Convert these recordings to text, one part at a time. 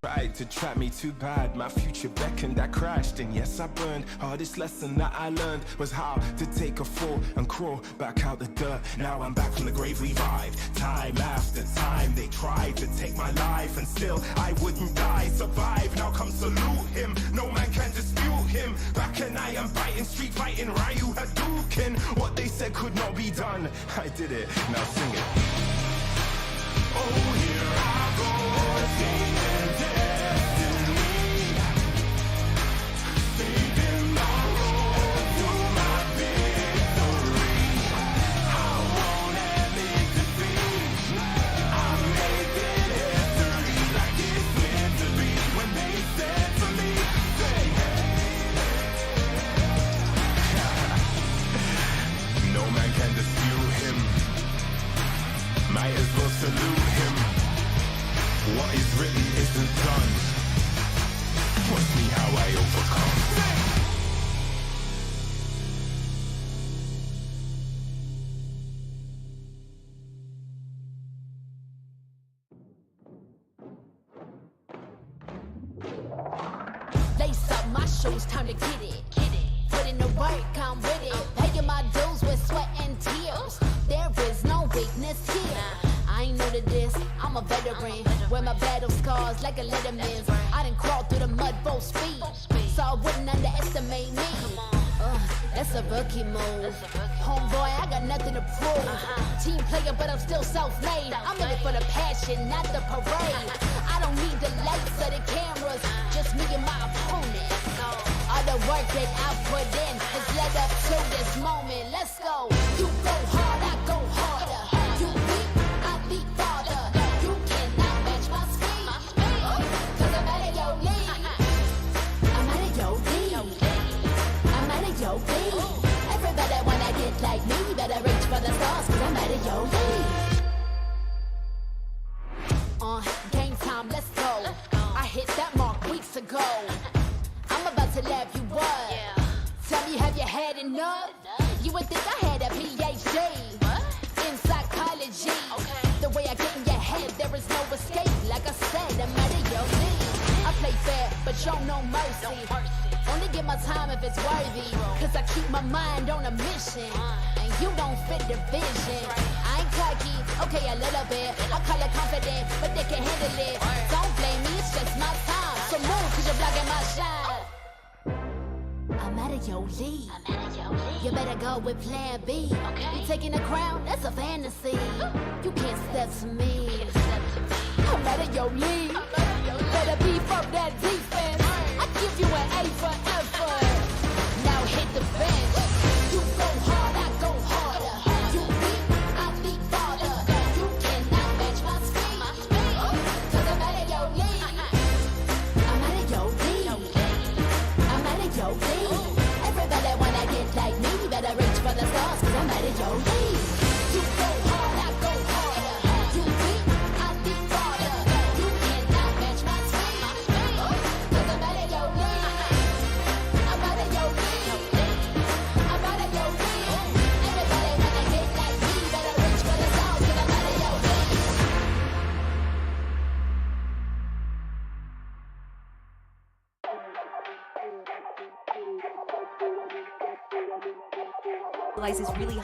Tried to trap me too bad, my future beckoned, I crashed, and yes I burned. Hardest lesson that I learned was how to take a fall and crawl back out the dirt. Now I'm back from the grave revived. Time after time they tried to take my life, and still I wouldn't die. Survive, now come salute him, no man can dispute him. Back and I am biting, street fighting, Ryu Hadouken. What they said could not be done, I did it, now sing it. Oh, here I go, singing destiny, saving my road to my victory. I won't admit defeat, I'm making history like it's meant to be. When they said to me, say hey, no man can dispute him. Might as well salute him. What is written isn't done. Watch me how I overcome. Lace up my shoes, time to get it. Put in the work, I'm with it. Paying my dues with sweat and tears. There is no weakness here. I ain't new to this, I'm a veteran. Wear my battle scars like a letterman's. I done crawled through the mud full speed, so I wouldn't underestimate me. That's a rookie move. Homeboy, I got nothing to prove. Team player, but I'm still self-made. I'm in it for the passion, not the parade. I don't need the lights or the cameras, just me and my opponent. All the work that I put in has led up to this moment. Let's go. You go hard, I go harder. You beat, I beat farther. You cannot match my speed, cause I'm out of your league. I'm out of your league. I'm out of your league. Everybody like me, better reach for the stars, cause I'm out of your league. Game time, let's go. I hit that mark weeks ago. I'm about to laugh you up. Tell me, have you had enough? You would think I had a PhD in psychology. The way I get in your head, there is no escape. Like I said, I'm out of your league. I play fair, but show no mercy. Only give my time if it's worthy. Cause I keep my mind on a mission. And you don't fit the vision. I ain't cocky, okay, a little bit. I call it confident, but they can handle it. Don't blame me, it's just my time. So move, cause you're blocking my shine. I'm out of your league. You better go with plan B. You taking the crown, that's a fantasy. You can't step to me. I'm out of your league. Better beef up that defense. I give you an A for effort. Now hit the bench. You go hard, I go harder. You beat, I beat farther. You cannot match my speed. Cause I'm out of your league. I'm out of your league. I'm out of your league. Everybody wanna get like me. Better reach for the stars, cause I'm out of your league. You go hard, I go harder. You beat, I beat farther. You cannot match my speed. Cause I'm out of your league. I'm out of your league. I'm out of your league. Everybody wanna get like me. Better reach for the stars, cause I'm out of your league. Realizes really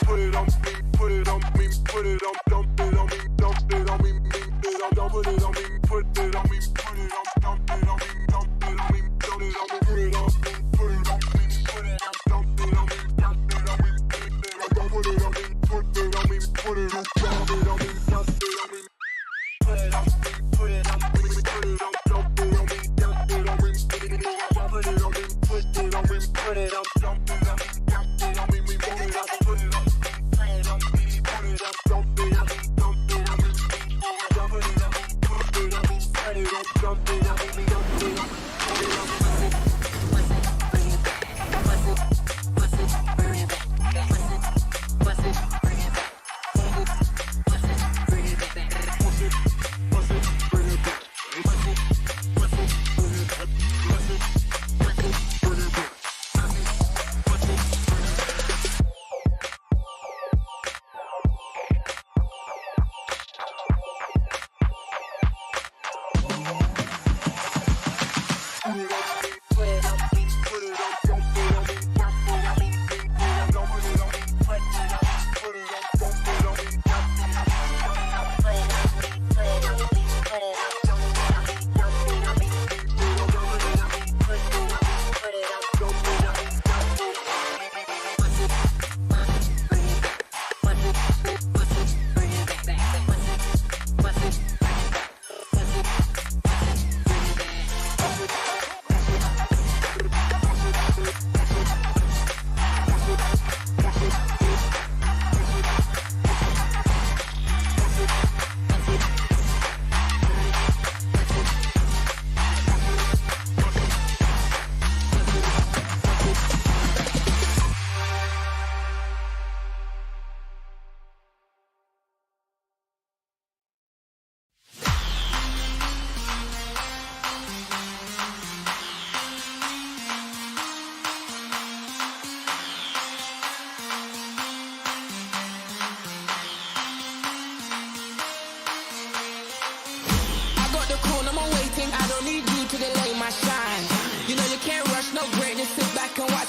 Put it on me, put it on me, put it on, dump it on me, dump it on me, dump it on me, put it on me, put it on, dump it on me, dump it on me, dump it on me, put it on me, put it on me, put it on, dump it on me, dump it on me, put it on me, put it on me, put it on, dump it on me, dump it on me, put it on me, put it on me, put it on, dump it on me, dump it on me, put it on me, put it on me, put it on, dump it on me, dump it on me, we want it up, put it on.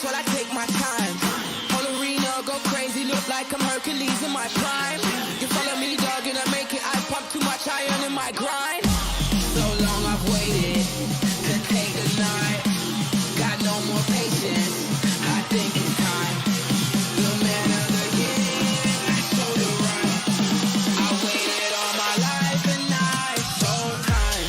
while I take my time. Whole arena go crazy, look like I'm Hercules in my prime. You follow me, dog, and I make it. I pump too much iron in my grind. So long I've waited to take the night. Got no more patience. I think it's time. The man of the game, I show the right. I waited all my life and now it's showtime.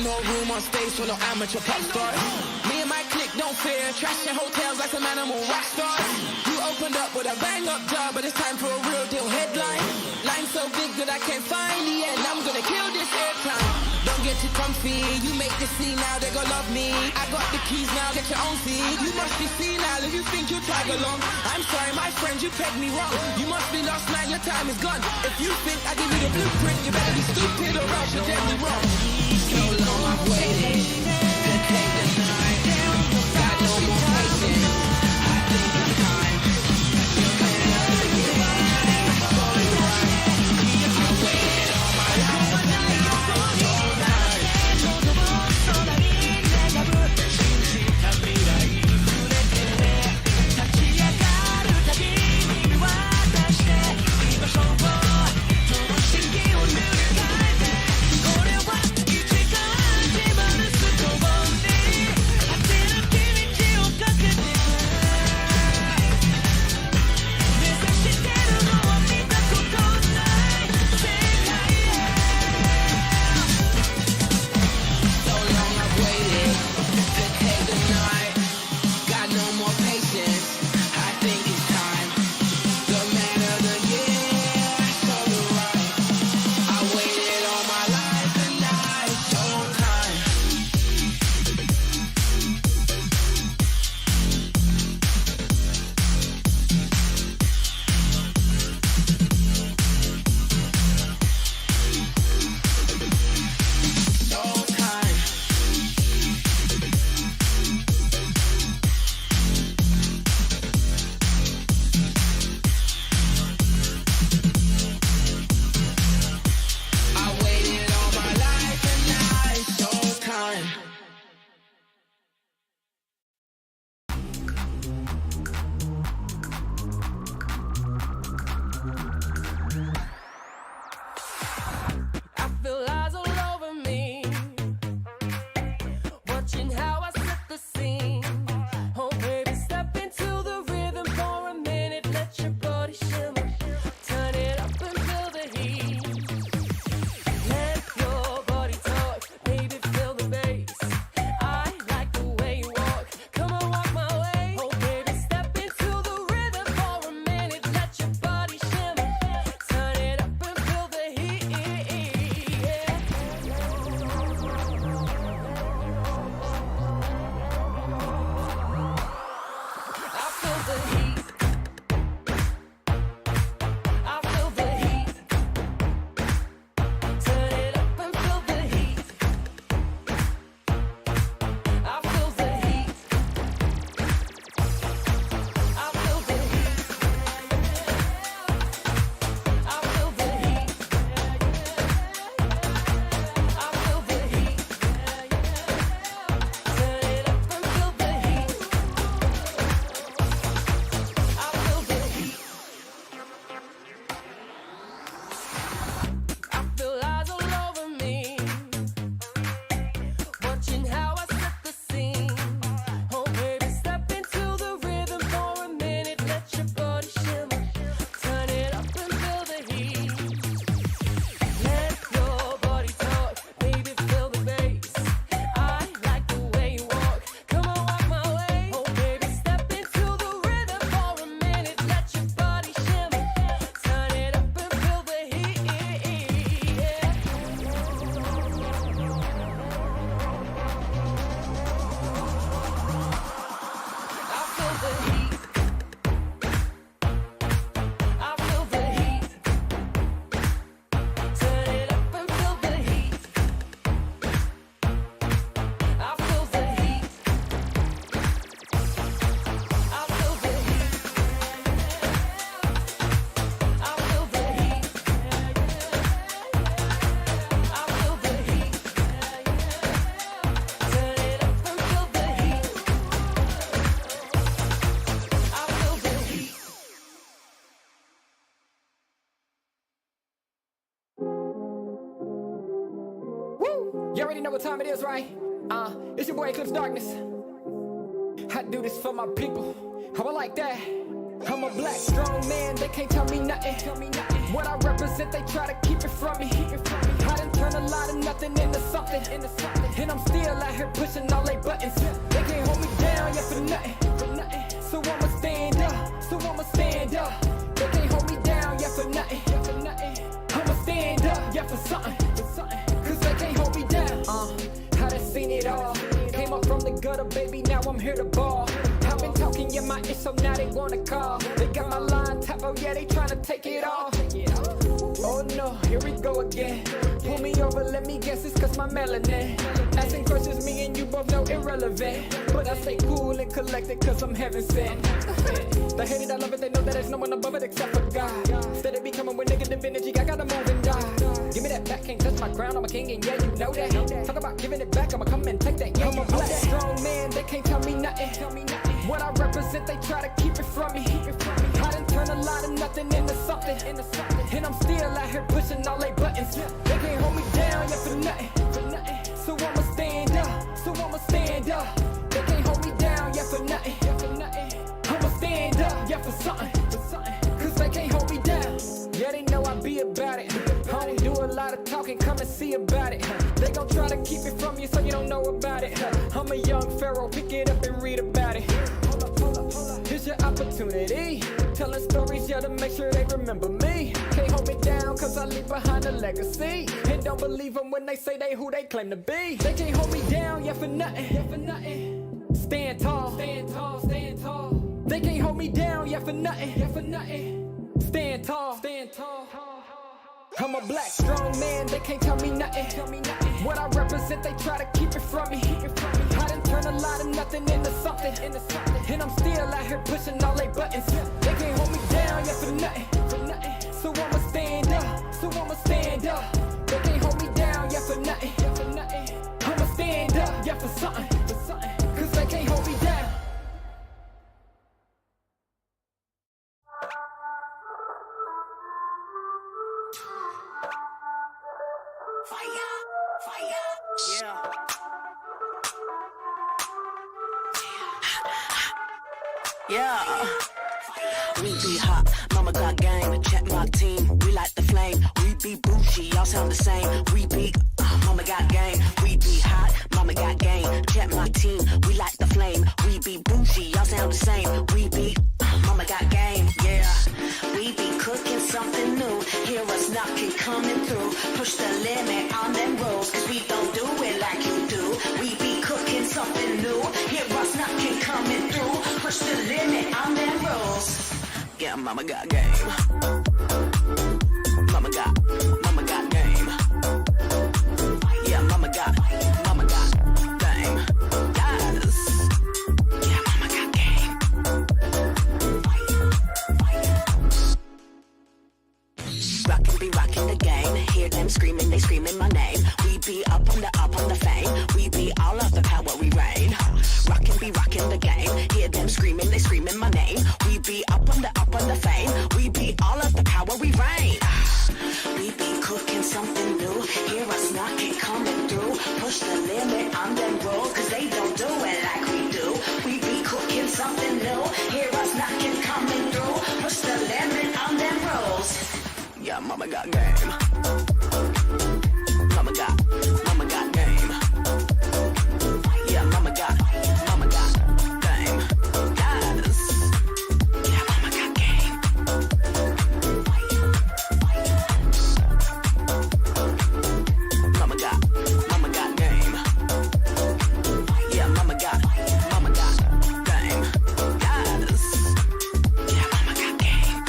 no room on stage for no amateur pop stars. Me and my clique don't fear, trashing hotels like some animal rock stars. You opened up with a bang up job, but it's time for a real deal headline. Line so big that I can't find the end. I'm gonna kill this airtime. Don't get too comfy, you make the scene now, they gon' love me. I got the keys now, get your own seat. You must be senile if you think you tag along. I'm sorry, my friend, you pegged me wrong. You must be lost, man, your time is gone. If you think I give you the blueprint, you better be stupid or else you're deadly wrong. So long I've waited to take the night. Got no more patience, I think it's time. I waited all my life, but now it's all time. You already know what time it is, right? It's your boy Eclipse Darkness. I do this for my people. How I like that. I'm a black, strong man, they can't tell me nothing. What I represent, they try to keep it from me. I done turn a lot of nothing into something. And I'm still out here pushing all they buttons. They can't hold me down, yeah, for nothing. So I'ma stand up, They can't hold me down, yeah, for nothing. I'ma stand up, yeah, for something. Cause they can't hold me down. I done seen it all. Came up from the gutter, baby, now I'm here to ball. I've been talking, yeah, my ish, so now they wanna call. They got my line tap, oh yeah, they tryna take it all. Oh no, here we go again. Pull me over, let me guess, it's cause my melanin. Asking questions, me and you both know irrelevant. But I stay cool and collected cause I'm heaven sent. They hate it, I love it, they know that there's no one above it except for God. Steady be coming with negative energy, I gotta move and die. Give me that back, can't touch my crown, I'm a king and yeah, you know that. Talk about giving it back, I'ma come and take that. Yeah, I'm a black strong man, they can't tell me nothing. What I represent, they try to keep it from me. I done turn a lot of nothing into something. And I'm still out here pushing all they buttons. They can't hold me down, yeah, for nothing. So I'ma stand up, They can't hold me down, yeah, for nothing. I'ma stand up, yeah, for something. Cause they can't hold me down. Yeah, they know I be about it. I don't do a lot of talking, come and see about it. They gon' try to keep it from you so you don't know about it. I'm a young pharaoh, pick it up and read about it. Here's your opportunity. Telling stories, yeah, to make sure they remember me. Can't hold me down, cause I leave behind a legacy. And don't believe them when they say they who they claim to be. They can't hold me down, yeah, for nothing. Stand tall. They can't hold me down, yeah, for nothing. Stand tall. I'm a black strong man, they can't tell me nothing. What I represent, they try to keep it from me. I done turn a lot of nothing into something. And I'm still out here pushing all they buttons. They can't hold me down, yeah, for nothing. So I'ma stand up, They can't hold me down, yeah, for nothing. I'ma stand up, yeah, for something. Cause they can't hold me down. Yeah. We be hot, mama got game. Check my team, we like the flame. We be bougie, y'all sound the same. We be, mama got game. We be hot, mama got game. Check my team, we like the flame. We be bougie, y'all sound the same. We be, mama got game. Yeah. We be cooking something new. Hear us knocking, coming through. Push the limit on them rolls, cause we don't do it like you do. We be cooking something new. Hear us knocking, coming through. Push the limit on them rolls. Yeah, mama got game. Mama got game. Yeah, mama got game. Yes. Yeah, mama got game. Rockin' be rockin' the game. Hear them screaming, they screaming my name. We be up on the fame. We be all of the power, we reign. Rockin' be rockin' the game. Hear them screaming, they screaming my name. We be up on the fame. We be all of the power, we reign. We be cooking something new. Hear us knocking, coming through. Push the limit on them rolls, cause they don't do it like we do. We be cooking something new. Hear us knocking, coming through. Push the limit on them rolls. Yeah, mama got game. Mama got game. Yeah, mama got game. Yes. Yeah, mama got game. Mama got game. Yeah, mama got game. Yes. Yeah, mama got game.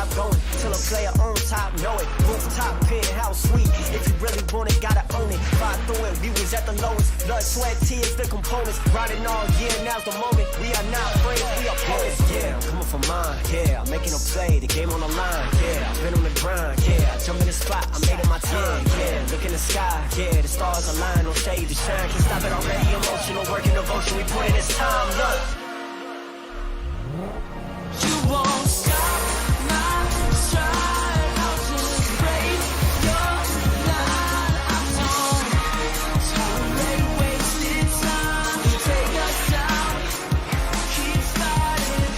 stop going till a player on top know it. Rooftop, penthouse suite. If you really want it, gotta own it. Fight through it, we was at the lowest. Blood, sweat, tears, the components. Riding all year, now's the moment. We are not afraid, we are opponents. Yeah, I'm coming for mine. Yeah, I'm making a play, the game on the line. Yeah, I've been on the grind. Yeah, I jump in the spot, I made it my time. Yeah, look in the sky. Yeah, the stars align, no shade to shine. Can't stop it already. Emotional work and devotion, we put in this time. Look. You won't stop my stride. I'll just break your line. I don't tolerate wasted time. Take us down, keep fighting.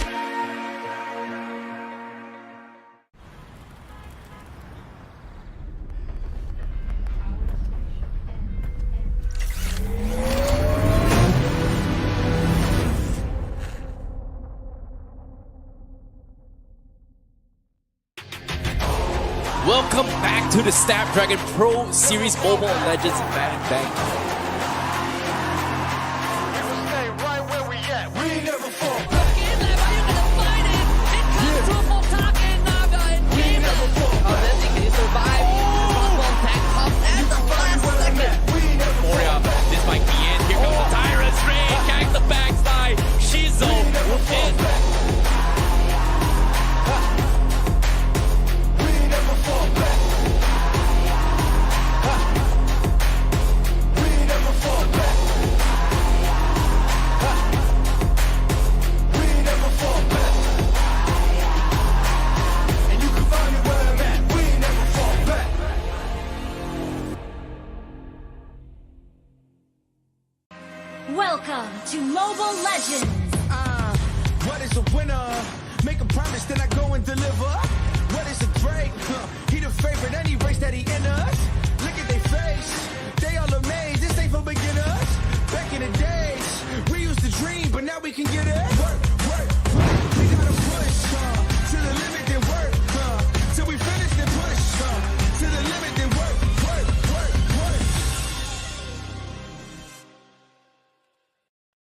Welcome back to the Snapdragon Pro Series Mobile Legends Bang Bang. Right where we at. We ain't never fall. This might be it. Here comes the Tyrant's Raid. Gangs the backside. Shizo. Welcome to Mobile Legends. What is a winner? Make a promise, then I go and deliver. What is a great? He the favorite, any race that he enters. Look at their face, they all amazed. This ain't for beginners. Back in the days, we used to dream, but now we can get it. Work, work, work. We gotta push to the limit, then work till we finish, then push to the limit, then work, work, work, work.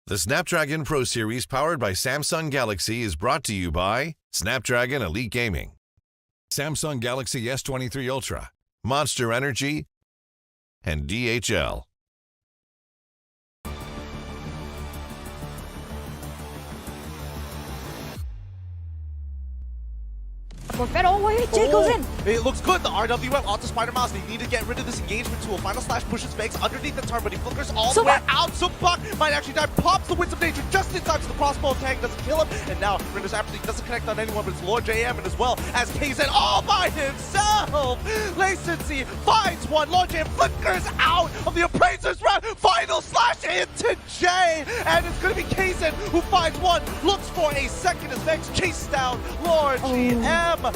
The Snapdragon Pro Series powered by Samsung Galaxy is brought to you by Snapdragon Elite Gaming, Samsung Galaxy S23 Ultra, Monster Energy, and DHL. Jay goes in. It looks good. The RWM onto Spider Mouse. They need to get rid of this engagement tool. Final Slash pushes Vex underneath the turn, but he flickers all the way out. So Buck might actually die. Pops the Winds of Nature just in time, so the crossbow tank doesn't kill him. And now Rinder's apathy doesn't connect on anyone, but it's Lord JM and as well as KZ all by himself. Lacency finds one. Lord JM flickers out of the Appraiser's round. Final Slash into Jay. And it's going to be KZ who finds one. Looks for a second as Vex chases down Lord GM.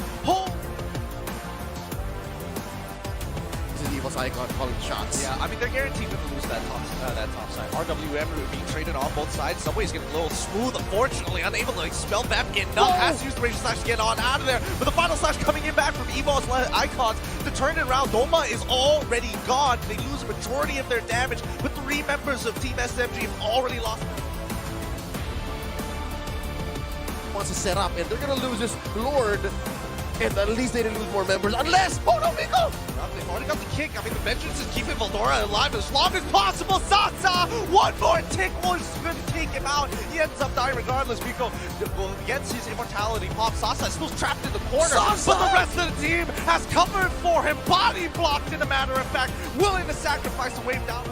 Evil's icon calling shots. Yeah, I mean, they're guaranteed to lose that top side. RWM being traded on both sides. Subway's getting a little smooth, unfortunately. Unable to spell back enough. Has to use the Rage Slash to get on out of there. But the Final Slash coming in back from Evo's icons to turn it around. Doma is already gone. They lose a majority of their damage. But 3 members of Team SMG have already lost. Wants to set up, and they're going to lose this Lord. And at least they didn't lose more members, unless... Oh no, Miko! They've already got the kick. I mean, the Vengeance is keeping Valdora alive as long as possible. Sasa! One more tick was going to take him out. He ends up dying regardless. Miko gets his immortality pop. Sasa is still trapped in the corner. Sasa! But the rest of the team has covered for him. Body blocked, in a matter of fact. Willing to sacrifice the wave down.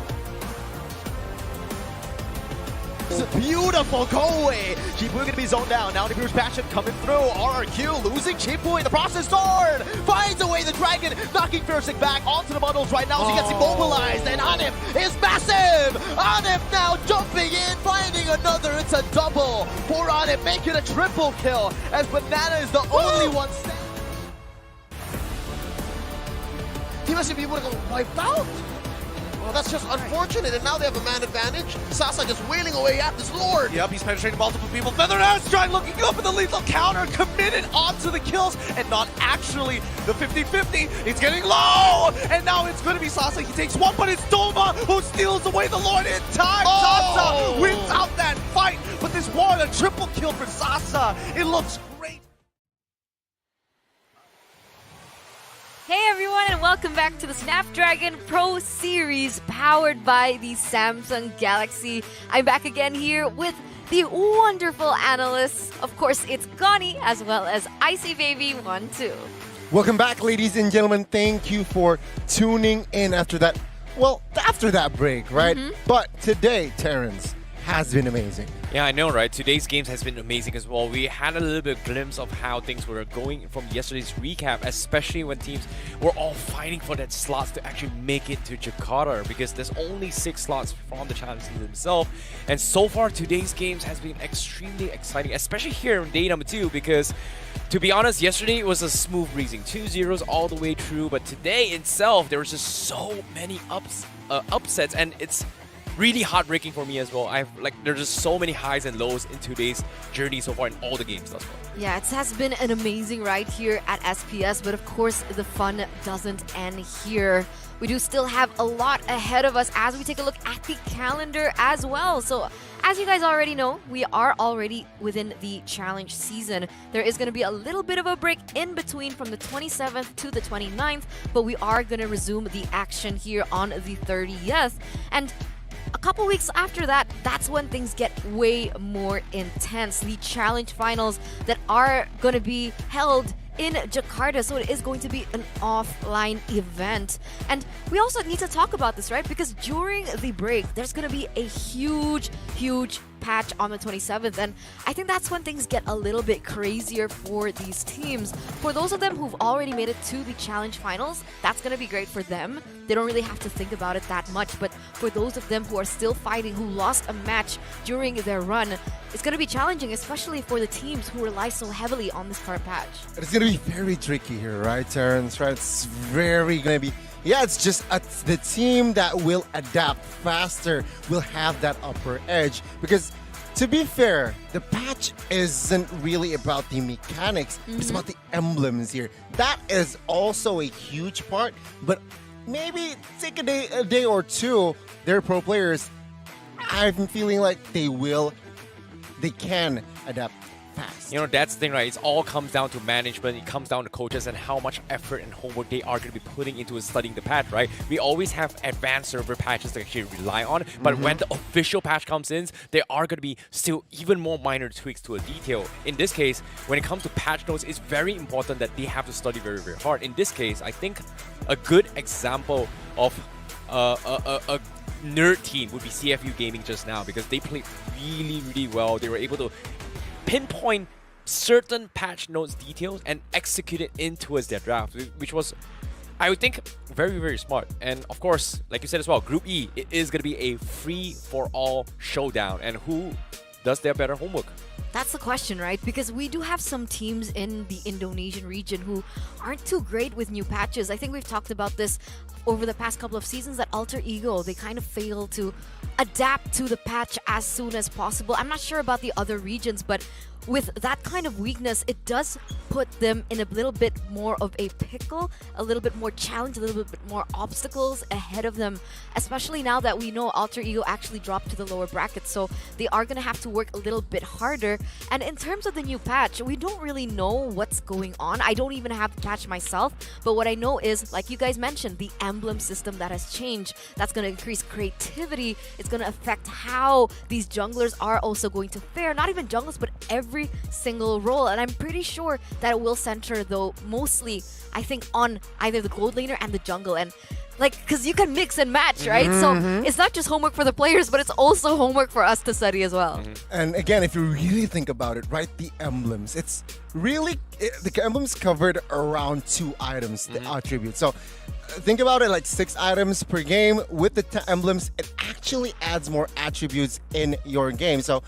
It's a beautiful go away. Chipu gonna be zoned down. Now Nibiru's passion coming through. RRQ losing Chipu in the process. Sword finds away the dragon, knocking Fiersic back onto the bundles right now as he gets immobilized. And Anif is massive. Anif now jumping in, finding another. It's a double for Anif, making a triple kill as Banana is the only one standing. Team SMB would have gone wiped out. Well, that's just unfortunate, and now they have a man advantage. Sasa just wailing away at this Lord. Yep, he's penetrating multiple people. Feathered Airstrike looking up at the lethal counter, committed onto the kills, and not actually the 50-50. It's getting low, and now it's going to be Sasa. He takes one, but it's Doma who steals away the Lord in time. Sasa wins out that fight, but this one, a triple kill for Sasa. It looks great. and welcome back to the Snapdragon Pro Series powered by the Samsung Galaxy. I'm back again here with the wonderful analysts. Of course, it's Connie as well as Icy Baby 12. Welcome back, ladies and gentlemen. Thank you for tuning in after that break, right? But today, Terrence, has been amazing. Yeah, I know, right? Today's games has been amazing as well. We had a little bit of glimpse of how things were going from yesterday's recap, especially when teams were all fighting for that slots to actually make it to Jakarta, because there's only 6 slots from the challenge season itself. And so far, today's games has been extremely exciting, especially here in day number 2, because to be honest, yesterday it was a smooth breezing, 2-0s all the way through, but today itself, there was just so many upsets, and it's really heartbreaking for me as well. There's just so many highs and lows in today's journey so far in all the games thus far. Yeah, it has been an amazing ride here at SPS, but of course the fun doesn't end here. We do still have a lot ahead of us as we take a look at the calendar as well. So as you guys already know, we are already within the challenge season. There is going to be a little bit of a break in between from the 27th to the 29th, but we are going to resume the action here on the 30th. And a couple weeks after that, that's when things get way more intense. The challenge finals that are going to be held in Jakarta, so it is going to be an offline event. And we also need to talk about this, right? Because during the break, there's going to be a huge patch on the 27th, and I think that's when things get a little bit crazier for these teams. For those of them who've already made it to the challenge finals, that's going to be great for them. They don't really have to think about it that much, but for those of them who are still fighting, who lost a match during their run, it's going to be challenging, especially for the teams who rely so heavily on this current patch. It's going to be very tricky here, right, Terrence? Right? It's very going to be... Yeah, it's just the team that will adapt faster will have that upper edge. Because, to be fair, the patch isn't really about the mechanics. It's about the emblems here. That is also a huge part. But maybe take a day or two, their pro players, I'm feeling like they can adapt fast. You know, that's the thing, right? It all comes down to management, it comes down to coaches and how much effort and homework they are going to be putting into studying the patch, right? We always have advanced server patches to actually rely on, but when the official patch comes in, there are going to be still even more minor tweaks to a detail. In this case, when it comes to patch notes, it's very important that they have to study very, very hard. In this case, I think a good example of a nerd team would be CFU Gaming just now, because they played really well. They were able to pinpoint certain patch notes details and execute it in towards their draft, which was, I would think, very smart. And of course, like you said as well, Group E, it is going to be a free-for-all showdown, and who does their better homework? That's the question, right? Because we do have some teams in the Indonesian region who aren't too great with new patches. I think we've talked about this over the past couple of seasons, that Alter Ego, they kind of fail to adapt to the patch as soon as possible. I'm not sure about the other regions, but with that kind of weakness, it does put them in a little bit more of a pickle, a little bit more challenge, a little bit more obstacles ahead of them, especially now that we know Alter Ego actually dropped to the lower brackets, so they are going to have to work a little bit harder. And in terms of the new patch, we don't really know what's going on. I don't even have the patch myself, but what I know is, like you guys mentioned, the emblem system that has changed. That's going to increase creativity. It's going to affect how these junglers are also going to fare. Not even junglers, but every single role. And I'm pretty sure that it will center, though, mostly, I think, on either the gold laner and the jungle. And because you can mix and match, right? So it's not just homework for the players, but it's also homework for us to study as well. And again, if you really think about it, right, the emblems, it's really, the emblems covered around 2 items, the attributes. So think about it like 6 items per game. With the emblems, it actually adds more attributes in your game. So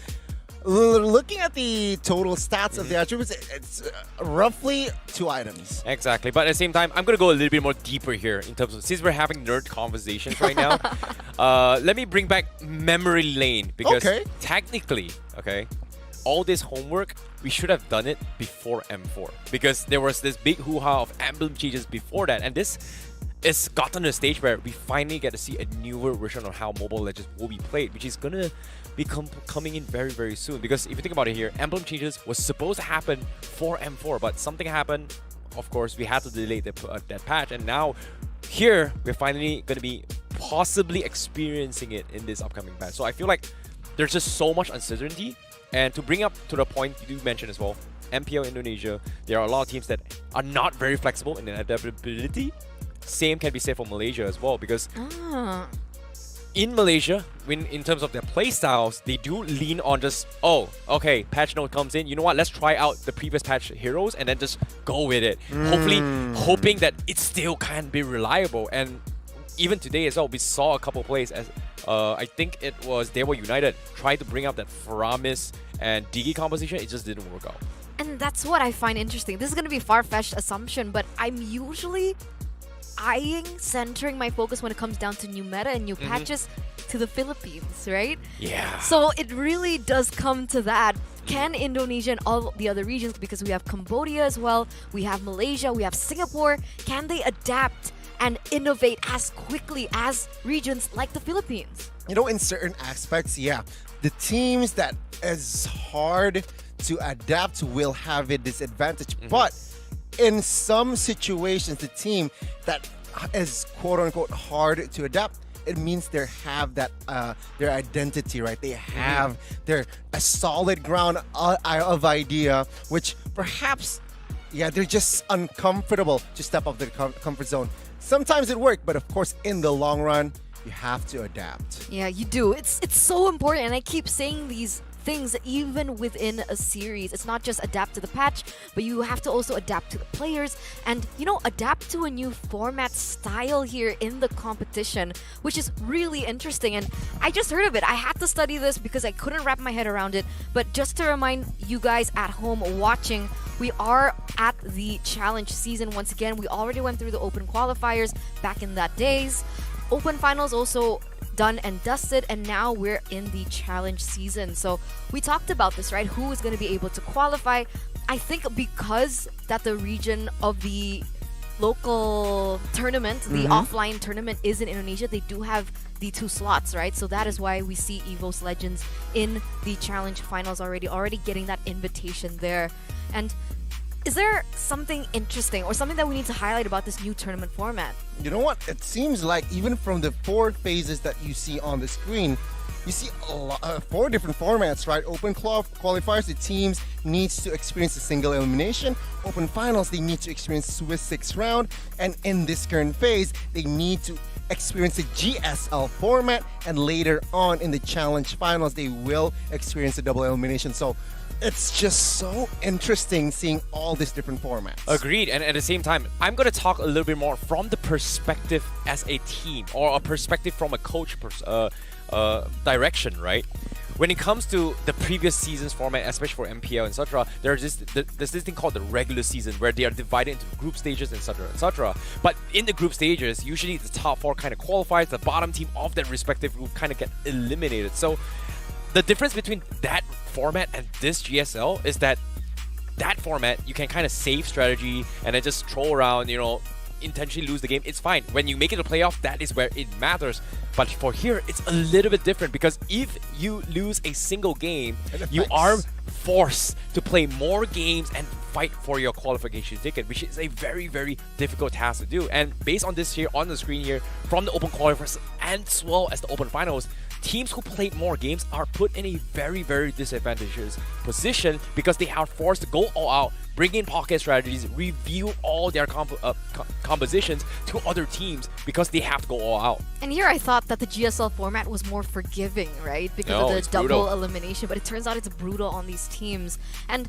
looking at the total stats of the attributes, it's roughly 2 items. Exactly, but at the same time, I'm going to go a little bit more deeper here in terms of, since we're having nerd conversations right now, let me bring back memory lane, because technically, all this homework, we should have done it before M4, because there was this big hoo-ha of emblem changes before that, and this is gotten to a stage where we finally get to see a newer version of how Mobile Legends will be played, which is going to be coming in very soon. Because if you think about it here, emblem changes was supposed to happen for M4, but something happened of course, we had to delay that patch, and now here we're finally going to be possibly experiencing it in this upcoming patch. So I feel like there's just so much uncertainty. And to bring up to the point you do mention as well, MPL Indonesia, there are a lot of teams that are not very flexible in their adaptability. Same can be said for Malaysia as well, because in Malaysia, in terms of their play styles, they do lean on just, oh, okay, patch note comes in, you know what, let's try out the previous patch heroes and then just go with it. Hopefully, hoping that it still can be reliable. And even today as well, we saw a couple plays as I think it was they were United tried to bring up that Faramis and Digi composition. It just didn't work out. And that's what I find interesting. This is going to be a far-fetched assumption, but I'm usually centering my focus when it comes down to new meta and new patches to the Philippines, right? Yeah. So it really does come to that. Can Indonesia and all the other regions, because we have Cambodia as well, we have Malaysia, we have Singapore, can they adapt and innovate as quickly as regions like the Philippines? You know, in certain aspects, yeah, the teams that is hard to adapt will have a disadvantage. But in some situations, the team that is quote-unquote hard to adapt, it means they have that their identity, right? They have their a solid ground of idea, which perhaps, yeah, they're just uncomfortable to step up their comfort zone. Sometimes it works, but of course, in the long run, you have to adapt. Yeah, you do. It's so important, and I keep saying these things even within a series. It's not just adapt to the patch, but you have to also adapt to the players and, you know, adapt to a new format style here in the competition, which is really interesting. And I just heard of it. I had to study this because I couldn't wrap my head around it. But just to remind you guys at home watching, we are at the challenge season once again. We already went through the open qualifiers back in that days. Open finals also done and dusted, and now we're in the challenge season. So we talked about this, right? Who is going to be able to qualify? I think because that the region of the local tournament, the offline tournament, is in Indonesia, they do have the 2 slots, right? So that is why we see EVOS Legends in the challenge finals already getting that invitation there. And is there something interesting or something that we need to highlight about this new tournament format? You know what? It seems like even from the 4 phases that you see on the screen, you see 4 different formats, right? Open qualifiers, the teams needs to experience a single elimination. Open finals, they need to experience Swiss 6 round. And in this current phase, they need to experience the GSL format. And later on in the challenge finals, they will experience a double elimination. So it's just so interesting seeing all these different formats. Agreed. And at the same time, I'm going to talk a little bit more from the perspective as a team, or a perspective from a coach direction, right? When it comes to the previous season's format, especially for MPL, etc., there's this thing called the regular season where they are divided into group stages, etc., etc. But in the group stages, usually the top 4 kind of qualifies, the bottom team of that respective group kind of get eliminated. So the difference between that format and this GSL is that format, you can kind of save strategy and then just troll around, you know, intentionally lose the game. It's fine. When you make it a playoff, that is where it matters. But for here, it's a little bit different, because if you lose a single game, you are forced to play more games and fight for your qualification ticket, which is a very, very difficult task to do. And based on this here on the screen here, from the open qualifiers as well as the open finals, teams who played more games are put in a very, very disadvantageous position because they are forced to go all out, bring in pocket strategies, review all their compositions to other teams because they have to go all out. And here I thought that the GSL format was more forgiving, right? Because of the double elimination, but it turns out it's brutal on these teams. And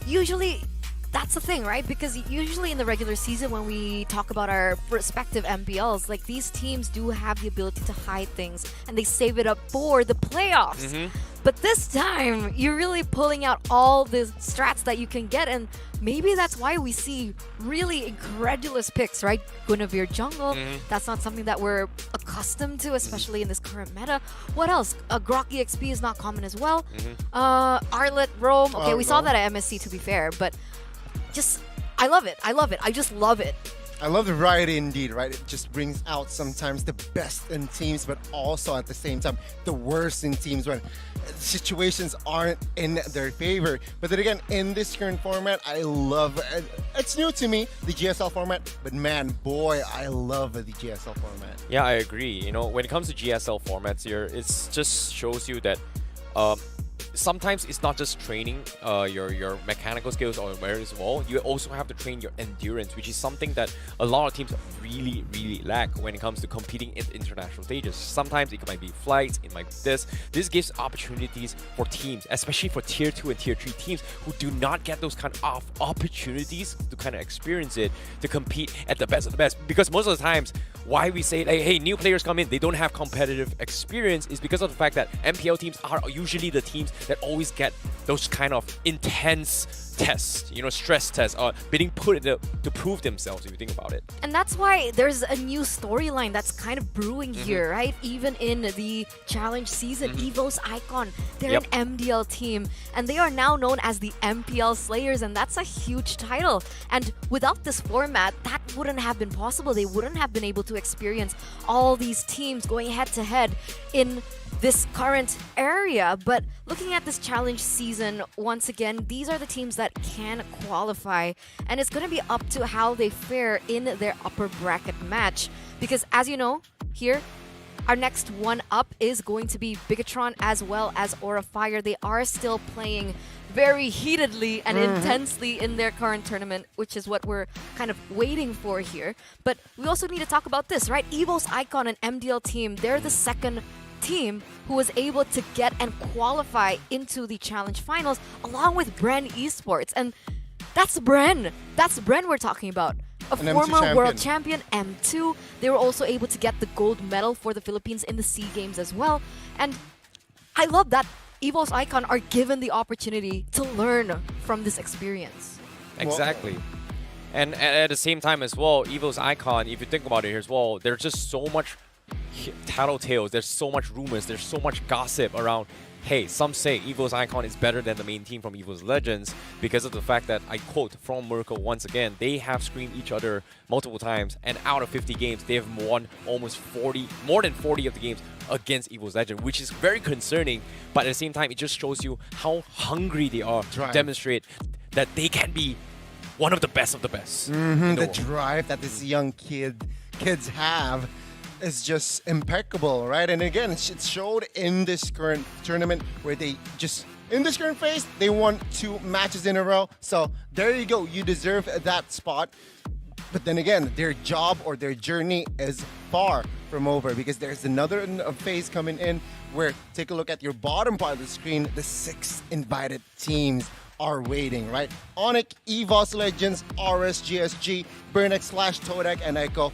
usually that's the thing, right? Because usually in the regular season, when we talk about our respective MPLs, like, these teams do have the ability to hide things and they save it up for the playoffs. But this time, you're really pulling out all the strats that you can get, and maybe that's why we see really incredulous picks, right? Guinevere jungle, that's not something that we're accustomed to, especially in this current meta. What else? Grok EXP is not common as well. Arlet, Roam, okay, we saw that at MSC, to be fair, but just, I love it. I just love it. I love the variety indeed, right? It just brings out sometimes the best in teams, but also at the same time the worst in teams when situations aren't in their favor. But then again, in this current format, I love it's new to me, the GSL format, but man, boy, I love the GSL format. Yeah, I agree. You know, when it comes to GSL formats here, it just shows you that sometimes it's not just training your mechanical skills or awareness as well. You also have to train your endurance, which is something that a lot of teams really lack when it comes to competing in international stages. Sometimes it might be flights, it might be this. This gives opportunities for teams, especially for tier 2 and tier 3 teams who do not get those kind of opportunities to kind of experience it, to compete at the best of the best. Because most of the times, why we say, like, hey, new players come in, they don't have competitive experience, is because of the fact that MPL teams are usually the teams that always get those kind of intense tests, you know, stress tests, being put to prove themselves, if you think about it. And that's why there's a new storyline that's kind of brewing here, right? Even in the challenge season, Evo's Icon, they're an MDL team, and they are now known as the MPL Slayers, and that's a huge title. And without this format, that wouldn't have been possible. They wouldn't have been able to experience all these teams going head-to-head in this current area. But looking at this challenge season, once again, these are the teams that can qualify, and it's going to be up to how they fare in their upper bracket match, because as you know, here our next one up is going to be Bigatron as well as Aura Fire. They are still playing very heatedly and intensely in their current tournament, which is what we're kind of waiting for here. But we also need to talk about this, right? Evo's Icon and MDL team, they're the second team who was able to get and qualify into the challenge finals along with Bren Esports. And that's Bren we're talking about, a former world champion, M2. They were also able to get the gold medal for the Philippines in the SEA Games as well. And I love that Evo's Icon are given the opportunity to learn from this experience. Exactly. And at the same time as well, Evo's Icon, if you think about it here as well, there's just so much tattletales, there's so much rumors, there's so much gossip around. Hey, some say Evo's Icon is better than the main team from Evo's Legends because of the fact that, I quote from Merkel once again, they have screamed each other multiple times, and out of 50 games, they have won almost more than 40 of the games against Evo's Legend, which is very concerning. But at the same time, it just shows you how hungry they are to demonstrate that they can be one of the best of the best. The drive that these young kids have is just impeccable, right? And again, it showed in this current tournament where they just, in this current phase, they won 2 matches in a row. So there you go, you deserve that spot. But then again, their job or their journey is far from over, because there's another phase coming in where, take a look at your bottom part of the screen, the 6 invited teams are waiting, right? Onyx, EVOS Legends, RSGSG, Burnex/Todak, and Echo.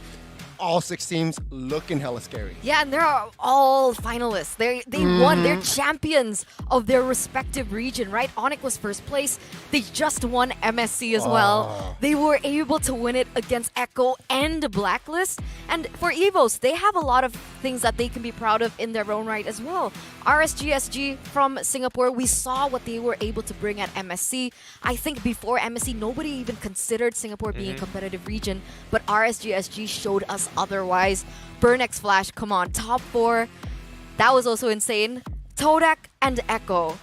All 6 teams looking hella scary. Yeah, and they're all finalists. They won. They're champions of their respective region, right? Onyx was first place. They just won MSC as well. They were able to win it against Echo and Blacklist. And for EVOS, they have a lot of things that they can be proud of in their own right as well. RSGSG from Singapore, we saw what they were able to bring at MSC. I think before MSC, nobody even considered Singapore being a competitive region, but RSGSG showed us otherwise. Burnex Flash, come on, top 4. That was also insane. Todak and Echo,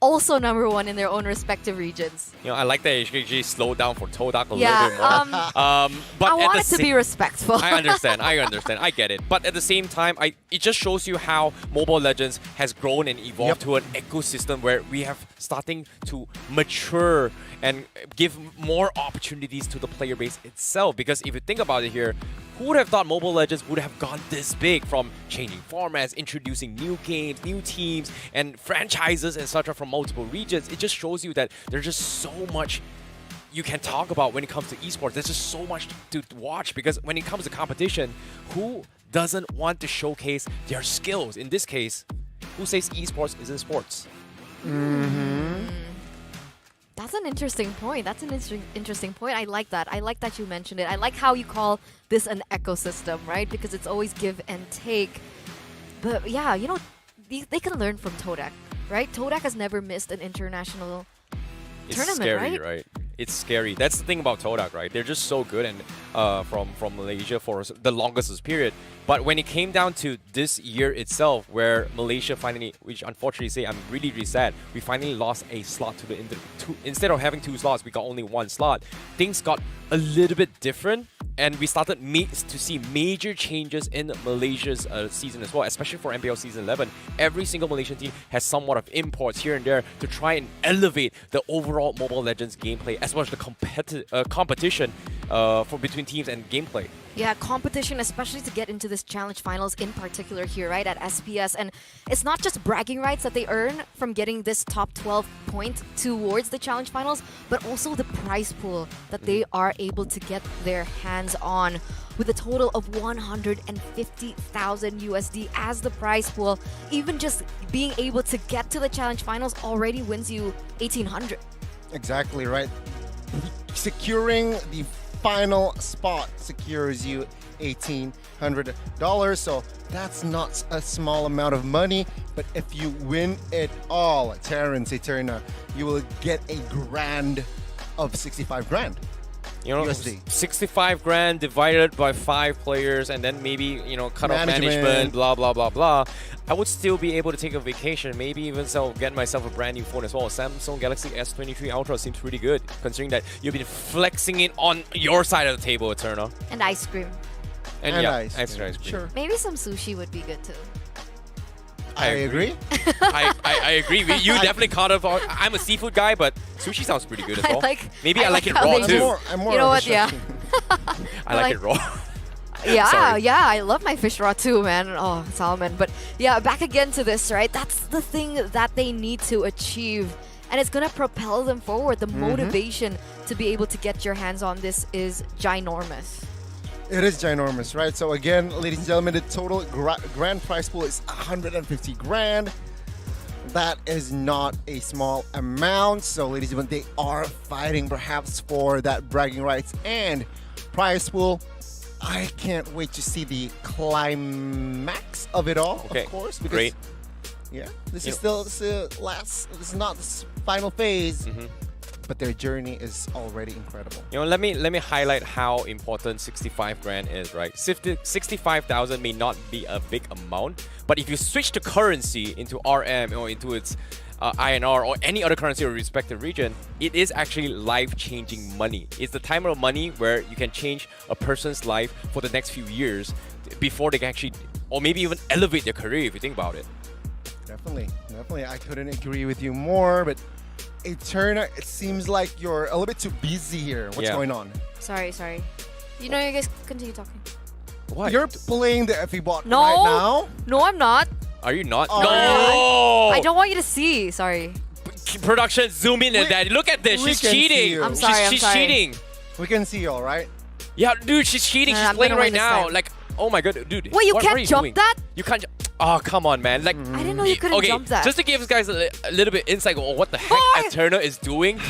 also number 1 in their own respective regions. You know, I like that HKG slowed down for Todak a little bit more. But I want it to be respectful. I understand, I get it. But at the same time, it just shows you how Mobile Legends has grown and evolved to an ecosystem where we have starting to mature and give more opportunities to the player base itself. Because if you think about it here, who would have thought Mobile Legends would have gone this big, from changing formats, introducing new games, new teams, and franchises, etc. from multiple regions? It just shows you that there's just so much you can talk about when it comes to esports. There's just so much to watch, because when it comes to competition, who doesn't want to showcase their skills? In this case, who says esports isn't sports? That's an interesting point. That's an interesting point. I like that. I like that you mentioned it. I like how you call this an ecosystem, right? Because it's always give and take. But yeah, you know, they can learn from Todak, right? Todak has never missed an international tournament, scary, right? It's scary. That's the thing about Todak, right? They're just so good. And from Malaysia for the longest period. But when it came down to this year itself, where Malaysia finally, which unfortunately say I'm really, really sad, we finally lost a slot to the instead of having 2 slots, we got only 1 slot. Things got a little bit different, and we started to see major changes in Malaysia's season as well, especially for MPL Season 11. Every single Malaysian team has somewhat of imports here and there to try and elevate the overall Mobile Legends gameplay as well as the competition for between teams and gameplay. Yeah, competition, especially to get into this challenge finals in particular here, right, at SPS. And it's not just bragging rights that they earn from getting this top 12 point towards the challenge finals, but also the prize pool that they are able to get their hands on, with a total of 150,000 USD as the prize pool. Even just being able to get to the challenge finals already wins you 1,800. Exactly right. Securing the final spot secures you $1,800. So that's not a small amount of money, but if you win it all, Terrence Eterna, you will get a grand of 65 grand. You know, USD. 65 grand divided by 5 players, and then maybe, you know, cut off management, blah, blah, blah, blah. I would still be able to take a vacation, maybe even get myself a brand new phone as well. Samsung Galaxy S23 Ultra seems pretty good, considering that you've been flexing it on your side of the table, Eterna. And ice cream. And yeah, ice ice cream. cream. Sure. Maybe some sushi would be good too. I agree. I agree. You definitely caught up. I'm a seafood guy, but sushi sounds pretty good as well. Maybe I like it how raw they too. do- I'm more You know of a what? Yeah. I like it raw. Yeah, Sorry. yeah, I love my fish raw too, man. Oh, salmon. But yeah, back again to this, right? That's the thing that they need to achieve. And it's gonna propel them forward. The motivation to be able to get your hands on this is ginormous. It is ginormous, right? So again, ladies and gentlemen, the total grand prize pool is 150 grand. That is not a small amount. So ladies and gentlemen, they are fighting perhaps for that bragging rights and prize pool. I can't wait to see the climax of it all, Okay, of course. Because, great. Yeah, this is still this is not the final phase. But their journey is already incredible. You know, let me highlight how important 65 grand is, right? 65,000 may not be a big amount, but if you switch the currency into RM or into its INR or any other currency or respective region, it is actually life-changing money. It's the type of money where you can change a person's life for the next few years before they can actually, or maybe even elevate their career if you think about it. Definitely. I couldn't agree with you more, but Eterna, it seems like you're a little bit too busy here. What's going on? Sorry. You know, you guys continue talking. What? You're playing the FE bot No. right now? No, I'm not. Are you not? Oh. No! I don't want you to see. Sorry. Production, zoom in at that. Look at this. we She's can see cheating. you. I'm sorry, She's I'm sorry. cheating. We can see you, all right? Yeah, dude, she's cheating. No, She's I'm playing gonna right win this now. time. Like, oh my god, dude. Wait, you what can't are you jump doing? that? You can't. Oh, come on, man. Like, I didn't know you couldn't okay, jump that. just to give you guys a little bit insight on what the heck Eterna is doing,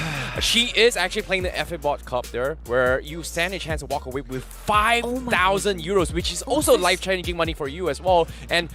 she is actually playing the FA Bot Cup there, where you stand a chance to walk away with 5,000 euros, which is also life-changing money for you as well. And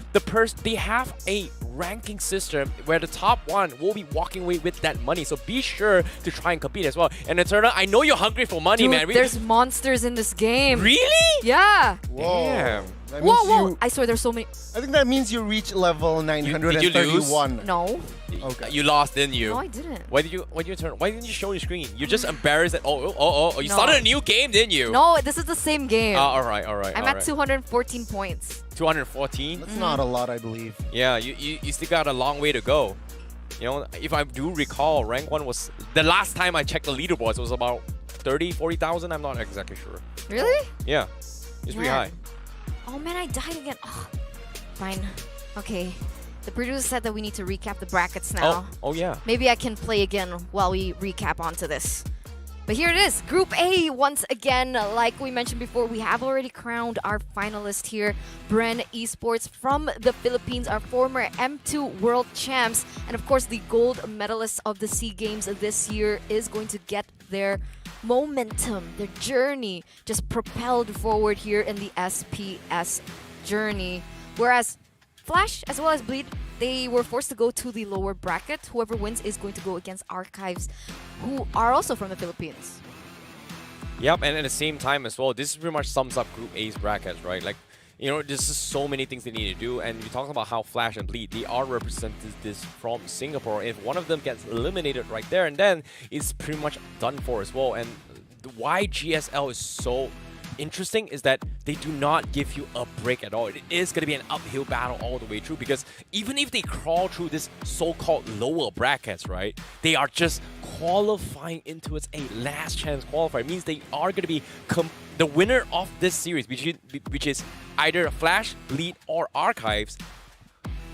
they have a ranking system where the top one will be walking away with that money. So be sure to try and compete as well. And Eterna, I know you're hungry for money, Dude, man. there's monsters in this game. Really? Yeah. Whoa. Damn. That means Whoa. I swear there's so many. I think that means you reach level 931. No. Okay. You lost, didn't you? No, I didn't. Why didn't you show your screen? You're just embarrassed that you started a new game, didn't you? No, this is the same game. All right. I'm at 214 points. 214. That's not a lot, I believe. Yeah, you still got a long way to go. You know, if I do recall, rank 1 was the last time I checked the leaderboards. It was about 40,000. I'm not exactly sure. Really? Yeah, it's pretty high. Oh man, I died again. Oh, fine. Okay. The producer said that we need to recap the brackets now. Oh yeah. Maybe I can play again while we recap onto this. But here it is, Group A once again. Like we mentioned before, we have already crowned our finalist here, Bren Esports from the Philippines, our former M2 World Champs. And of course, the gold medalists of the SEA Games this year is going to get their momentum, their journey just propelled forward here in the SPS journey. Whereas Flash as well as Bleed, they were forced to go to the lower bracket. Whoever wins is going to go against Archives, who are also from the Philippines. Yep, and at the same time as well, this pretty much sums up Group A's brackets, right? Like, you know, there's just so many things they need to do, and we talked about how Flash and Bleed, they are represented this from Singapore. If one of them gets eliminated right there and then, it's pretty much done for as well. And why GSL is so interesting is that they do not give you a break at all. It is going to be an uphill battle all the way through, because even if they crawl through this so-called lower brackets, right, they are just qualifying into a last chance qualifier. It means they are going to be the winner of this series, which is either Flash, Bleed, or Archives.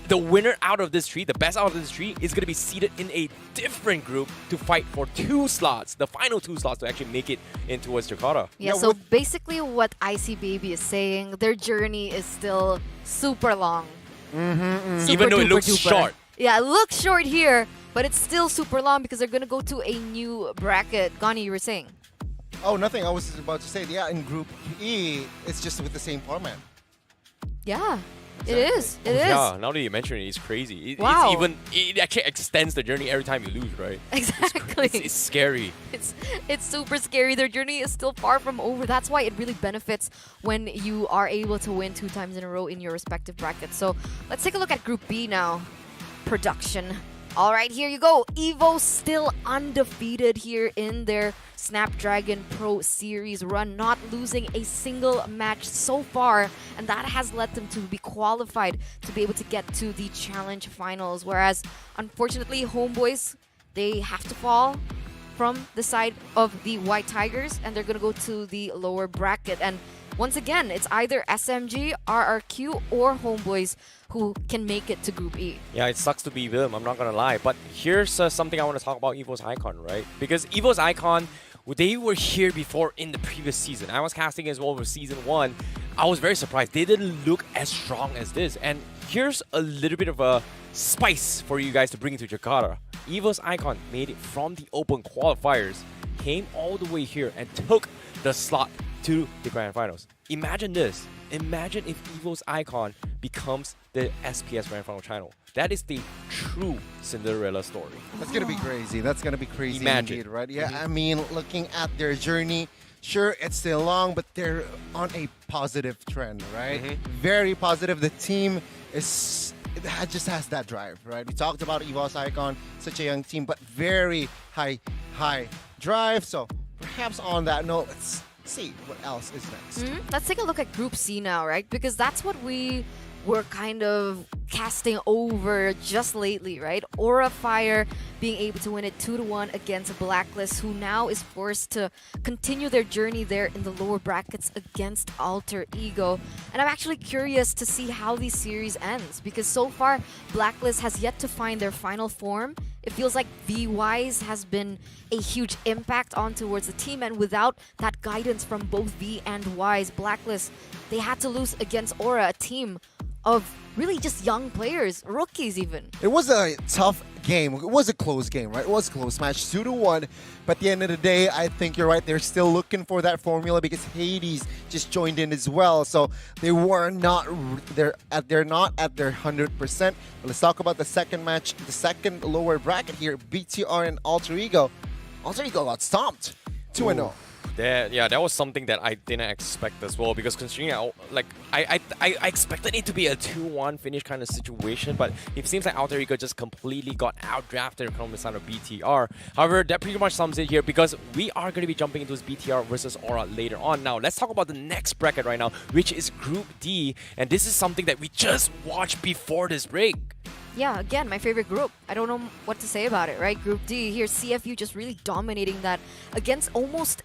The winner out of this tree, the best out of this tree, is going to be seated in a different group to fight for 2 slots, the final 2 slots to actually make it in towards Jakarta. Yeah, so basically what Icy Baby is saying, their journey is still super long. Even though it looks short. Yeah, it looks short here, but it's still super long because they're going to go to a new bracket. Gani, you were saying? Oh, nothing. I was about to say, yeah, in Group E, it's just with the same format. Yeah. Exactly. It is. It is. Yeah, now that you mention it, it's crazy. Wow. It actually extends the journey every time you lose, right? Exactly. It's scary. It's super scary. Their journey is still far from over. That's why it really benefits when you are able to win 2 times in a row in your respective brackets. So let's take a look at Group B now. Production. All right, here you go. Evo still undefeated here in their Snapdragon Pro Series run, not losing a single match so far, and that has led them to be qualified to be able to get to the Challenge Finals, whereas unfortunately Homeboys, they have to fall from the side of the White Tigers, and they're going to go to the lower bracket. And once again, it's either SMG, RRQ, or Homeboys who can make it to Group E. Yeah, it sucks to be them, I'm not gonna lie. But here's something I want to talk about Evo's Icon, right? Because Evo's Icon, they were here before in the previous season. I was casting as well for Season 1. I was very surprised. They didn't look as strong as this. And here's a little bit of a spice for you guys to bring into Jakarta. Evo's Icon made it from the open qualifiers, came all the way here and took the slot to the Grand Finals. Imagine this. Imagine if Evo's Icon becomes the SPS Grand Final channel. That is the true Cinderella story. That's going to be crazy. That's going to be crazy Imagine. indeed, right? Yeah, I mean, looking at their journey, sure, it's still long, but they're on a positive trend, right? Very positive. The team just has that drive, right? We talked about Evo's Icon, such a young team, but very high drive. So perhaps on that note, let's see what else is next. Let's take a look at Group C now, right? Because that's what we were kind of casting over just lately, right? Aura Fire being able to win it 2-1 against Blacklist, who now is forced to continue their journey there in the lower brackets against Alter Ego. And I'm actually curious to see how this series ends, because so far Blacklist has yet to find their final form. It feels like V-Wise has been a huge impact on towards the team, and without that guidance from both V and Wise, Blacklist, they had to lose against Aura, a team of really just young players, rookies even. It was a tough game. It was a close game, right? It was a close match, 2-1. But at the end of the day, I think you're right. They're still looking for that formula because Hades just joined in as well. So they're not at their 100%. But let's talk about the second match, the second lower bracket here, BTR and Alter Ego. Alter Ego got stomped, 2-0. That was something that I didn't expect as well, because considering I expected it to be a 2-1 finish kind of situation, but it seems like Alter Ego just completely got outdrafted from the side of BTR. However, that pretty much sums it here, because we are going to be jumping into this BTR versus Aura later on. Now, let's talk about the next bracket right now, which is Group D, and this is something that we just watched before this break. Yeah, again, my favorite group. I don't know what to say about it, right? Group D, here CFU just really dominating that against almost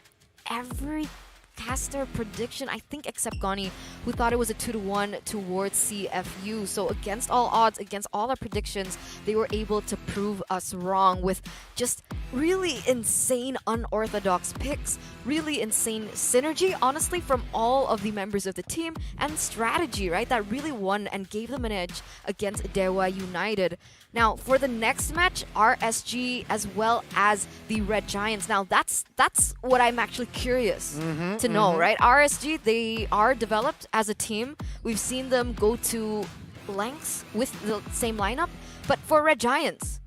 every caster prediction, I think, except Gani, who thought it was a 2-1 towards CFU. So against all odds, against all our predictions, they were able to prove us wrong with just really insane unorthodox picks, really insane synergy, honestly, from all of the members of the team, and strategy, right? That really won and gave them an edge against Dewa United. Now, for the next match, RSG as well as the Red Giants. Now, that's what I'm actually curious to know, right? RSG, they are developed as a team. We've seen them go to lengths with the same lineup. But for Red Giants,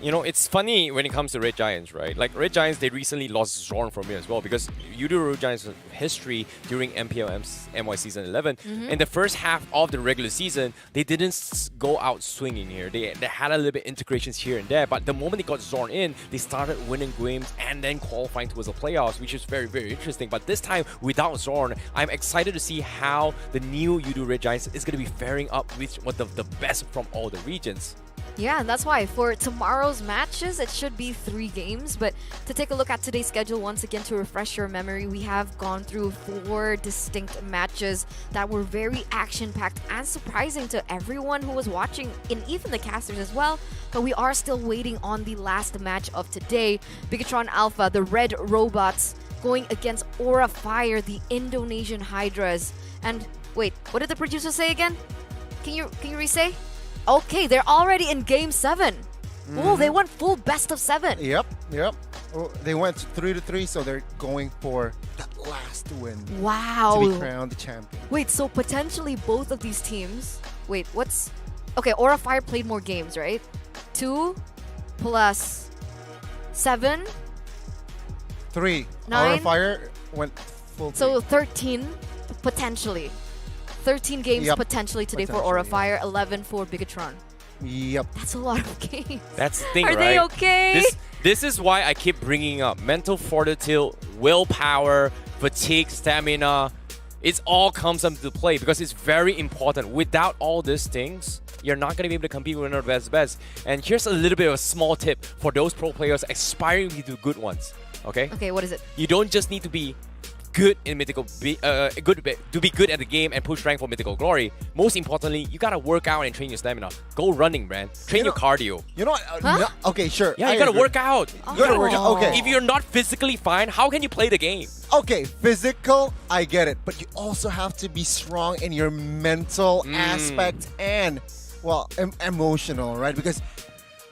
You know, it's funny when it comes to Red Giants, right? Like, Red Giants, they recently lost Zorn from here as well because you do Red Giants' history during MY Season 11. In the first half of the regular season, they didn't go out swinging here. They had a little bit integrations here and there, but the moment they got Zorn in, they started winning games and then qualifying towards the playoffs, which is very, very interesting. But this time, without Zorn, I'm excited to see how the new Udo Red Giants is going to be faring up with what the best from all the regions. Yeah, and that's why for tomorrow's matches, it should be 3 games. But to take a look at today's schedule, once again, to refresh your memory, we have gone through 4 distinct matches that were very action-packed and surprising to everyone who was watching, and even the casters as well. But we are still waiting on the last match of today. Bigatron Alpha, the Red Robots, going against Aura Fire, the Indonesian Hydras. And wait, what did the producer say again? Can you re-say? Okay, they're already in Game 7. Oh, they went full best of 7. Yep. Oh, they went 3-3, so they're going for that last win. Wow. To be crowned the champion. Wait, so potentially both of these teams... Wait, what's... Okay, Aura Fire played more games, right? 2 plus 7? 3. 9? Aura Fire went full 3. So 13, potentially. 13 games potentially today for Aura Fire, 11 for Bigatron. Yep. That's a lot of games. That's the thing, Are right? they okay? This is why I keep bringing up mental fortitude, willpower, fatigue, stamina. It all comes into play because it's very important. Without all these things, you're not going to be able to compete with one of the best. And here's a little bit of a small tip for those pro players aspiring to do good ones. Okay? Okay, what is it? You don't just need to be good in mythical, to be good at the game and push rank for mythical glory. Most importantly, you gotta work out and train your stamina. Go running, man. Train your cardio. You know what? Okay, sure. Yeah, you gotta work out. You gotta work out. Okay. If you're not physically fine, how can you play the game? Okay, physical, I get it. But you also have to be strong in your mental aspect and, well, emotional, right? Because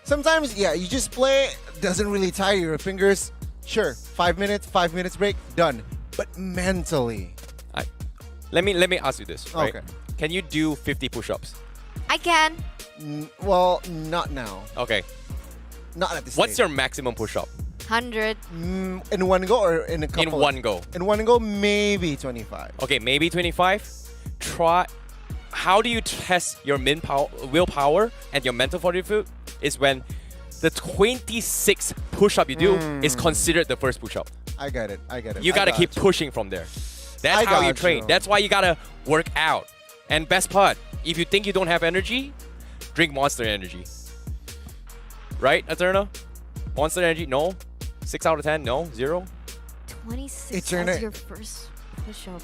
sometimes, yeah, you just play, doesn't really tire your fingers. Sure, 5 minutes break, done. But mentally. Let me ask you this, right? Okay. Can you do 50 push-ups? I can. Well, not now. Okay. Not at this What's stage. your maximum push-up? 100. In one go or in a couple? In one go. In one go, maybe 25. Okay, maybe 25. Try. How do you test your willpower and your mental fortitude? Is when the 26th push-up you do is considered the first push-up. I get it. You gotta keep pushing from there. That's how you train. That's why you gotta work out. And best part, if you think you don't have energy, drink Monster Energy. Right, Eterna? Monster Energy? No. 6 out of 10? No. 0. 26 as your first push-up.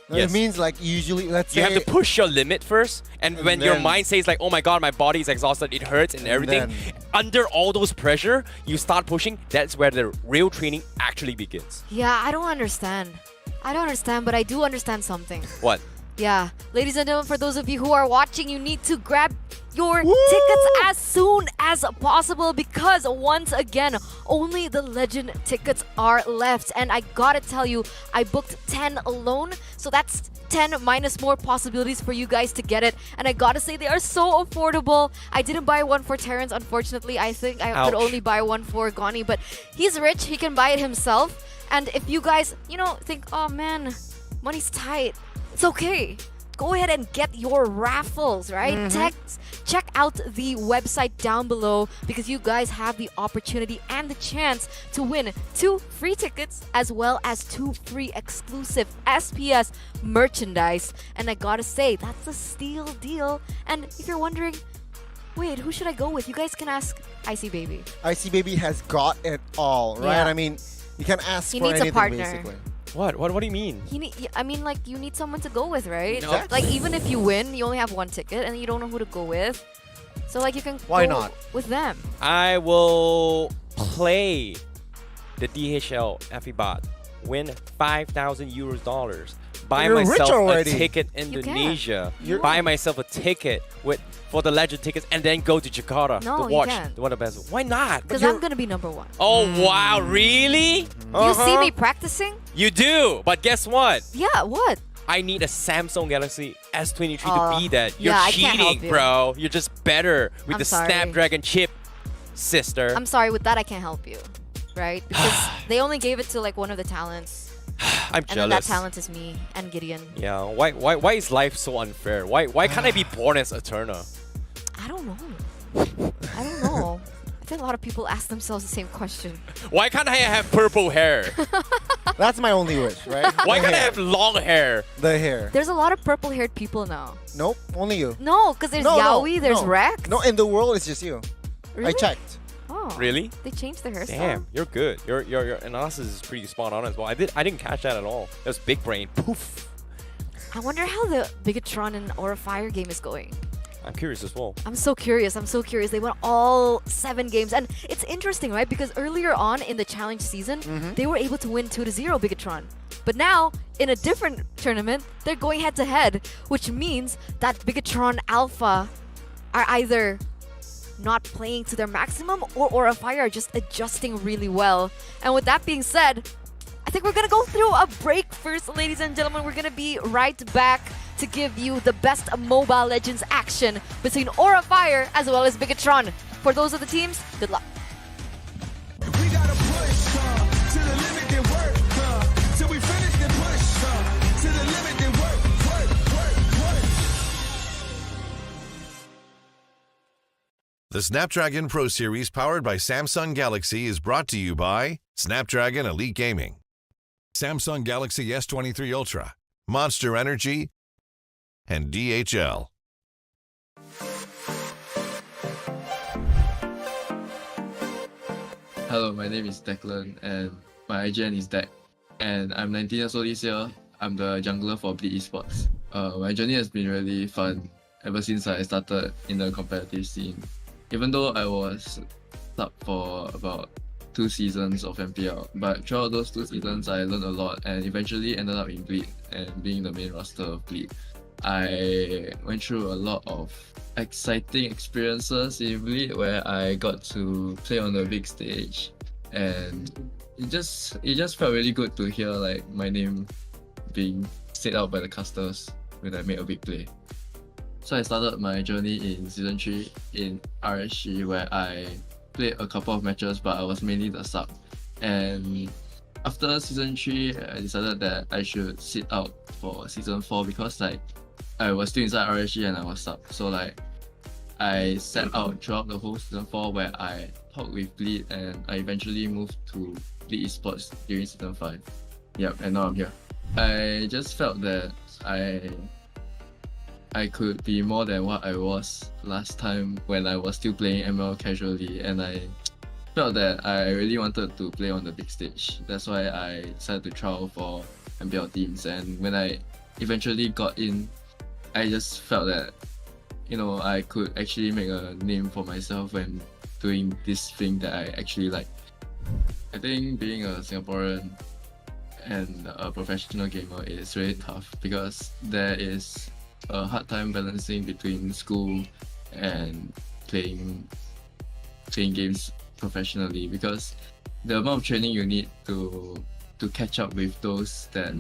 Yes. It means like usually, let's say... You have to push your limit first. And when your mind says like, oh my god, my body's exhausted, it hurts and everything. Under all those pressure, you start pushing. That's where the real training actually begins. Yeah, I don't understand. But I do understand something. What? Yeah. Ladies and gentlemen, for those of you who are watching, you need to grab your tickets as soon as possible because once again, only the Legend tickets are left. And I gotta tell you, I booked 10 alone, so that's 10 minus more possibilities for you guys to get it. And I gotta say, they are so affordable. I didn't buy one for Terrence, unfortunately. I think I could only buy one for Gani, but he's rich, he can buy it himself. And if you guys, think, oh man, money's tight, it's okay. Go ahead and get your raffles, right? Check out the website down below because you guys have the opportunity and the chance to win 2 free tickets as well as 2 free exclusive SPS merchandise. And I gotta say, that's a steal deal. And if you're wondering, wait, who should I go with? You guys can ask Icy Baby. Icy Baby has got it all, right? Yeah. I mean, you can ask He for needs a anything, partner. basically. What do you mean? You need someone to go with, right? Exactly. Like, even if you win, you only have 1 ticket and you don't know who to go with. So, like, you can Why go not? with them. I will play the DHL FEBot, win 5,000 euros, buy You're rich myself a already. ticket can. Indonesia, You buy can. myself a ticket for the Legend tickets, and then go to Jakarta No, to you watch can't. one of the best. Why not? Because I'm going to be number 1. Oh wow, really? You see me practicing? You do, but guess what? Yeah, what? I need a Samsung Galaxy S23 to be that. You're yeah, I can't cheating, help you. bro. You're just better with I'm the sorry. Snapdragon chip. sister. I'm sorry, with that I can't help you, right? Because they only gave it to like one of the talents. I'm And then that jealous. talent is me and Gideon. Yeah, why is life so unfair? Why can't I be born as Eterna? I don't know. I don't know. I think a lot of people ask themselves the same question. Why can't I have purple hair? That's my only wish, right? Why The can't I hair. have long hair? The hair. There's a lot of purple-haired people now. Nope, only you. No, because there's No, Yaoi, there's no. Rex. No, in the world it's just you. Really? I checked. Oh, Really? They changed the hairstyle. Damn, you're good. Your analysis is pretty spot on as well. I didn't catch that at all. That was big brain. Poof. I wonder how the Bigatron and Aura Fire game is going. I'm curious as well. I'm so curious. They won all 7 games. And it's interesting, right? Because earlier on in the challenge season, they were able to win 2-0 Bigatron. But now, in a different tournament, they're going head-to-head, which means that Bigatron Alpha are either not playing to their maximum or Aura Fire are just adjusting really well. And with that being said, I think we're gonna go through a break first, ladies and gentlemen. We're gonna be right back to give you the best Mobile Legends action between Aura Fire as well as Bigatron. For those of the teams, good luck. We gotta push to the limit and work till we finish then push to the limit and work. The Snapdragon Pro Series powered by Samsung Galaxy is brought to you by Snapdragon Elite Gaming, Samsung Galaxy S23 Ultra, Monster Energy, and DHL. Hello, my name is Declan and my IGN is Deck. And I'm 19 years old this year. I'm the jungler for Bleed Esports. My journey has been really fun ever since I started in the competitive scene. Even though I was sub for about 2 seasons of MPL, but throughout those 2 seasons I learned a lot and eventually ended up in Bleed and being the main roster of Bleed. I went through a lot of exciting experiences in Bleed where I got to play on the big stage, and it just felt really good to hear like my name being said out by the casters when I made a big play. So I started my journey in season 3 in RSG where I played a couple of matches, but I was mainly the sub. And after season 3, I decided that I should sit out for season 4 because like I was still inside RSG and I was sub. So like I sat out throughout the whole season 4 where I talked with Bleed and I eventually moved to Bleed Esports during season 5. Yep, and now I'm here. I just felt that I could be more than what I was last time when I was still playing ML casually, and I felt that I really wanted to play on the big stage. That's why I decided to trial for MPL teams, and when I eventually got in, I just felt that, you know, I could actually make a name for myself when doing this thing that I actually like. I think being a Singaporean and a professional gamer is really tough because there is a hard time balancing between school and playing games professionally, because the amount of training you need to catch up with those that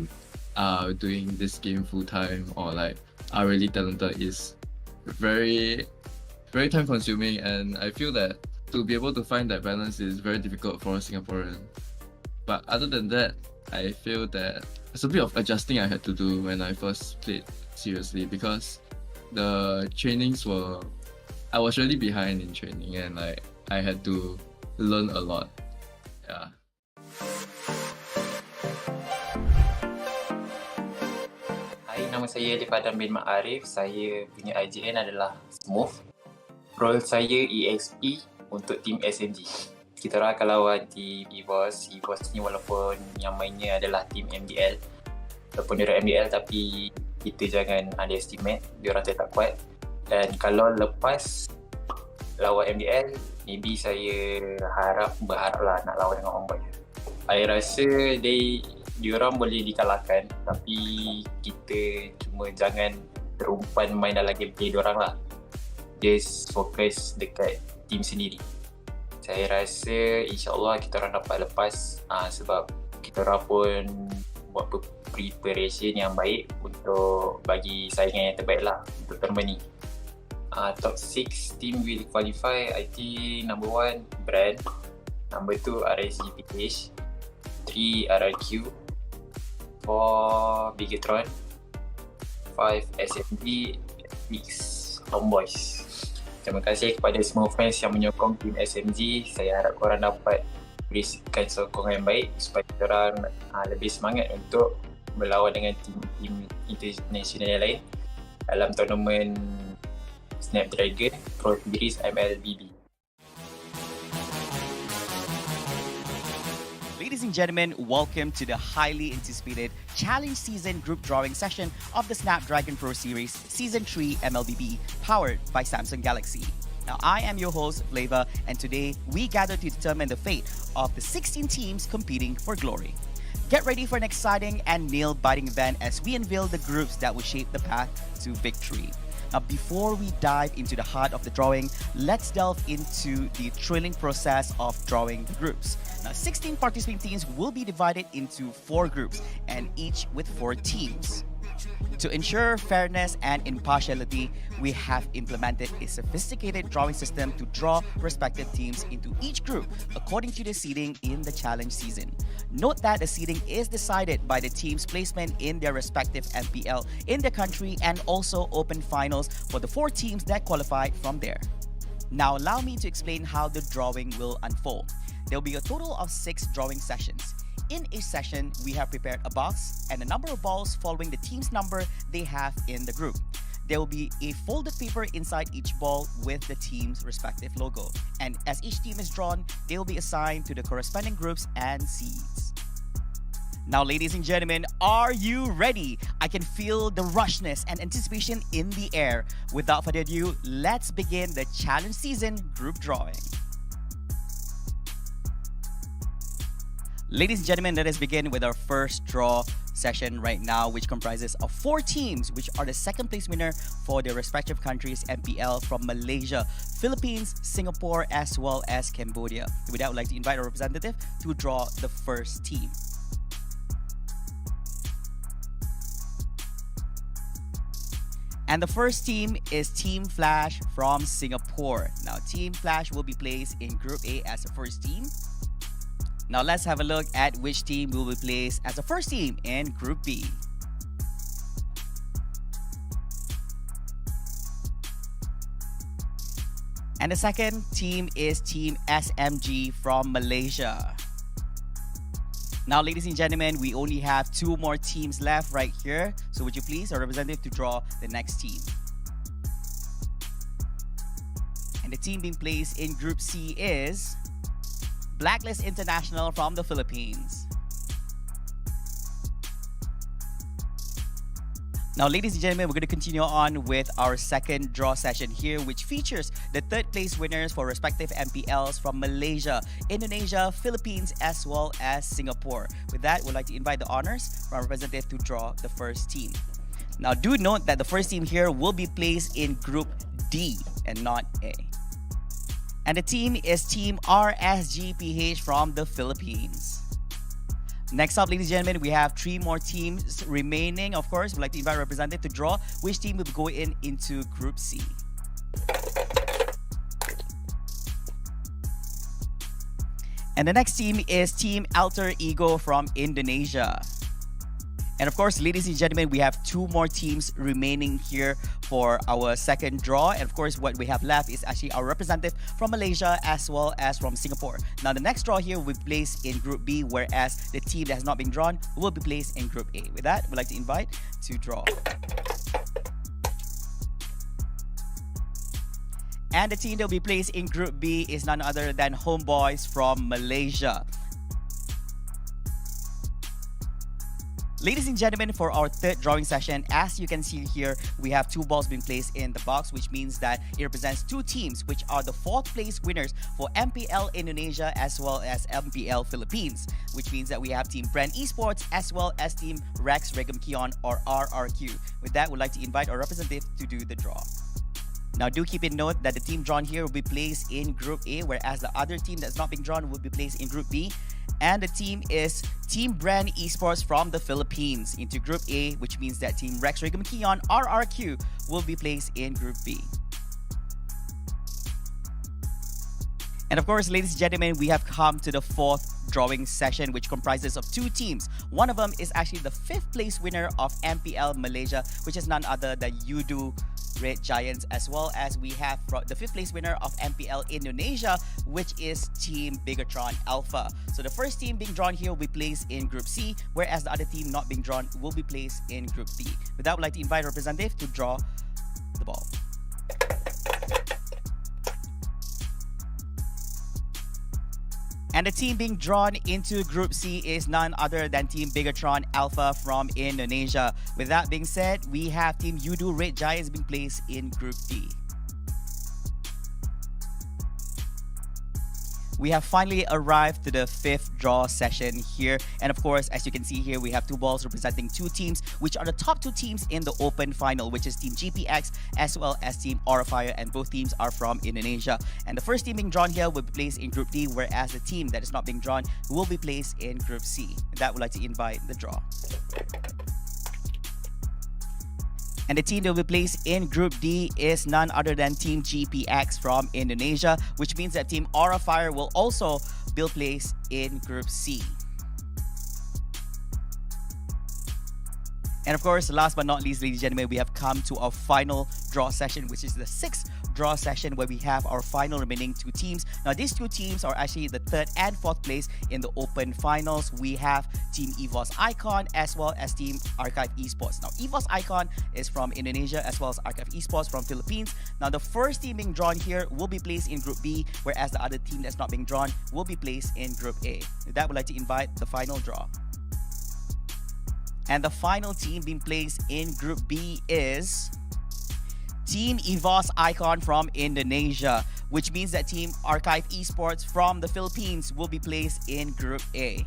are doing this game full time or like are really talented is very time consuming, and I feel that to be able to find that balance is very difficult for a Singaporean. But other than that, I feel that it's a bit of adjusting I had to do when I first played seriously, because the trainings were, I was really behind in training and like I had to learn a lot. Yeah. Hai, nama saya Dipadan bin Ma'arif. Saya punya IGN adalah Smooth. Role saya EXP untuk tim SMG. Kita orang akan lawan tim Esports. Esports ni walaupun yang mainnya adalah tim MDL, walaupun dia MDL tapi kita jangan underestimate, dia orang tetap kuat. Dan kalau lepas lawan MDL, maybe saya berharaplah nak lawan dengan Omboy. Saya rasa dia orang boleh dikalahkan, tapi kita cuma jangan terumpan main dalam gameplay dia orang lah. Just fokus dekat team sendiri. Saya rasa insyaAllah kita orang dapat lepas sebab kita orang pun buat preparation yang baik untuk bagi saingan yang terbaik lah untuk tournament ni. top 6 team will qualify. I think number 1 Brand, number 2 RSGPH, 3 RRQ, 4 Bigatron, 5 SMG, 6 Homeboys. Terima kasih kepada semua fans yang menyokong tim SMG. Saya harap korang dapat berikan sokongan yang baik supaya korang lebih semangat untuk berlawan dengan tim international yang lain dalam tournament Snapdragon Pro Series mlbb. Ladies and gentlemen, welcome to the highly anticipated Challenge Season Group Drawing session of the Snapdragon Pro Series Season 3 MLBB, powered by Samsung Galaxy. Now, I am your host, Flavor, and today we gather to determine the fate of the 16 teams competing for glory. Get ready for an exciting and nail-biting event as we unveil the groups that will shape the path to victory. Now, before we dive into the heart of the drawing, let's delve into the thrilling process of drawing the groups. Now, 16 participating teams will be divided into 4 groups, and each with 4 teams. To ensure fairness and impartiality, we have implemented a sophisticated drawing system to draw respective teams into each group according to the seeding in the challenge season. Note that the seeding is decided by the team's placement in their respective MPL in their country and also open finals for the 4 teams that qualify from there. Now allow me to explain how the drawing will unfold. There will be a total of 6 drawing sessions. In each session, we have prepared a box and a number of balls following the team's number they have in the group. There will be a folded paper inside each ball with the team's respective logo. And as each team is drawn, they will be assigned to the corresponding groups and seeds. Now, ladies and gentlemen, are you ready? I can feel the rushness and anticipation in the air. Without further ado, let's begin the challenge season group drawing. Ladies and gentlemen, let us begin with our first draw session right now, which comprises of 4 teams, which are the second place winner for their respective countries' MPL from Malaysia, Philippines, Singapore, as well as Cambodia. With that, I would like to invite our representative to draw the first team. And the first team is Team Flash from Singapore. Now, Team Flash will be placed in Group A as the first team. Now let's have a look at which team will be placed as the first team in Group B. And the second team is Team SMG from Malaysia. Now, ladies and gentlemen, we only have 2 more teams left right here. So would you please, our representative, to draw the next team. And the team being placed in Group C is Blacklist International from the Philippines. Now, ladies and gentlemen, we're going to continue on with our second draw session here, which features the third place winners for respective MPLs from Malaysia, Indonesia, Philippines, as well as Singapore. With that, we'd like to invite the honors from our representative to draw the first team. Now, do note that the first team here will be placed in Group D and not A. And the team is Team RSGPH from the Philippines. Next up, ladies and gentlemen, we have 3 more teams remaining. Of course, we'd like to invite a representative to draw which team will go into Group C. And the next team is Team Alter Ego from Indonesia. And of course, ladies and gentlemen, we have 2 more teams remaining here for our second draw. And of course, what we have left is actually our representative from Malaysia as well as from Singapore. Now, the next draw here will be placed in Group B, whereas the team that has not been drawn will be placed in Group A. With that, we'd like to invite to draw. And the team that will be placed in Group B is none other than Homeboys from Malaysia. Ladies and gentlemen, for our third drawing session, as you can see here, we have 2 balls being placed in the box, which means that it represents 2 teams, which are the 4th place winners for MPL Indonesia as well as MPL Philippines, which means that we have Team Brand Esports as well as Team Rex Regum Kion or RRQ. With that, we'd like to invite our representative to do the draw. Now, do keep in note that the team drawn here will be placed in Group A, whereas the other team that's not being drawn will be placed in Group B. And the team is Team Brand Esports from the Philippines into Group A, which means that Team Rex Regum Kion RRQ will be placed in Group B. And of course, ladies and gentlemen, we have come to the fourth drawing session, which comprises of two teams. One of them is actually the 5th place winner of MPL Malaysia, which is none other than Yudu Red Giants, as well as we have the 5th place winner of MPL Indonesia, which is Team Bigatron Alpha. So the first team being drawn here will be placed in Group C, whereas the other team not being drawn will be placed in Group B. With that, I would like to invite our representative to draw the ball. And the team being drawn into Group C is none other than Team Bigatron Alpha from Indonesia. With that being said, we have Team Yudu Red Giants being placed in Group D. We have finally arrived to the 5th draw session here. And of course, as you can see here, we have 2 balls representing 2 teams, which are the top 2 teams in the open final, which is Team GPX as well as Team Aurafire, and both teams are from Indonesia. And the first team being drawn here will be placed in Group D, whereas the team that is not being drawn will be placed in Group C. With that, would like to invite the draw. And the team that will be placed in Group D is none other than Team GPX from Indonesia, which means that Team Aurafire will also be placed in Group C. And of course, last but not least, ladies and gentlemen, we have come to our final draw session, which is the 6th draw session, where we have our final remaining 2 teams. Now, these 2 teams are actually the 3rd and 4th place in the open finals. We have Team EVOS Icon as well as Team Archive Esports. Now, EVOS Icon is from Indonesia as well as Archive Esports from Philippines. Now, the first team being drawn here will be placed in Group B, whereas the other team that's not being drawn will be placed in Group A. With that, I would like to invite the final draw. And the final team being placed in Group B is Team EVOS Icon from Indonesia, which means that Team Archive Esports from the Philippines will be placed in Group A.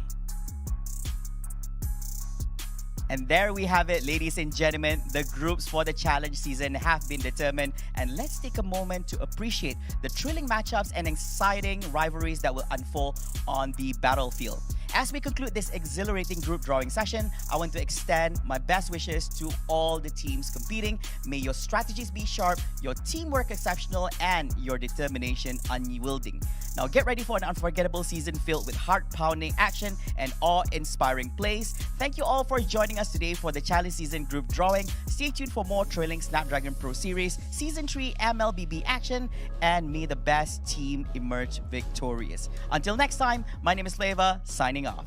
And there we have it, ladies and gentlemen. The groups for the challenge season have been determined, and let's take a moment to appreciate the thrilling matchups and exciting rivalries that will unfold on the battlefield. As we conclude this exhilarating group drawing session, I want to extend my best wishes to all the teams competing. May your strategies be sharp, your teamwork exceptional, and your determination unyielding. Now get ready for an unforgettable season filled with heart-pounding action and awe-inspiring plays. Thank you all for joining us today for the challenge season group drawing. Stay tuned for more thrilling Snapdragon Pro Series Season 3 MLBB action, and may the best team emerge victorious. Until next time, my name is Leva, signing off.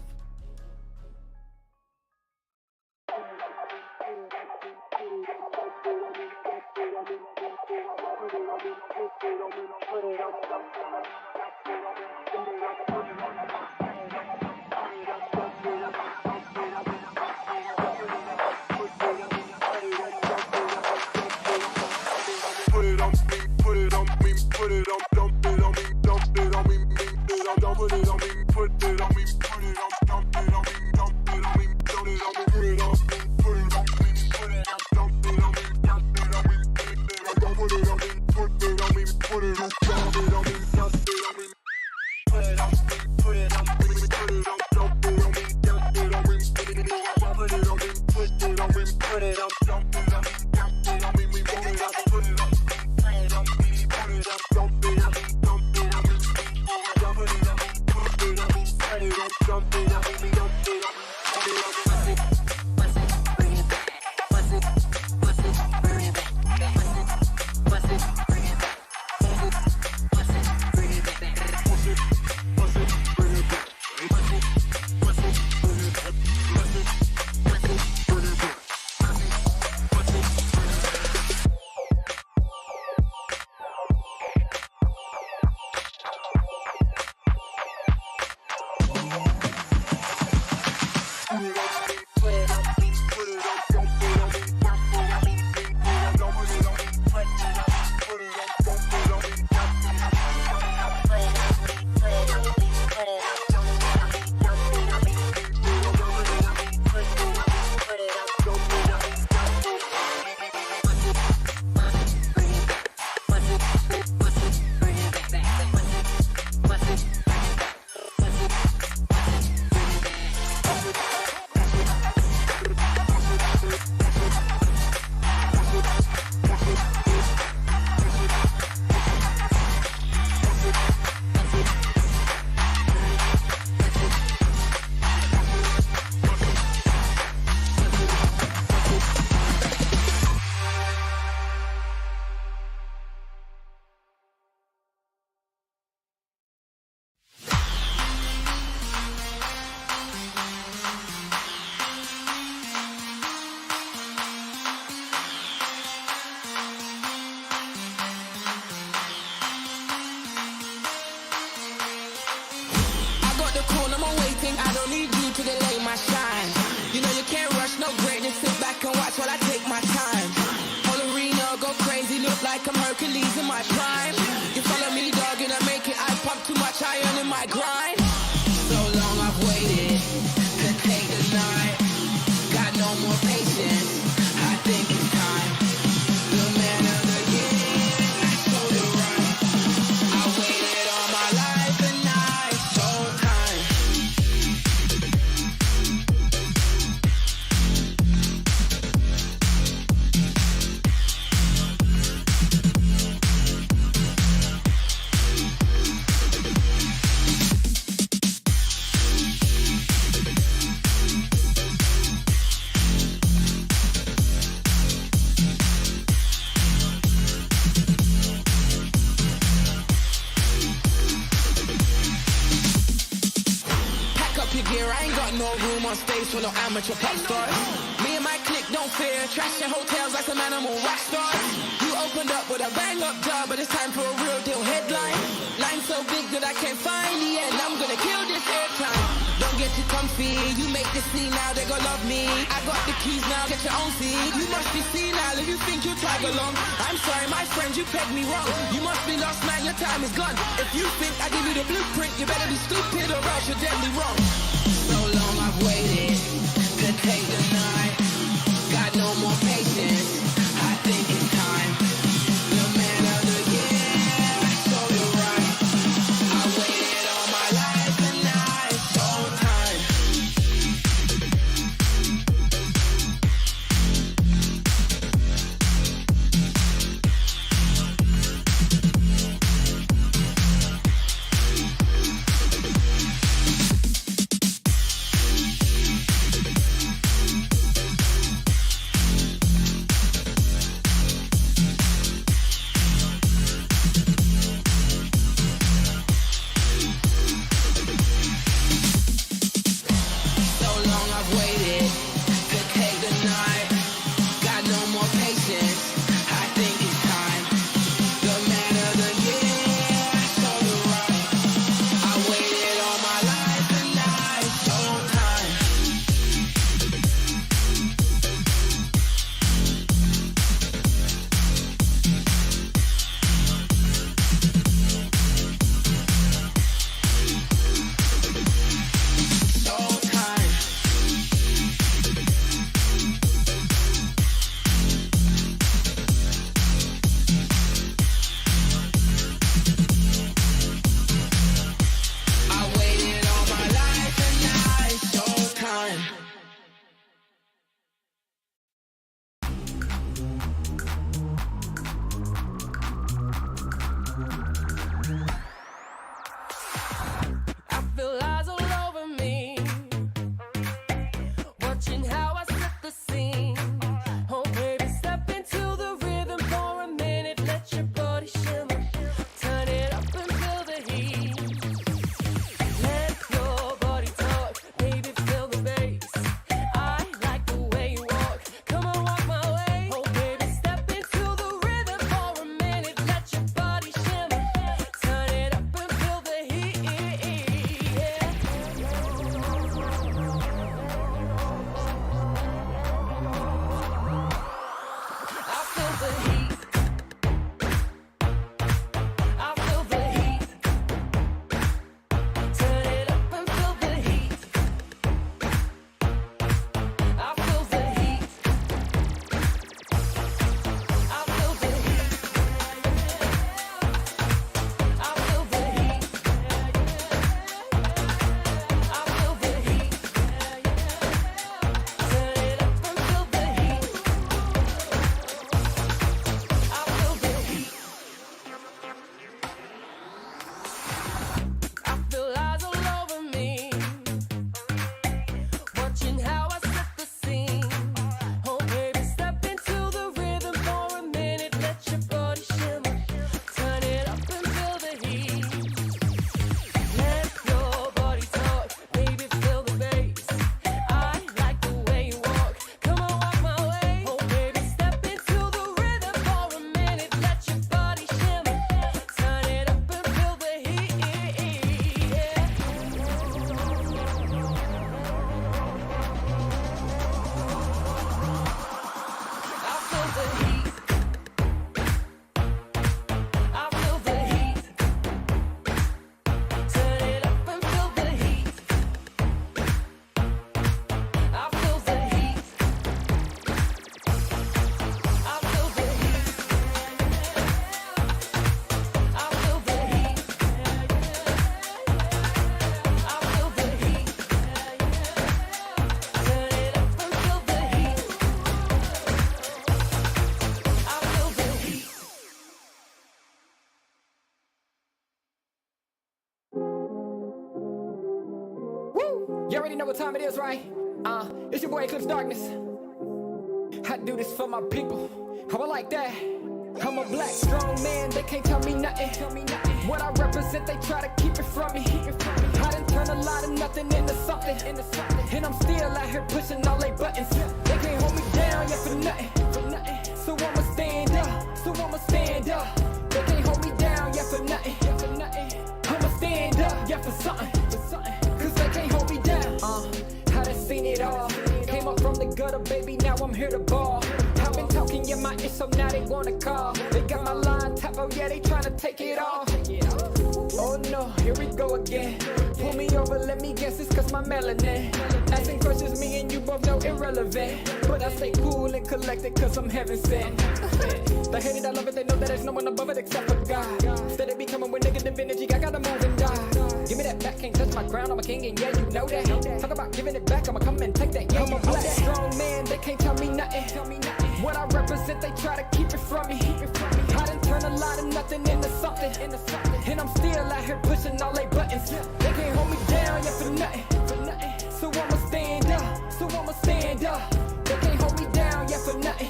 Put it on me, put it on me, put it on, dump it on me, dump it on me, dump it on me, put it on me, put it on, dump it on me, dump it on me, dump it on me, put it on me, put it on me, put it on, dump it on me, dump it on me, dump it on me, put it on me, put it on, dump it on me, dump it on me, put it on me, put it on me, put it on, dump it on me, dump it on me, dump it on me, put it on me, put it on, dump it on me, dump it on me, we want it up, put it on. Hercules in my prime. You follow me, dog, and I make it. I pump too much iron in my grind. So long I've waited to take the night. Got no more patience. I think it's time. The man of the year, I showed it right. I waited all my life and now it's showtime. Pack up your gear, I ain't got no room on stage for no amateur pop stars. Me and my clique don't fear, trashing hotels like some animal rock stars. You opened up with a bang up job, but it's time for a real deal headline. Line so big that I can't find the end, I'm gonna kill this airtime. Don't get too comfy, you make the scene now, they gon' love me. I got the keys now, get your own seat. You must be senile if you think you'll tag along. I'm sorry, my friend, you pegged me wrong. You must be lost, man, your time is gone. If you think I give you the blueprint, you better be stupid or else you're deadly wrong. So long I've waited to take the night. Got no more patience, I think it's time. The man of the year, I showed it right. I waited all my life and now it's showtime. You already know what time it is, right? It's your boy Eclipse Darkness. I do this for my people. How I like that. I'm a black, strong man, they can't tell me nothing. What I represent, they try to keep it from me. I done turn a lot of nothing into something. And I'm still out here pushing all they buttons. They can't hold me down, yeah, for nothing. So I'ma stand up. They can't hold me down, yeah, for nothing. I'ma stand up, yeah, for something. Cause they can't hold me down. I done seen it all. Came up from the gutter, baby, now I'm here to ball. I've been talking in my ear, so now they wanna call. They got my line tap, oh yeah, they tryna take it off. Oh no, here we go again. Pull me over, let me guess, it's cause my melanin. Asking questions, me and you both know irrelevant. But I stay cool and collected cause I'm heaven sent. They hate it, I love it, they know that there's no one above it except for God. Instead of be coming with negative energy, I gotta move and die. Give me that back, can't touch my crown, I'm a king and yeah, you know that. Talk about giving it back, I'ma come and take that. Yeah, I'm a black, strong man, they can't tell me nothing. What I represent, they try to keep it from me. I done turn a lot of nothing into something. And I'm still out here pushing all they buttons. They can't hold me down, yeah, for nothing. So I'ma stand up. They can't hold me down, yeah, for nothing.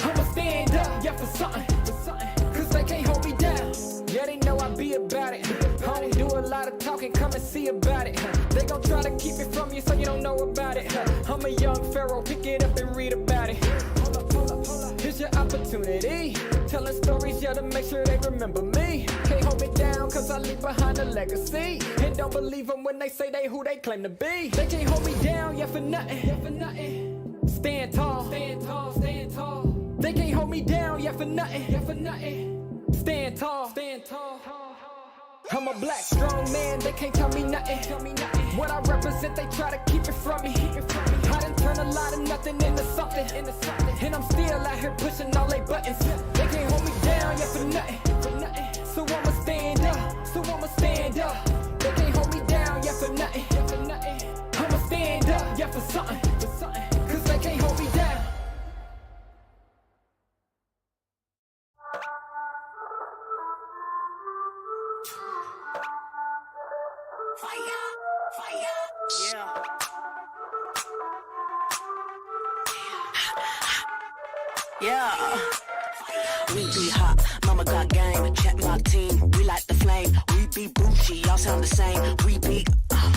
I'ma stand up, yeah, for something. Cause they can't hold me down. Yeah, they know I be about it. I don't do a lot of talking, come and see about it. They gon' try to keep it from you so you don't know about it. I'm a young pharaoh, pick it up and read about it. Here's your opportunity. Telling stories, yeah, to make sure they remember me. Can't hold me down, cause I leave behind a legacy. And don't believe them when they say they who they claim to be. They can't hold me down, yeah, for nothing. Stand tall. They can't hold me down, yeah, for nothing. Stand tall. I'm a black, strong man, they can't tell me nothing. What I represent, they try to keep it from me. I done turn a lot of nothing into something. And I'm still out here pushing all they buttons. They can't hold me down, yeah, for nothing. So I'ma stand up. They can't hold me down, yeah, for nothing. I'ma stand up, yeah, for something. Cause they can't hold me down. Yeah. We be hot, mama got game. Check my team, we like the flame. We be bougie, y'all sound the same. We be,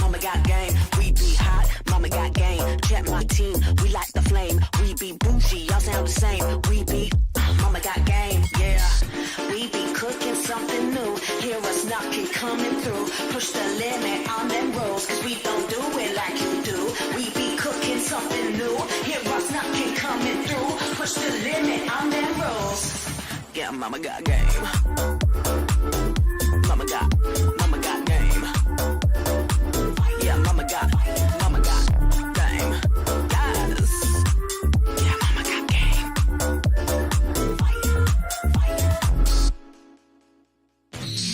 mama got game. We be hot, mama got game. Check my team, we like the flame. We be bougie, y'all sound the same. We be, mama got game. Yeah. We be cooking something new. Hear us knocking, coming through. Push the limit on them rolls, cause we don't do it like you do. We be cooking something new. Hear us knocking, coming through. Push the limit on them rolls. Yeah, mama got game. Mama got game. Yeah, mama got game. Yes. Yeah, mama got game.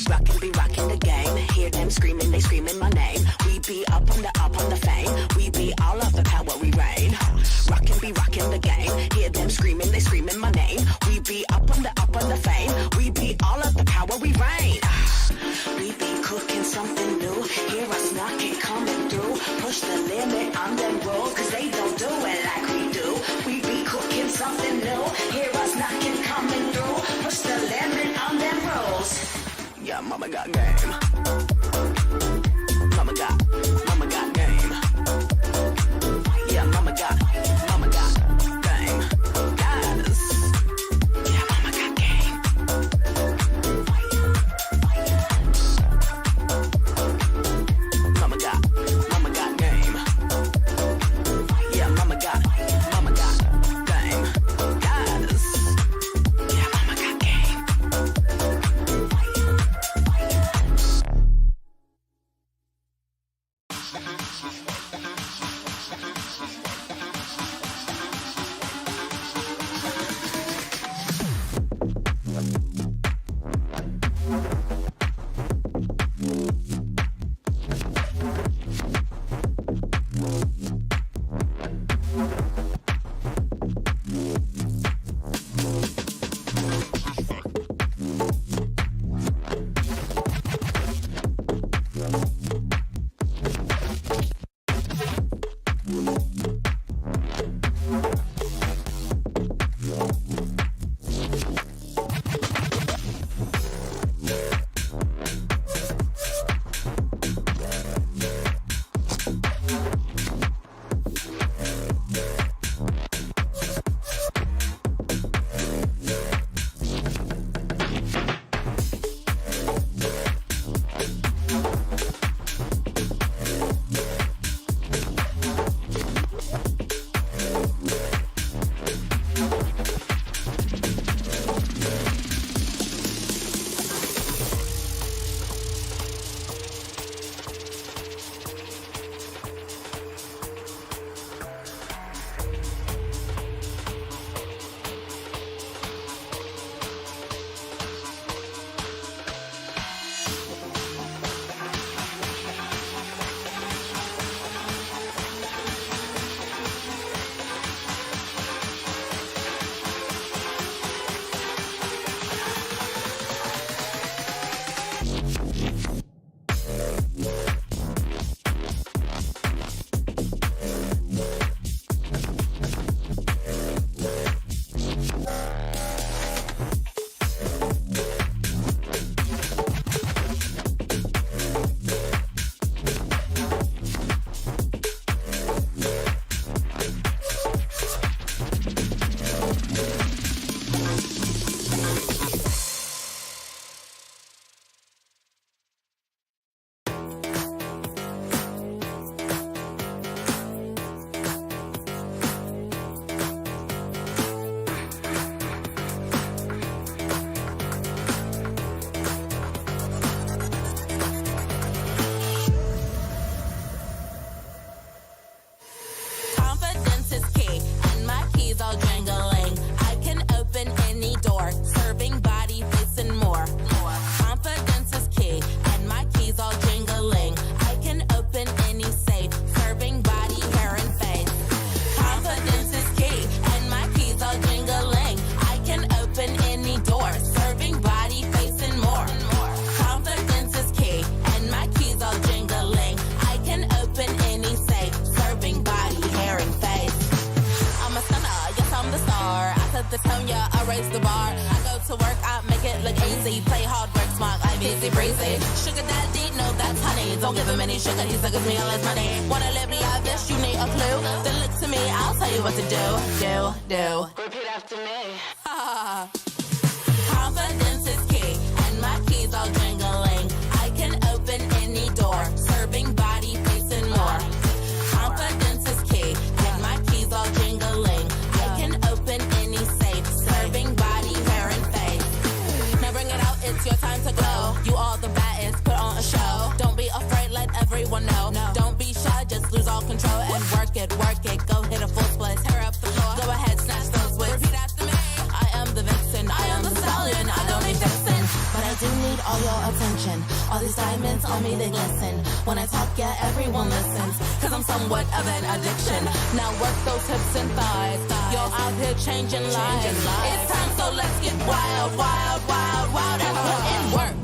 Rockin' be rockin' the game. Hear them screaming, they screaming my name. We be up on the fame. We be all of the power, we reign. Rockin' be rockin' the game. Hear them screaming, they screaming my name. We be up on the fame. We be all of the power, we reign. We be cooking something new. Hear us knocking, coming through. Push the limit on them rolls, cause they don't do it like we do. We be cooking something new. Hear us knocking, coming through. Push the limit on them rolls. Yeah, mama got game. Mama got game. Yeah, mama got game. Yes. Yeah, mama got game. Mama got game. Yeah, mama got game. Yes. Yeah, mama got game. the tone, yeah, I raise the bar. I go to work, I make it look easy. Play hard, work smart, I'm easy breezy. Sugar daddy, no, that's honey. Don't give him any sugar, he suckers me all his money. Wanna live lavish, you need a clue. Then look to me, I'll tell you what to do. Do. Repeat after me. Confidence is key, and my keys all jingling. I can open any door, serving body, face, and more. Confidence is key, and my keys all jingling. I can open any safe, serving body, hair, and face. Now bring it out, it's your time to glow. You all the baddest, put on a show. Don't be afraid, let everyone know. Don't be shy, just lose all control and work it. Go hit a full split, tear up the floor. Go ahead, snatch those wits. Repeat after me. I am the vixen, I am the stallion. I don't need fixin', but I do need all your attention. All these diamonds on me, they glisten. When I talk, yeah, everyone listens. Cause I'm somewhat of an addiction. Now work those hips and thighs. You're out here changing lives. It's time, so let's get wild, and put in work.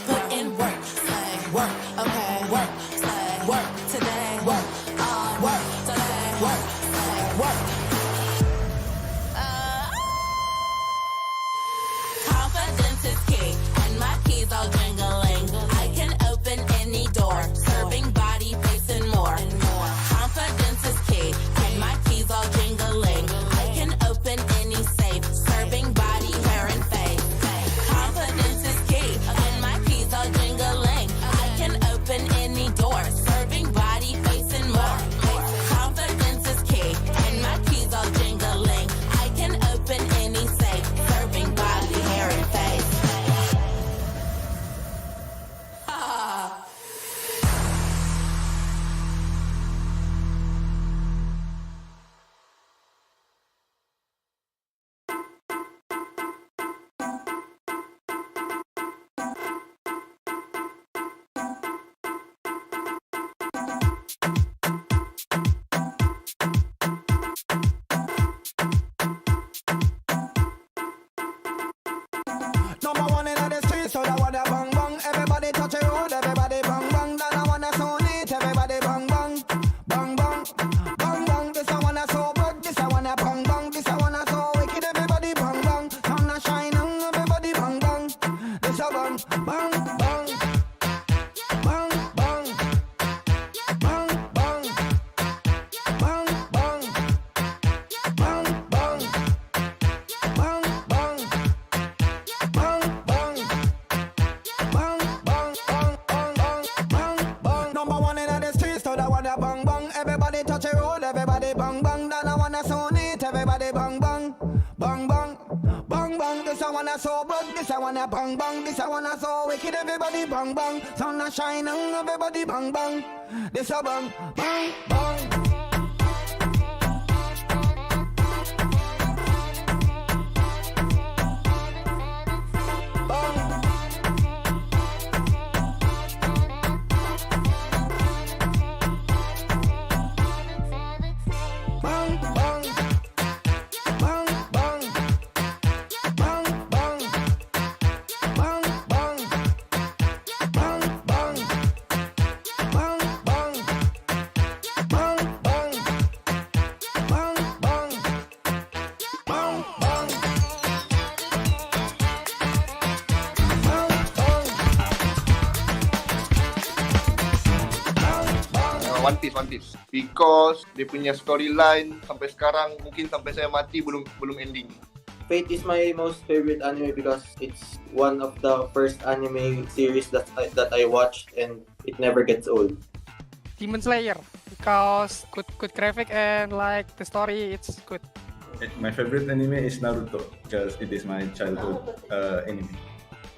Put in work. Slay. Work. Okay. Work. Slay. Work. Today. Work. Work. Today. Work. Slay. Work. Confidence is key, and my keys all jingling. I can open any door, serving body, face, and more. Confidence is key, and my keys all jingling. I can open any safe, serving body, hair, and face. Confidence is key, and my keys all jingling. I can open any door, serving body, face, and more. Confidence is key, and my keys all jingling. I can open any safe, serving body, hair, and face. Number one in the street, so that wanna bang bang. Everybody touch a road, everybody bang bang. Then I wanna so neat, everybody bang bang, bang bang, bang bang. This I wanna so good, this I wanna bang bang. This I wanna so wicked, everybody bang bang. Sun a shining, everybody bang bang. This a bang bang bang, bang bang, bang bang, bang bang, bang bang, bang bang. Number one in the streets, so that wanna bang bang. Everybody touch a road, everybody bang bang. Then I wanna so neat, everybody bang bang, bang bang, bang bang. This I wanna so good, this I wanna bang bang. This I wanna so wicked, everybody bang bang. Sun a shining, everybody bang bang. This a bang bang bang. One Piece because dia punya storyline sampai sekarang mungkin sampai saya mati belum ending. Fate is my most favorite anime because it's one of the first anime series that I watched and it never gets old. Demon Slayer because good graphic and like the story it's good. My favorite anime is Naruto because it is my childhood anime.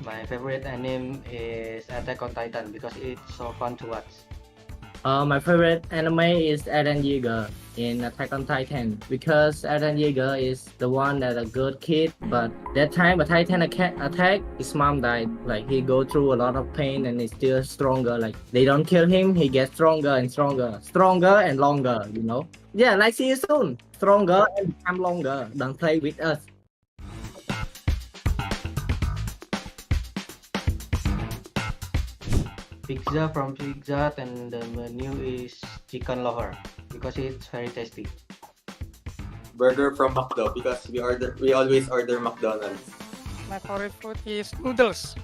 My favorite anime is Attack on Titan because it's so fun to watch. My favorite anime is Eren Yeager in Attack on Titan because Eren Yeager is the one that a good kid, but that time a Titan attack, his mom died. Like he go through a lot of pain and he's still stronger. Like they don't kill him, he gets stronger and stronger, stronger and longer. You know? Yeah, like see you soon. Stronger and become longer. Don't play with us. Pizza from Pizza Hut, and the menu is chicken lover because it's very tasty. Burger from McDo because we always order McDonald's. My favorite food is noodles.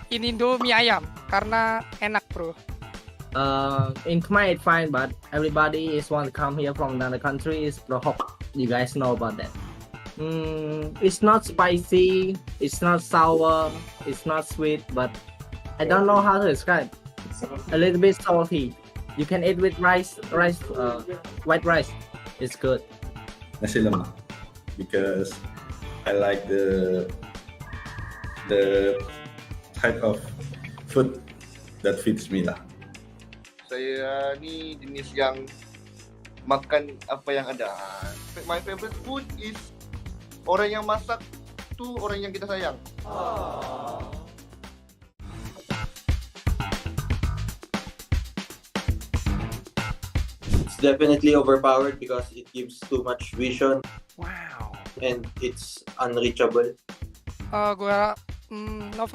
In Indo mie ayam karena enak bro. In Khmer it's fine, but everybody is want to come here from another country is Prohok. You guys know about that. It's not spicy, it's not sour, it's not sweet, but I don't know how to describe. A little bit salty. You can eat with rice, white rice. It's good. Nasi lemak, because I like the type of food that fits me lah. Saya ni jenis yang makan apa yang ada. My favorite food is orang yang masak tu orang yang kita sayang. It's definitely overpowered because it gives too much vision. Wow. And it's unreachable. Novara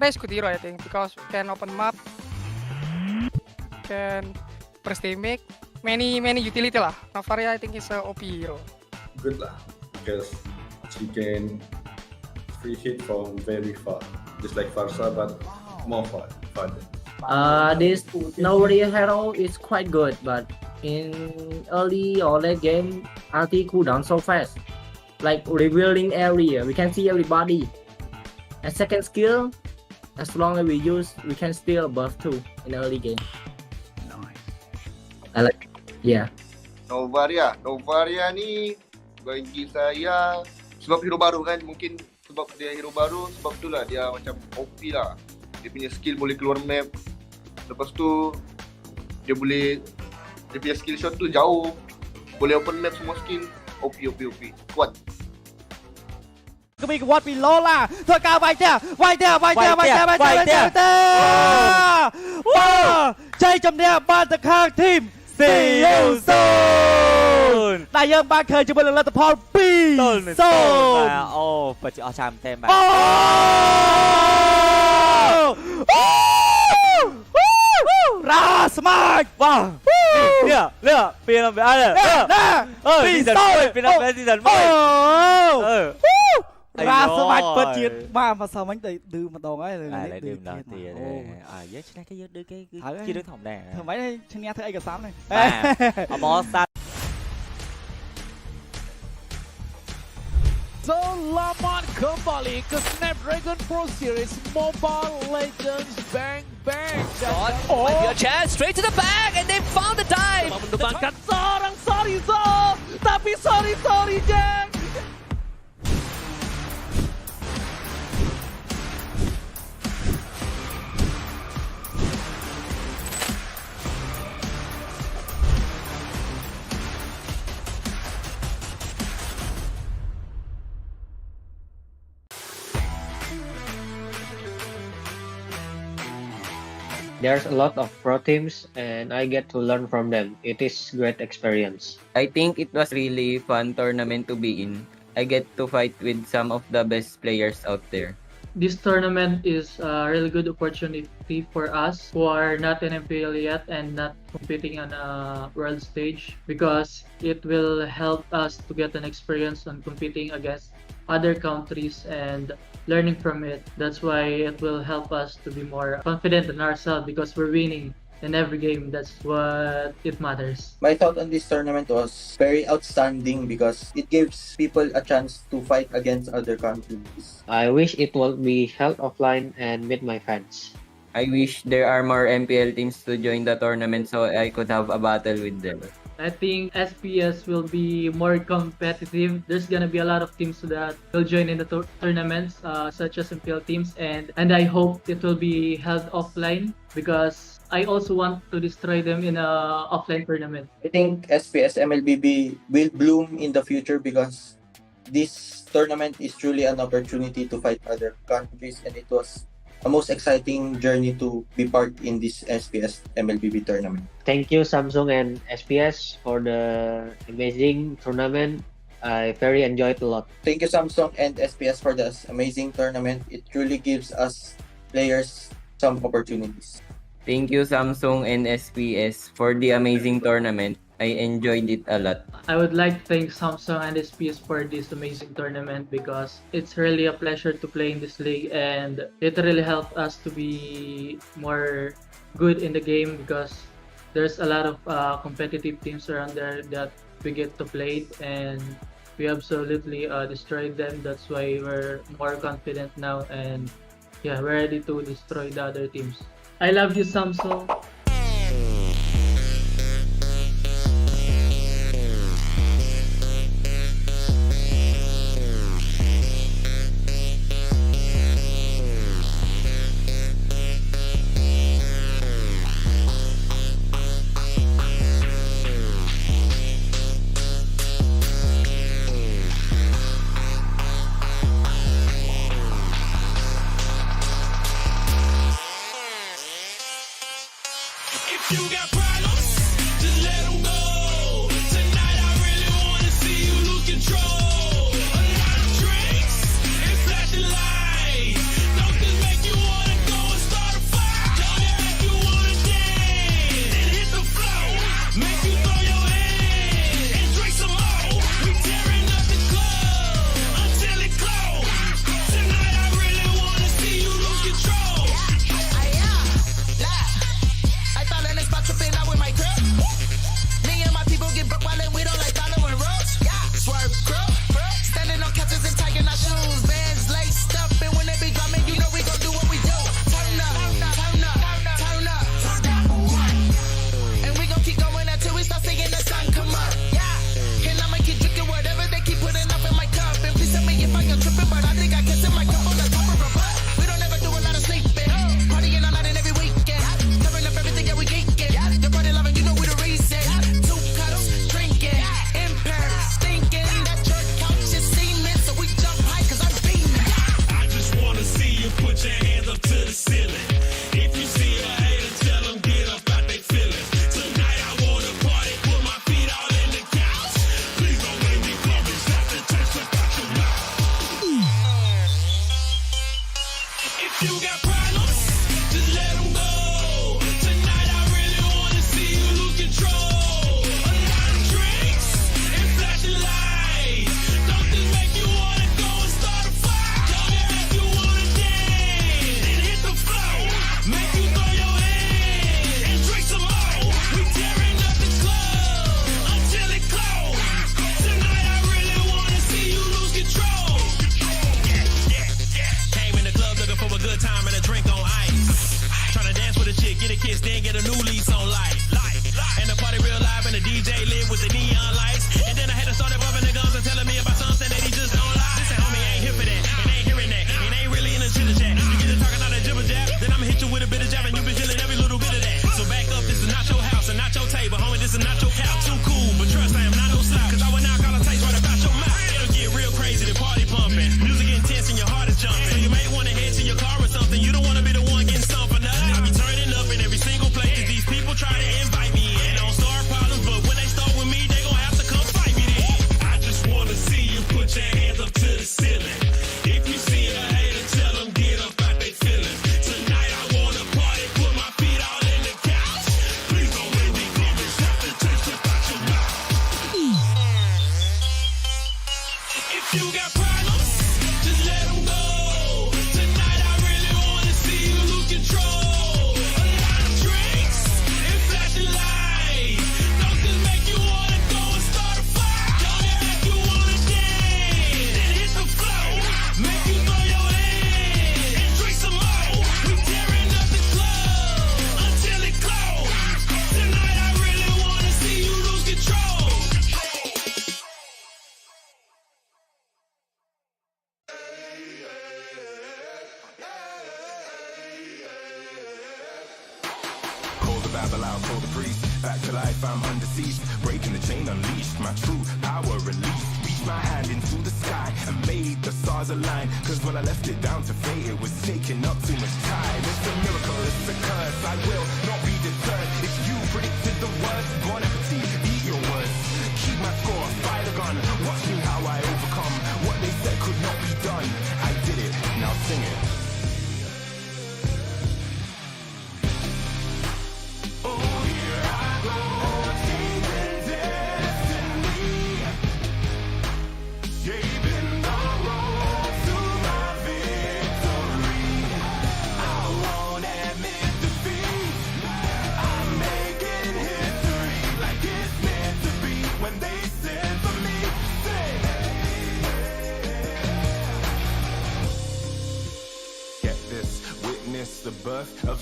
is good hero I think because we can open map, can press damage, many utility lah. Novara I think is a OP hero. Good lah, because she can free hit from very far, just like Farsa, but more farther. This Novara hero is quite good, but in early or late game, RT cooldown so fast. Like revealing area, we can see everybody. And second skill, as long as we use, we can steal buff too in early game. Nice. I like, yeah. Novaria ni bagi saya sebab hero baru kan, mungkin sebab dia hero baru, sebab itulah dia macam OP lah. Dia punya skill boleh keluar map. Lepas tu dia punya skill shot tu jauh. Boleh open map semua skill. OP. Kuat. ก็มีวัดปีโลล่ะเธอกาไวเตอร์ว้าวใจจำเนียบ้านตะข้างทีมซีอิวโซนนายยังบ้านเคยจะเป็นรัฐพรปีโซนโอ้ปัจจุบันชามเต็มแบบราสมากว้าเลือกเปลี่ยนไปอะไรปีโซนเป็นอะไรที่ดันไม่ra số mạch bật chiến mà sao anh đẩy đưa một đòn ấy lại đưa đó thì với cái đưa cái chia đứa thòng này thằng mấy đây chân nghe thấy ai cả sám này boss Selamat kembali ke Snapdragon Pro Series Mobile Legends Bang Bang. Might be a chance straight to the back and they found the dive. Menembakkan seorang Sorizo, tapi sorry Jack. There's a lot of pro teams and I get to learn from them. It is great experience. I think it was really fun tournament to be in. I get to fight with some of the best players out there. This tournament is a really good opportunity for us who are not in MPL yet and not competing on a world stage because it will help us to get an experience on competing against other countries and learning from it. That's why it will help us to be more confident in ourselves because we're winning in every game. That's what it matters. My thought on this tournament was very outstanding because it gives people a chance to fight against other countries. I wish it will be held offline and meet my fans. I wish there are more MPL teams to join the tournament so I could have a battle with them. I think SPS will be more competitive. There's gonna be a lot of teams that will join in the tournaments, such as MPL teams, and I hope it will be held offline because I also want to destroy them in a offline tournament. I think SPS MLBB will bloom in the future because this tournament is truly an opportunity to fight other countries, and it was a most exciting journey to be part in this SPS MLBB tournament. Thank you Samsung and SPS for the amazing tournament. I very enjoyed a lot. Thank you Samsung and SPS for this amazing tournament. It truly gives us players some opportunities. Thank you Samsung and SPS for the amazing tournament. I enjoyed it a lot. I would like to thank Samsung and SPS for this amazing tournament because it's really a pleasure to play in this league and it really helped us to be more good in the game because there's a lot of competitive teams around there that we get to play and we absolutely destroyed them. That's why we're more confident now and yeah, we're ready to destroy the other teams. I love you, Samsung. babble out, call the priest. Back to life, I'm undeceased. Breaking the chain, unleashed. My true power released. Reached my hand into the sky and made the stars align. Cause when I left it down to fate, it was taking up too much time. It's a miracle, it's a curse. I will not be deterred. If you predicted the worst, bon appetit, eat your words. Keep my score, fire the gun. Watch me how I overcome what they said could not be done. I did it, now sing it.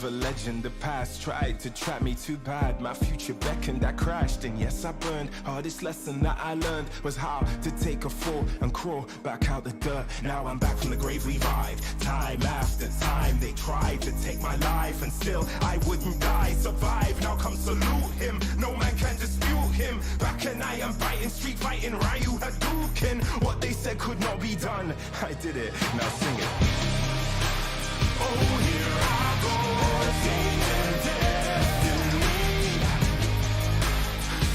of a legend. The past tried to trap me too bad. My future beckoned, I crashed, and yes, I burned. Hardest lesson that I learned was how to take a fall and crawl back out the dirt. Now I'm back from the grave revived. Time after time they tried to take my life, and still I wouldn't die. Survive, now come salute him. No man can dispute him. Back and I am biting, street fighting, Ryu Hadouken. What they said could not be done, I did it, now sing it. Oh, here I go, changing destiny,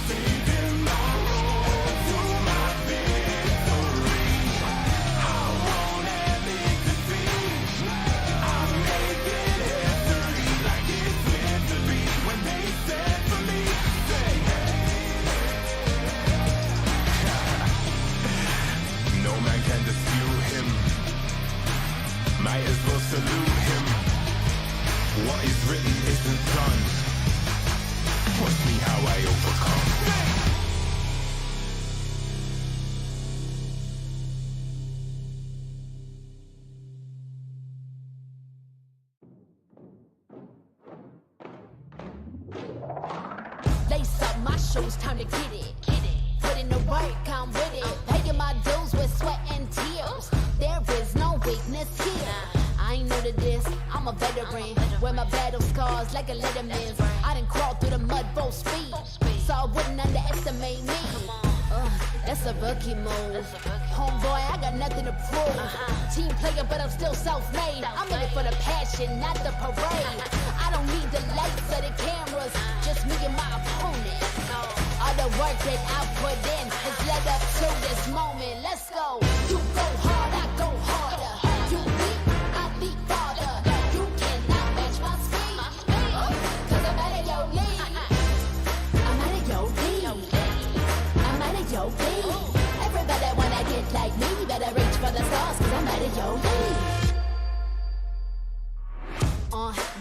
saving my road to my victory. I won't admit defeat. I'm making history like it's meant to be. When they said for me, say hey. No man can dispute him. Might as well salute him. What is written isn't done. Watch me how I overcome. Lace up my shoes, time to get it. Put in the work, I'm with it. Paying my dues with sweat and tears. There is no weakness here. I ain't new to this, I'm a veteran. Wear my battle scars like a letterman's. I done crawled through the mud full speed, so I wouldn't underestimate me. That's a rookie move. Homeboy, I got nothing to prove. Team player, but I'm still self-made. I'm in it for the passion, not the parade. I don't need the lights or the cameras, just me and my opponent. All the work that I put in has led up to this moment. Let's go. You go hard, I go harder. You beat, I beat farther. You cannot match my speed, cause I'm out of your league. I'm out of your league. I'm out of your league. Everybody wanna get like me, better reach for the stars, cause I'm out of your league.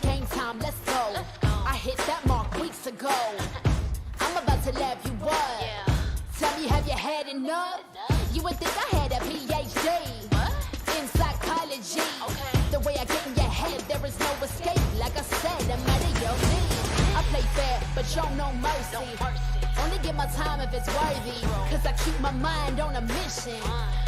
Game time, let's go. I hit that mark weeks ago. I'm about to lap you up. Tell me, have you had enough? You would think I had a PhD in psychology. The way I get in your head, there is no escape. Like I said, I'm out of your league. I play fair, but show no mercy. Only give my time if it's worthy, cause I keep my mind on a mission,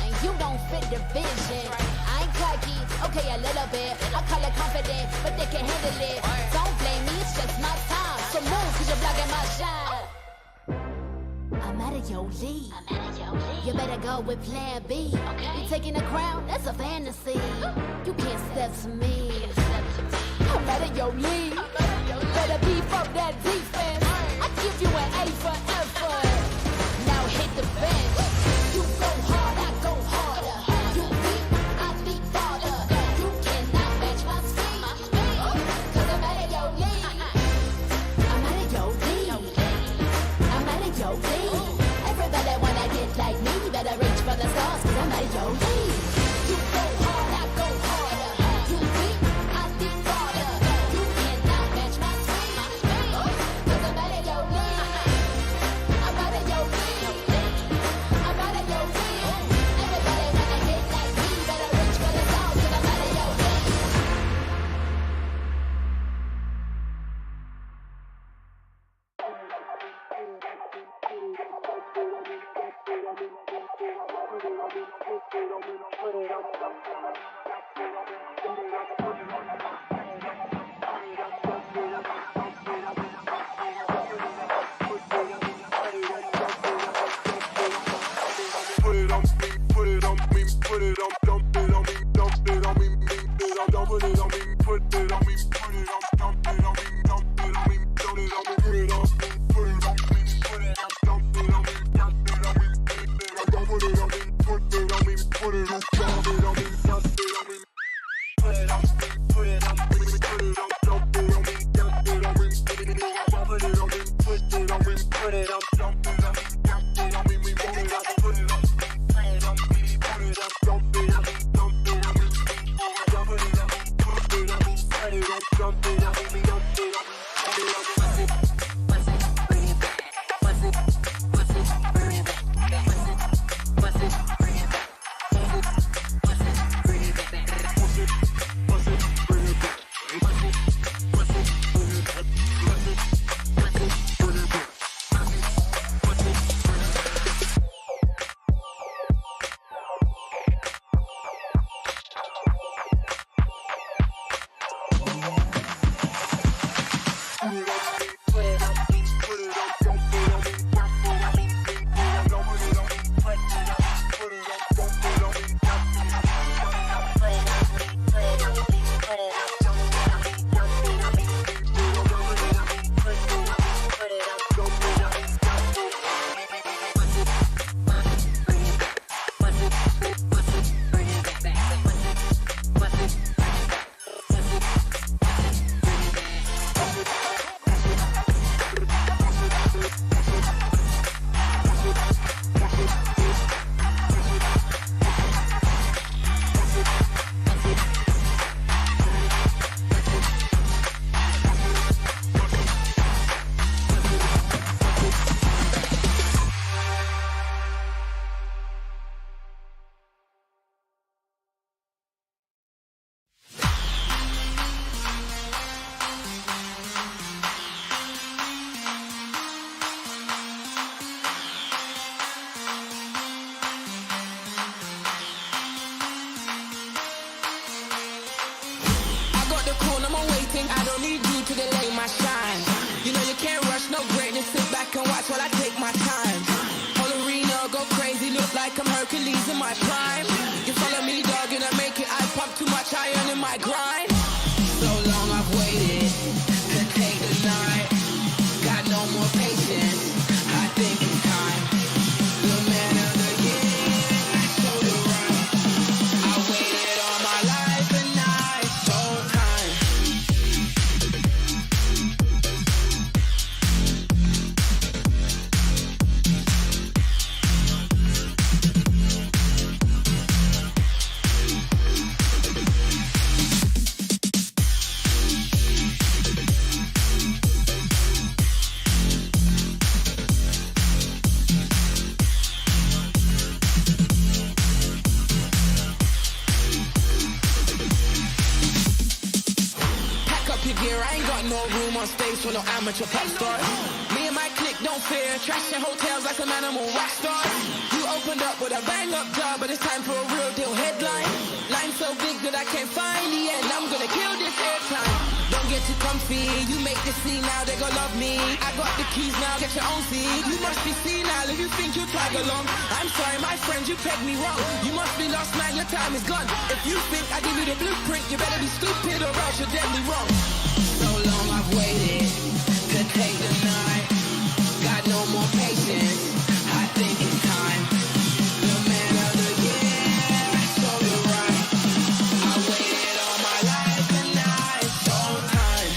and you don't fit the vision. I ain't cocky, okay, a little bit. I call it confident, but they can handle it. Don't blame me, it's just my time. So move, cause you're blocking my shine. I'm out of your league. You better go with plan B. You taking the crown, that's a fantasy. You can't step to me. I'm out of your league. Better beef up that defense. I give you an A for effort. Now hit the bench. You go hard, I go harder. You beat, I beat farther. You cannot match my speed, cause I'm out of your league. I'm out of your league. I'm out of your league. Everybody wanna get like me, better reach for the stars, cause I'm out of your league. You go hard, I go harder. You beat, I beat farther. You cannot match my speed, cause I'm out of your league. I'm out of your league. I'm out of your league. Everybody wanna get like me, better reach for the stars, cause I'm out of your league. Put it on me, put it on me, put it on, dump it on me, dump it on me, dump it on me, put it on me, put it on, dump it on me, dump it on me, dump it on me, put it on me, put it on me, put it on, dump it on me, dump it on me, dump it on me, put it on me, put it on, dump it on me, dump it on me, put it on me, put it on me, put it on, dump it on me, dump it on me, dump it on me, put it on me, put it on, dump it on me, dump it on me, we want it up, put it on. What's it? Hercules in my prime. You follow me, dog, and I make it. I pump too much iron in my grind. So long I've waited to take the night. Got no more patience. I think it's time. The man of the year, so the right. I waited all my life and now it's so time. I ain't got no room on stage for no amateur pop star. Me and my clique don't fear trashing hotels like some animal rock stars. You opened up with a bang up job, but it's time for a real deal headline. Line so big that I can't find the end. I'm gonna kill this airtime. Don't get too comfy. You make the scene now, they gon' love me. I got the keys now, get your own seat. You must be senile if you think you tag along. I'm sorry, my friend, you pegged me wrong. You must be lost, man, your time is gone. If you think I give you the blueprint, you better be stupid or else you're deadly wrong. So long I've waited to take the night. Got no more patience. I think it's time. The man of the year, so you're right. I waited all my life and now it's so time.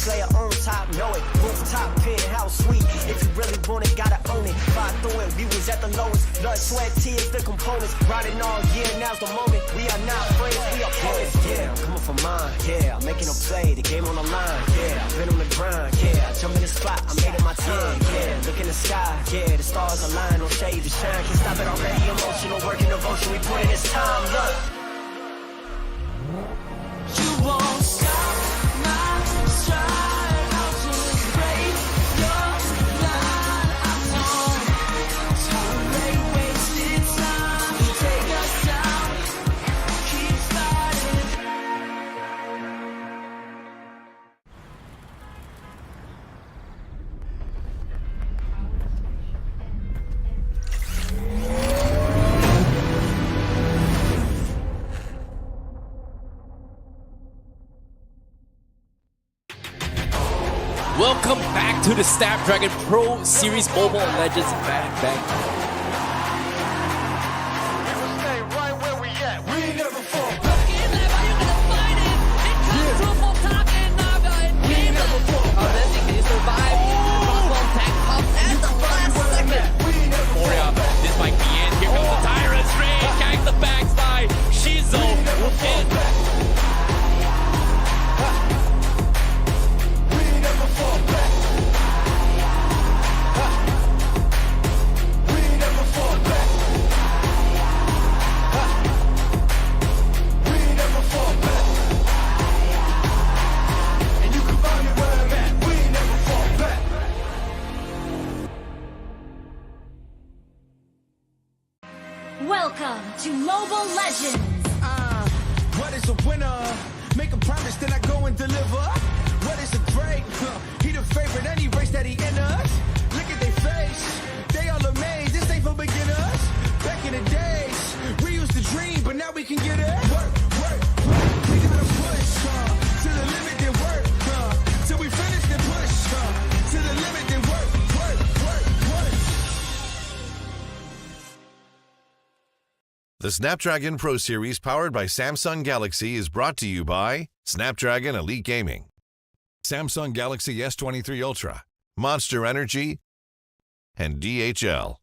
player on top, know it. Rooftop, penthouse suite. If you really want it, gotta own it. Fly through it, we was at the lowest. Blood, sweat, tears, the components. Riding all year, now's the moment. We are not friends, we are opponents. Yeah, I'm coming for mine. Yeah, I'm making a play, the game on the line. Yeah, I've been on the grind. Yeah, I jump in the spot, I made it my time. Yeah, look in the sky. Yeah, the stars align, no shade to shine. Can't stop it already, emotional, working devotion. We put in this time, look. You won't stop my stride. I'll just break your line. I don't tolerate wasted time. You take us down, keep starting. Welcome back to the Snapdragon Pro Series Mobile Legends Bang Bang. Stay right where we at. We ain't never fall. was a winner. Make a promise, then I go and deliver. What is a great? He the favorite, any race that he enters. Look at their face, they all amazed. This ain't for beginners. Back in the days, we used to dream, but now we can get it. Work, work, work. We gotta push to the limit, then work till we finish, then push to the limit, then work, work, work, work. The Snapdragon Pro Series powered by Samsung Galaxy is brought to you by Snapdragon Elite Gaming, Samsung Galaxy S23 Ultra, Monster Energy, and DHL.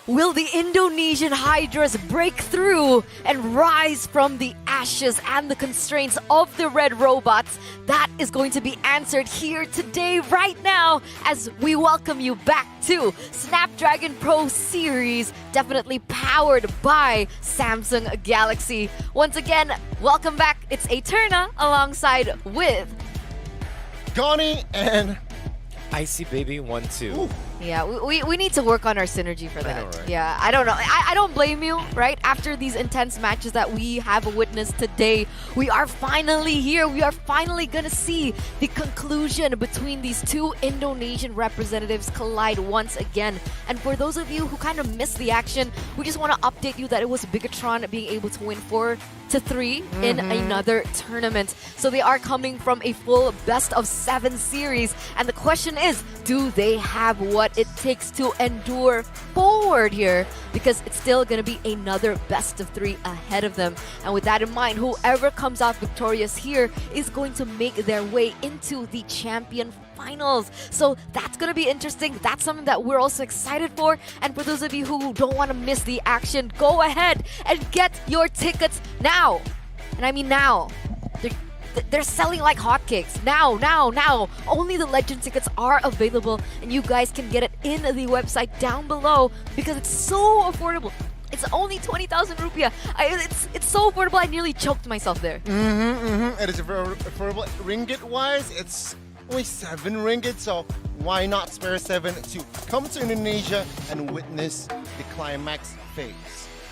Will the Indonesian Hydras break through and rise from the ashes and the constraints of the Red Robots? That is going to be answered here today, right now, as we welcome you back to Snapdragon Pro Series, definitely powered by Samsung Galaxy. Once again, welcome back. It's Eterna alongside with Connie and Icy Baby 1-2. Yeah, we need to work on our synergy for that. I know, right? Yeah, I don't know. I don't blame you, right? After these intense matches that we have witnessed today, we are finally here. We are finally going to see the conclusion between these two Indonesian representatives collide once again. And for those of you who kind of missed the action, we just want to update you that it was Bigatron being able to win 4-3 in another tournament. So they are coming from a full best-of-7 series. And the question is, do they have what it takes to endure forward here? Because it's still going to be another best-of-3 ahead of them. And with that in mind, whoever comes out victorious here is going to make their way into the champion finals. So that's going to be interesting. That's something that we're also excited for. And for those of you who don't want to miss the action, go ahead and get your tickets now. And I mean now. They're selling like hotcakes. Now. Only the Legend tickets are available, and you guys can get it in the website down below because it's so affordable. It's only 20,000 rupiah. It's so affordable, I nearly choked myself there. It is very affordable. Ringgit-wise, it's only 7 ringgit, so why not spare 7 to come to Indonesia and witness the climax phase?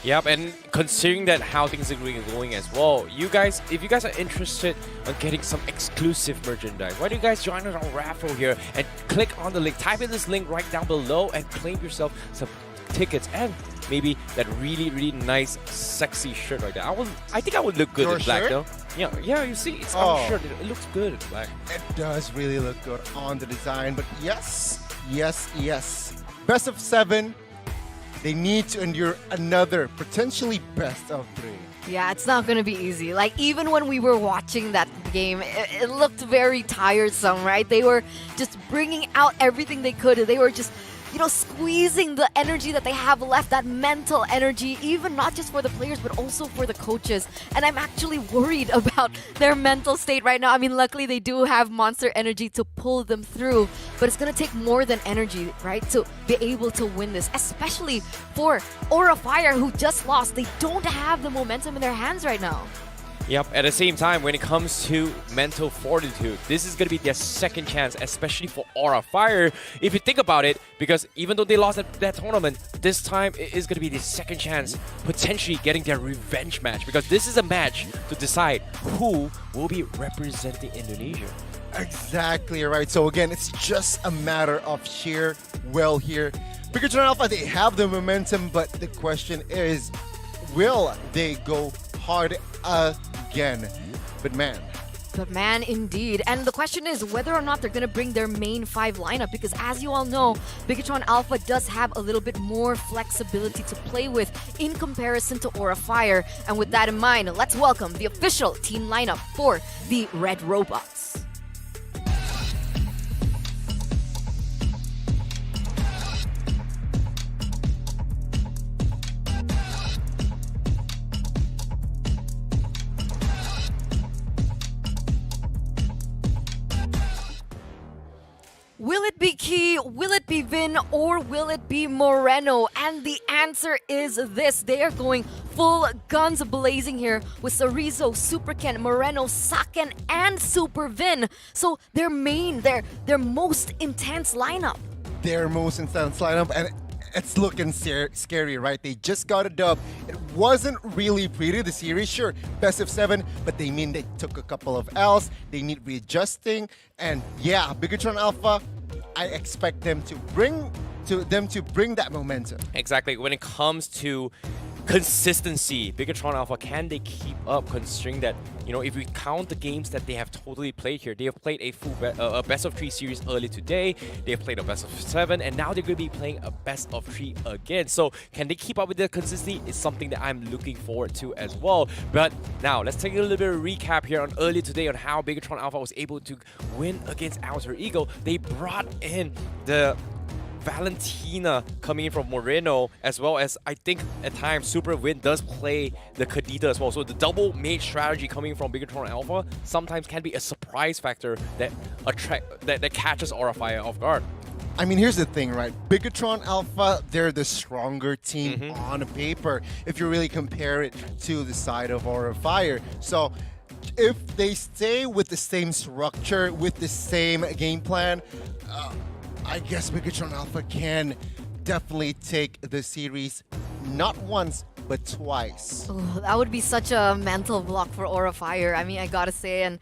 Yep, and considering that how things are going as well, you guys, if you guys are interested in getting some exclusive merchandise, why don't you guys join us on raffle here and click on the link, type in this link right down below and claim yourself some tickets and maybe that really nice sexy shirt like that. I think I would look good Your in black shirt? though. Yeah, you see, it's our shirt. It looks good in black. It does really look good on the design, but yes. Best of 7. They need to endure another potentially best of 3. Yeah, it's not going to be easy. Like, even when we were watching that game, it looked very tiresome, right? They were just bringing out everything they could. They were just, squeezing the energy that they have left, that mental energy, even not just for the players, but also for the coaches. And I'm actually worried about their mental state right now. I mean, luckily they do have Monster Energy to pull them through, but it's going to take more than energy, right, to be able to win this, especially for Aura Fire, who just lost. They don't have the momentum in their hands right now. Yep, at the same time, when it comes to mental fortitude, this is going to be their second chance, especially for Aura Fire. If you think about it, because even though they lost that tournament, this time it is going to be the second chance, potentially getting their revenge match, because this is a match to decide who will be representing Indonesia. Exactly right. So again, it's just a matter of sheer will here. Bigatron Alpha, they have the momentum, but the question is, will they go hard again? But man, indeed. And the question is whether or not they're going to bring their main 5 lineup, because as you all know, Bigatron Alpha does have a little bit more flexibility to play with in comparison to Aura Fire. And with that in mind, let's welcome the official team lineup for the Red Robots. Will it be Key, will it be Vin, or will it be Moreno? And the answer is this. They are going full guns blazing here with Sarizo, Super Ken, Moreno, Saken, and Super Vin. So their most intense lineup. Their most intense lineup, and it's looking scary, right? They just got a dub. It wasn't really pretty, the series. Sure, best of 7, but they mean they took a couple of L's. They need readjusting. And yeah, Bigatron Alpha, I expect them to bring that momentum. Exactly. When it comes to consistency, Bigatron Alpha, can they keep up, considering that, you know, if we count the games that they have totally played here, they have played a full a best of 3 series early today, they have played a best of 7, and now they're going to be playing a best of 3 again. So can they keep up with the consistency? It's something that I'm looking forward to as well. But now let's take a little bit of a recap here on early today on how Bigatron Alpha was able to win against Outer Eagle. They brought in the Valentina coming in from Moreno, as well as I think at times Super Win does play the Kadita as well. So the double mage strategy coming from Bigatron Alpha sometimes can be a surprise factor that that catches Aura Fire off guard. I mean, here's the thing, right? Bigatron Alpha, they're the stronger team on paper if you really compare it to the side of Aura Fire. So if they stay with the same structure, with the same game plan, I guess Bigatron Alpha can definitely take the series not once, but twice. Oh, that would be such a mental block for Aura Fire. I mean, I gotta say, and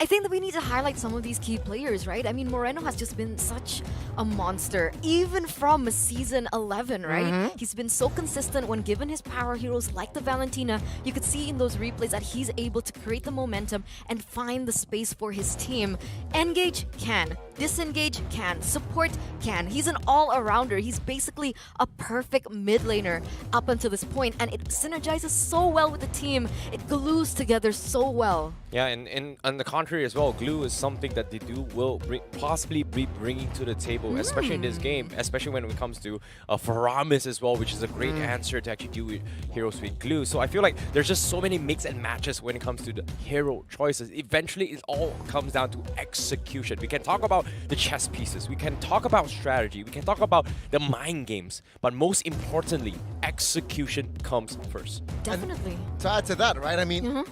I think that we need to highlight some of these key players, right? I mean, Moreno has just been such a monster, even from season 11, right? He's been so consistent when given his power heroes like the Valentina. You could see in those replays that he's able to create the momentum and find the space for his team. Engage can, disengage can, support can. He's an all-arounder. He's basically a perfect mid laner up until this point, and it synergizes so well with the team. It glues together so well. Yeah, and on the contrary as well, glue is something that they will possibly be bringing to the table, especially in this game, especially when it comes to Faramis as well, which is a great answer to actually do with heroes with glue. So I feel like there's just so many mix and matches when it comes to the hero choices. Eventually, it all comes down to execution. We can talk about the chess pieces, we can talk about strategy, we can talk about the mind games, but most importantly, execution comes first. Definitely. And to add to that, right? I mean,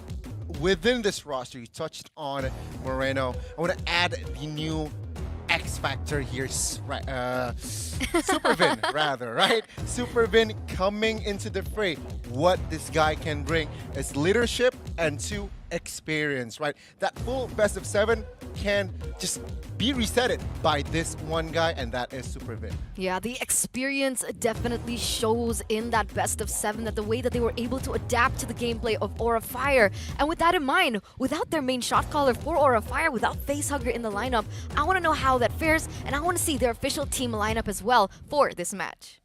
within this roster, you touched on Moreno. I want to add the new X Factor here, Supervin, rather, right? Supervin coming into the fray. What this guy can bring is leadership and 2, experience, right? That full best of 7 can just be resetted by this one guy, and that is Supervin. Yeah, the experience definitely shows in that best of 7, that the way that they were able to adapt to the gameplay of Aura Fire. And with that in mind, without their main shot caller for Aura Fire, without Facehugger in the lineup, I want to know how that fares, and I want to see their official team lineup as well for this match.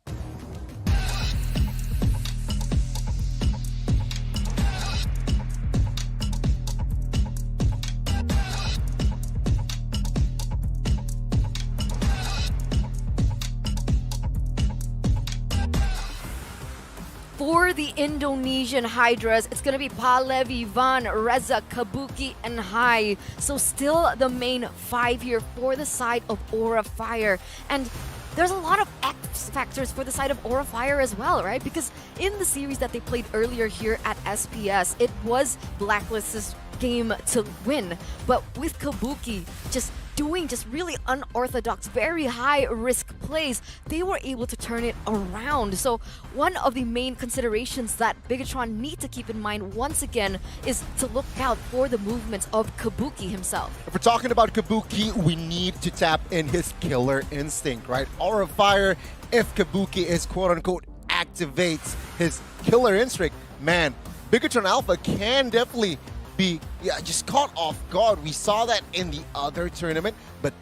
For the Indonesian Hydras, it's going to be Palevi, Van, Reza, Kabuki, and Hai. So still the main 5 here for the side of Aura Fire. And there's a lot of X factors for the side of Aura Fire as well, right? Because in the series that they played earlier here at SPS, it was Blacklist's game to win. But with Kabuki just doing really unorthodox, very high risk plays, they were able to turn it around. So one of the main considerations that Bigatron need to keep in mind once again is to look out for the movements of Kabuki himself. If we're talking about Kabuki, we need to tap in his killer instinct, right? Aura Fire, if Kabuki is quote-unquote activates his killer instinct, man, Bigatron Alpha can definitely be just caught off guard. We saw that in the other tournament, but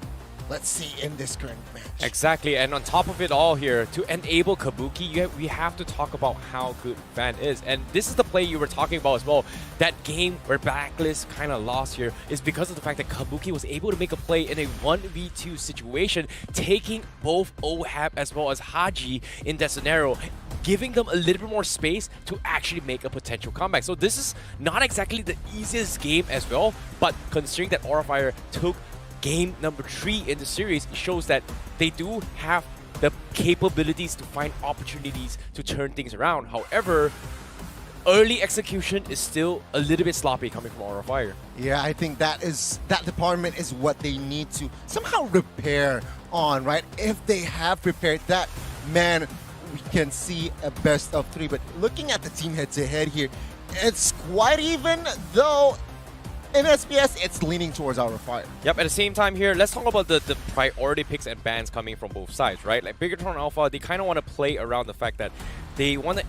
let's see in this current match. Exactly, and on top of it all here, to enable Kabuki, we have to talk about how good Van is. And this is the play you were talking about as well. That game where Blacklist kind of lost here is because of the fact that Kabuki was able to make a play in a 1v2 situation, taking both Ohab as well as Haji in that scenario, giving them a little bit more space to actually make a potential comeback. So this is not exactly the easiest game as well, but considering that Aura Fire took game number 3 in the series, it shows that they do have the capabilities to find opportunities to turn things around. However, early execution is still a little bit sloppy coming from Aura Fire. Yeah, I think that department is what they need to somehow repair on, right? If they have prepared that, man, we can see a best of 3. But looking at the team head-to-head here, it's quite even, though in SPS, it's leaning towards our fire. Yep, at the same time here, let's talk about the priority picks and bans coming from both sides, right? Like Bigatron Alpha, they kind of want to play around the fact that they want to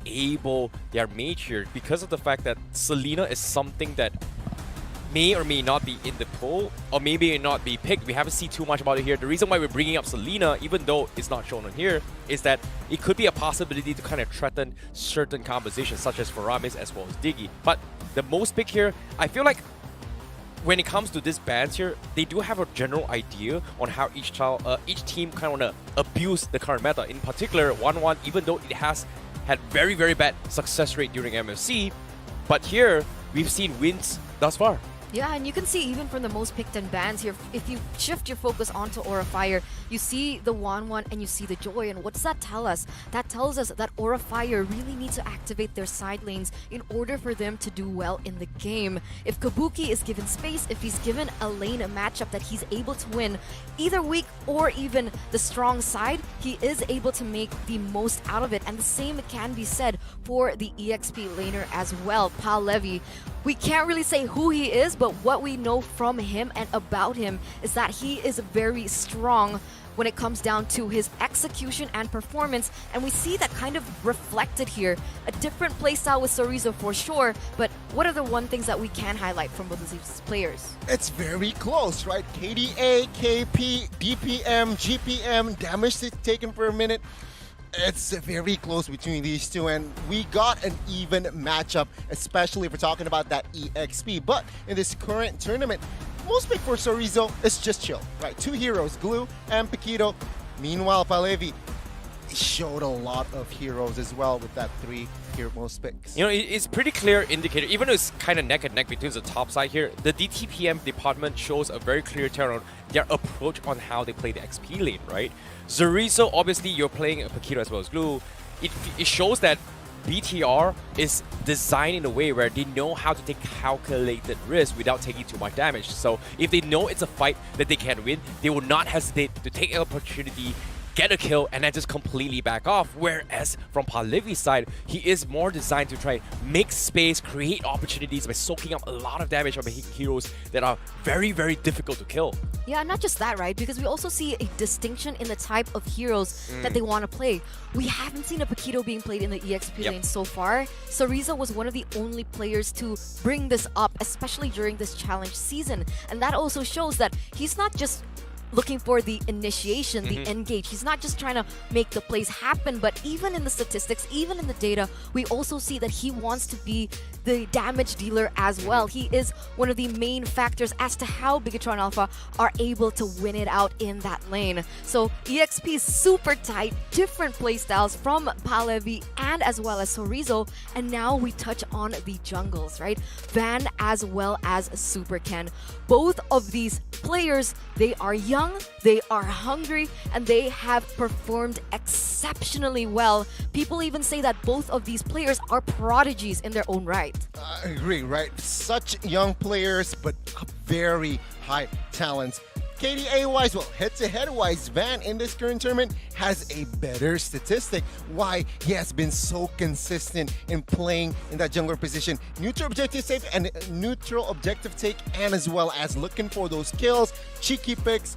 enable their mage here because of the fact that Selena is something that may or may not be in the pool, or maybe not be picked. We haven't seen too much about it here. The reason why we're bringing up Selena, even though it's not shown on here, is that it could be a possibility to kind of threaten certain compositions, such as Faramis as well as Diggy. But the most pick here, I feel like when it comes to these bans here, they do have a general idea on how each team kind of want to abuse the current meta. In particular, 1-1, even though it has had very, very bad success rate during MFC, but here we've seen wins thus far. Yeah, and you can see even from the most picked and bans here, if you shift your focus onto Aura Fire, you see the 1-1 and you see the Joy. And what does that tell us? That tells us that Aura Fire really needs to activate their side lanes in order for them to do well in the game. If Kabuki is given space, if he's given a lane, a matchup that he's able to win, either weak or even the strong side, he is able to make the most out of it. And the same can be said for the EXP laner as well, Pal Levy. We can't really say who he is, but what we know from him and about him is that he is very strong when it comes down to his execution and performance, and we see that kind of reflected here. A different playstyle with Sorizo for sure, but what are the one things that we can highlight from both of these players? It's very close, right? KDA, KP, DPM, GPM, damage taken per minute. It's very close between these two, and we got an even matchup, especially if we're talking about that EXP. But in this current tournament, most pick for Sorizo is just chill, right? 2 heroes, Glue and Paquito. Meanwhile, Palevi showed a lot of heroes as well with that 3 hero most picks. You know, it's pretty clear indicator, even though it's kind of neck and neck between the top side here, the DTPM department shows a very clear turn on their approach on how they play the XP lane, right? Zorizo, obviously, you're playing a Paquito as well as Glue. It shows that BTR is designed in a way where they know how to take calculated risks without taking too much damage. So if they know it's a fight that they can win, they will not hesitate to take an opportunity, get a kill, and then just completely back off. Whereas from Palevi's side, he is more designed to try make space, create opportunities by soaking up a lot of damage from heroes that are very, very difficult to kill. Yeah, not just that, right? Because we also see a distinction in the type of heroes that they want to play. We haven't seen a Paquito being played in the EXP lane so far. Sorizo was one of the only players to bring this up, especially during this challenge season. And that also shows that he's not just looking for the initiation, the engage. He's not just trying to make the plays happen, but even in the statistics, even in the data, we also see that he wants to be the damage dealer as well. He is one of the main factors as to how Bigatron Alpha are able to win it out in that lane. So EXP is super tight, different playstyles from Palevi and as well as Sorizo. And now we touch on the jungles, right? Van as well as Super Ken. Both of these players, they are young, they are hungry, and they have performed exceptionally well. People even say that both of these players are prodigies in their own right. I agree, right? Such young players, but very high talents. KDA-wise, well, head-to-head-wise, Van in this current tournament has a better statistic. Why? He has been so consistent in playing in that jungler position. Neutral objective take and neutral objective take, and as well as looking for those kills, cheeky picks.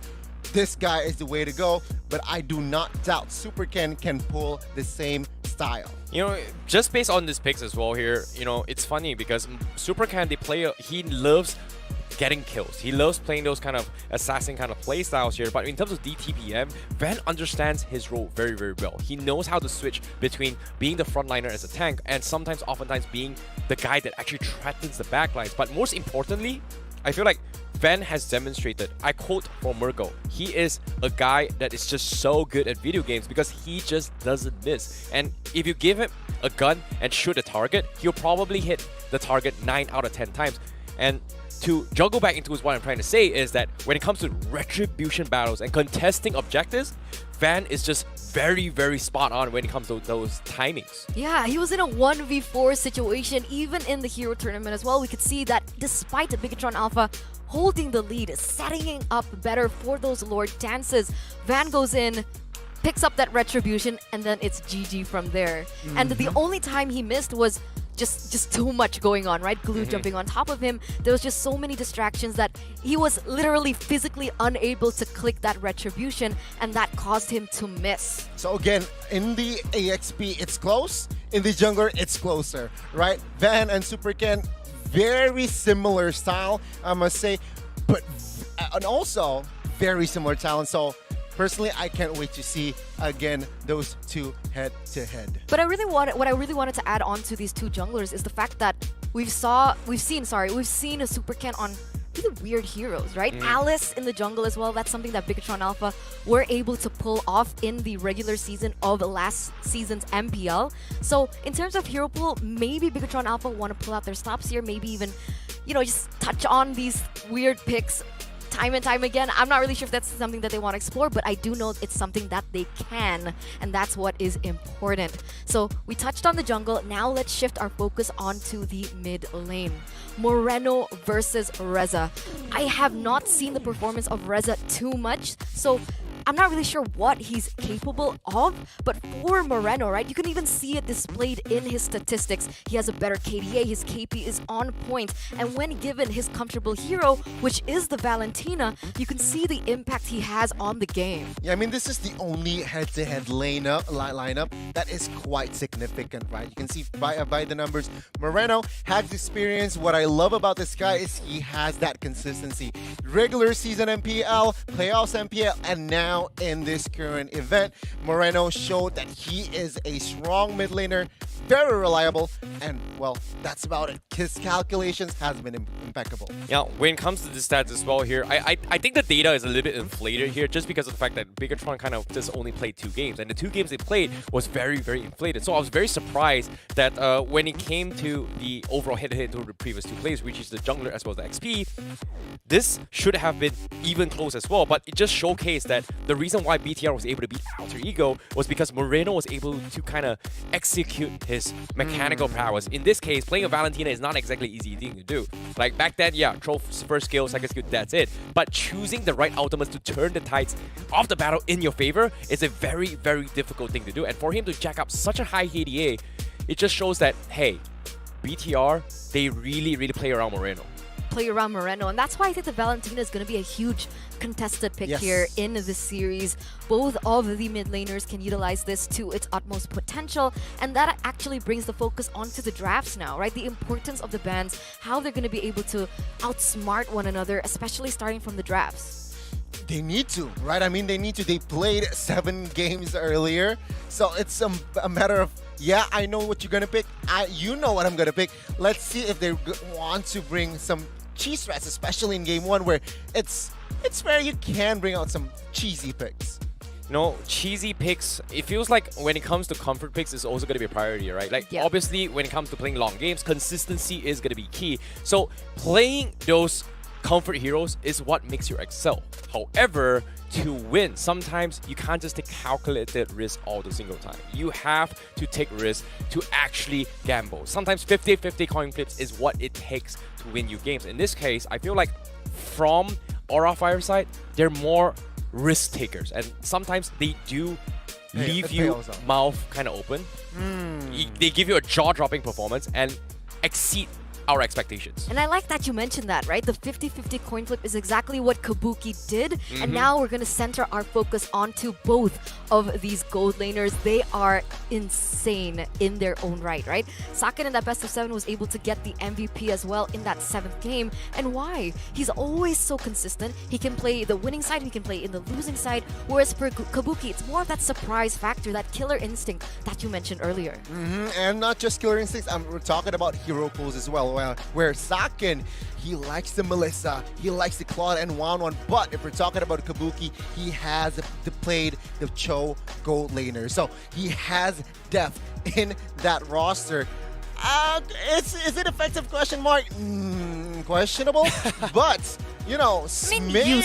This guy is the way to go, but I do not doubt Super Ken can pull the same style. You know, just based on these picks as well here, you know, it's funny because Super Ken, he loves getting kills. He loves playing those kind of assassin kind of play styles here, but in terms of DTPM, Van understands his role very, very well. He knows how to switch between being the frontliner as a tank and oftentimes being the guy that actually threatens the backlines. But most importantly, I feel like Van has demonstrated, I quote from Murko, he is a guy that is just so good at video games because he just doesn't miss. And if you give him a gun and shoot a target, he'll probably hit the target 9 out of 10 times. And to juggle back into what I'm trying to say is that when it comes to retribution battles and contesting objectives, Van is just very, very spot on when it comes to those timings. Yeah, he was in a 1v4 situation, even in the hero tournament as well. We could see that despite Bigatron Alpha holding the lead, setting up better for those Lord dances, Van goes in, picks up that retribution, and then it's GG from there. And the only time he missed was just too much going on, right? Glue jumping on top of him. There was just so many distractions that he was literally physically unable to click that retribution, and that caused him to miss. So again, in the AXP, it's close. In the jungler, it's closer, right? Van and Super Ken, very similar style, I must say, but and also very similar talent. So personally, I can't wait to see again those two head to head. But what I really wanted to add on to these two junglers is the fact that we've seen a Super Ken on really weird heroes, right? Alice in the jungle as well. That's something that Bigatron Alpha were able to pull off in the regular season of last season's MPL. So in terms of hero pool, maybe Bigatron Alpha want to pull out their stops here, maybe even, just touch on these weird picks time and time again. I'm not really sure if that's something that they want to explore, but I do know it's something that they can, and that's what is important. So we touched on the jungle. Now let's shift our focus onto the mid lane. Moreno versus Reza. I have not seen the performance of Reza too much, so I'm not really sure what he's capable of, but for Moreno, right, you can even see it displayed in his statistics. He has a better KDA, his KP is on point, and when given his comfortable hero, which is the Valentina, you can see the impact he has on the game. Yeah, I mean, this is the only head-to-head lineup that is quite significant, right? You can see by the numbers, Moreno has experience. What I love about this guy is he has that consistency. Regular season MPL, playoffs MPL, and now in this current event, Moreno showed that he is a strong mid laner, very reliable, and well, that's about it. His calculations has been impeccable. Yeah, when it comes to the stats as well here, I think the data is a little bit inflated here just because of the fact that Bigatron kind of just only played 2 games, and the 2 games they played was very, very inflated. So I was very surprised that when it came to the overall head-to-head to the previous 2 plays, which is the jungler as well as the XP, this should have been even close as well, but it just showcased that the reason why BTR was able to beat Alter Ego was because Moreno was able to kind of execute his mechanical prowess. In this case, playing a Valentina is not exactly easy thing to do. Like back then, yeah, throw first skill, second skill, that's it. But choosing the right ultimates to turn the tides of the battle in your favor is a very, very difficult thing to do. And for him to jack up such a high KDA, it just shows that, hey, BTR, they really, really play around Moreno. And that's why I think the Valentina is going to be a huge contested pick here in this series. Both of the mid laners can utilize this to its utmost potential, and that actually brings the focus onto the drafts now, right? The importance of the bans, how they're going to be able to outsmart one another, especially starting from the drafts. They need to, right? I mean, they need to. They played 7 games earlier, so it's a matter of, yeah, I know what you're gonna pick. You know what I'm gonna pick. Let's see if they want to bring some cheese threats, especially in game 1, where it's where you can bring out some cheesy picks. No, cheesy picks, it feels like when it comes to comfort picks, it's also going to be a priority, right? Like, obviously, when it comes to playing long games, consistency is going to be key. So, playing those comfort heroes is what makes you excel. However, to win, sometimes you can't just take calculated risk all the single time. You have to take risks to actually gamble. Sometimes 50-50 coin flips is what it takes to win you games. In this case, I feel like from Aura Fireside, they're more risk takers, and sometimes they do leave you mouth kind of open. They give you a jaw-dropping performance and exceed our expectations. And I like that you mentioned that, right? The 50-50 coin flip is exactly what Kabuki did. And now we're going to center our focus onto both of these gold laners. They are insane in their own right? Saken in that best of 7 was able to get the MVP as well in that 7th game. And why? He's always so consistent. He can play the winning side, he can play in the losing side. Whereas for Kabuki, it's more of that surprise factor, that killer instinct that you mentioned earlier. And not just killer instincts, we're talking about hero pools as well. Where Saken, he likes the Melissa, he likes the Claude and 1-1, but if we're talking about Kabuki, he has played the Cho gold laner. So he has depth in that roster. Is it effective? Question mark. Questionable, but you know, maybe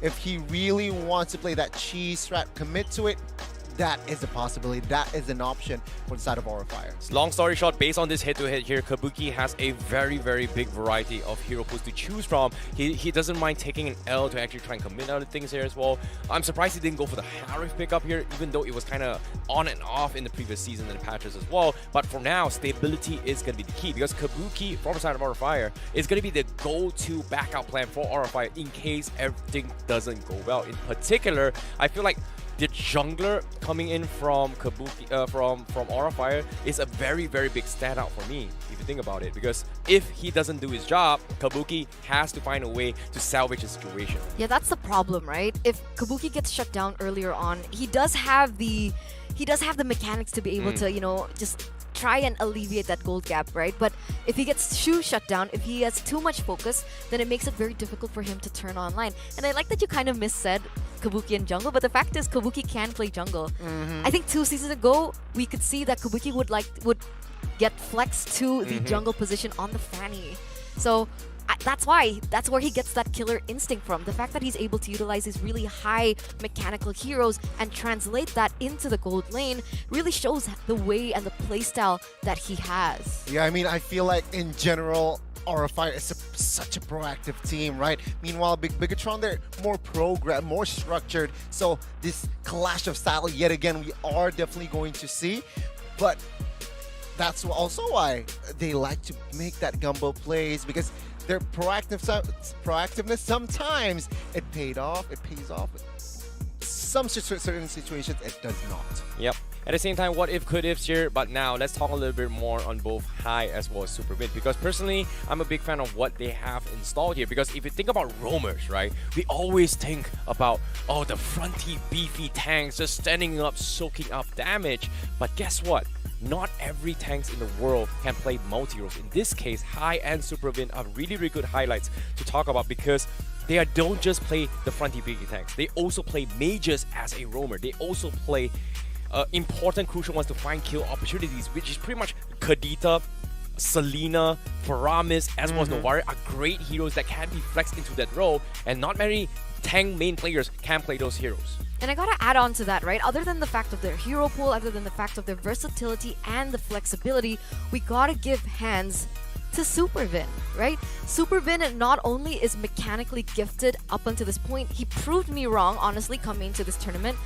if he really wants to play that cheese strat, commit to it, that is a possibility. That is an option for the side of Aura Fire. Long story short, based on this head-to-head here, Kabuki has a very, very big variety of hero pools to choose from. He doesn't mind taking an L to actually try and commit other things here as well. I'm surprised he didn't go for the Harif pickup here, even though it was kind of on and off in the previous season and patches as well. But for now, stability is going to be the key, because Kabuki, from the side of Aura Fire, is going to be the go-to backup plan for Aura Fire in case everything doesn't go well. In particular, I feel like the jungler coming in from Kabuki, from Aura Fire is a very, very big standout for me, if you think about it. Because if he doesn't do his job, Kabuki has to find a way to salvage the situation. Yeah, that's the problem, right? If Kabuki gets shut down earlier on, he does have the mechanics to be able to, you know, just try and alleviate that gold gap, right? But if he gets Shu shut down, if he has too much focus, then it makes it very difficult for him to turn online. And I like that you kind of missaid Kabuki and jungle, but the fact is Kabuki can play jungle. I think 2 seasons ago, we could see that Kabuki would get flexed to the jungle position on the Fanny. So that's where he gets that killer instinct from. The fact that he's able to utilize these really high mechanical heroes and translate that into the gold lane really shows the way and the playstyle that he has. Yeah, I mean, I feel like in general, Aura Fire is such a proactive team, right? Meanwhile, Bigatron, they're more programmed, more structured. So this clash of style, yet again, we are definitely going to see. But that's also why they like to make that gumbo plays, because their proactiveness, sometimes it pays off. Some certain situations it does not. Yep. At the same time, what if could ifs here, but now let's talk a little bit more on both high as well as super mid, because personally I'm a big fan of what they have installed here. Because if you think about roamers, right, we always think about, oh, the fronty beefy tanks just standing up soaking up damage, but guess what? Not every tanks in the world can play multi-roles. In this case, high and super mid are really, really good highlights to talk about, because they don't just play the fronty beefy tanks, they also play mages as a roamer. They also play important, crucial ones to find kill opportunities, which is pretty much Kadita, Selena, Paramis, as well as Novari are great heroes that can be flexed into that role, and not many tank main players can play those heroes. And I gotta add on to that, right? Other than the fact of their hero pool, other than the fact of their versatility and the flexibility, we gotta give hands to Supervin, right? Supervin not only is mechanically gifted up until this point, he proved me wrong, honestly, coming into this tournament,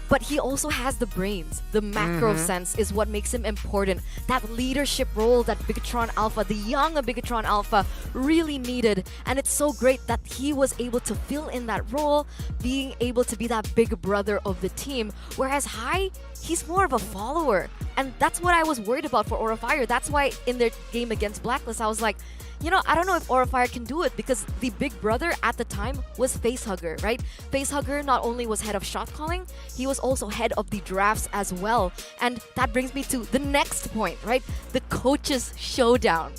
but he also has the brains. The macro sense is what makes him important. That leadership role that Bigatron Alpha, the young Bigatron Alpha, really needed. And it's so great that he was able to fill in that role, being able to be that big brother of the team. Whereas High, he's more of a follower. And that's what I was worried about for Aura Fire. That's why in their game against Blacklist, I was like, you know, I don't know if Aura Fire can do it, because the big brother at the time was Facehugger, right? Facehugger not only was head of shot calling, he was also head of the drafts as well. And that brings me to the next point, right? The coaches showdown.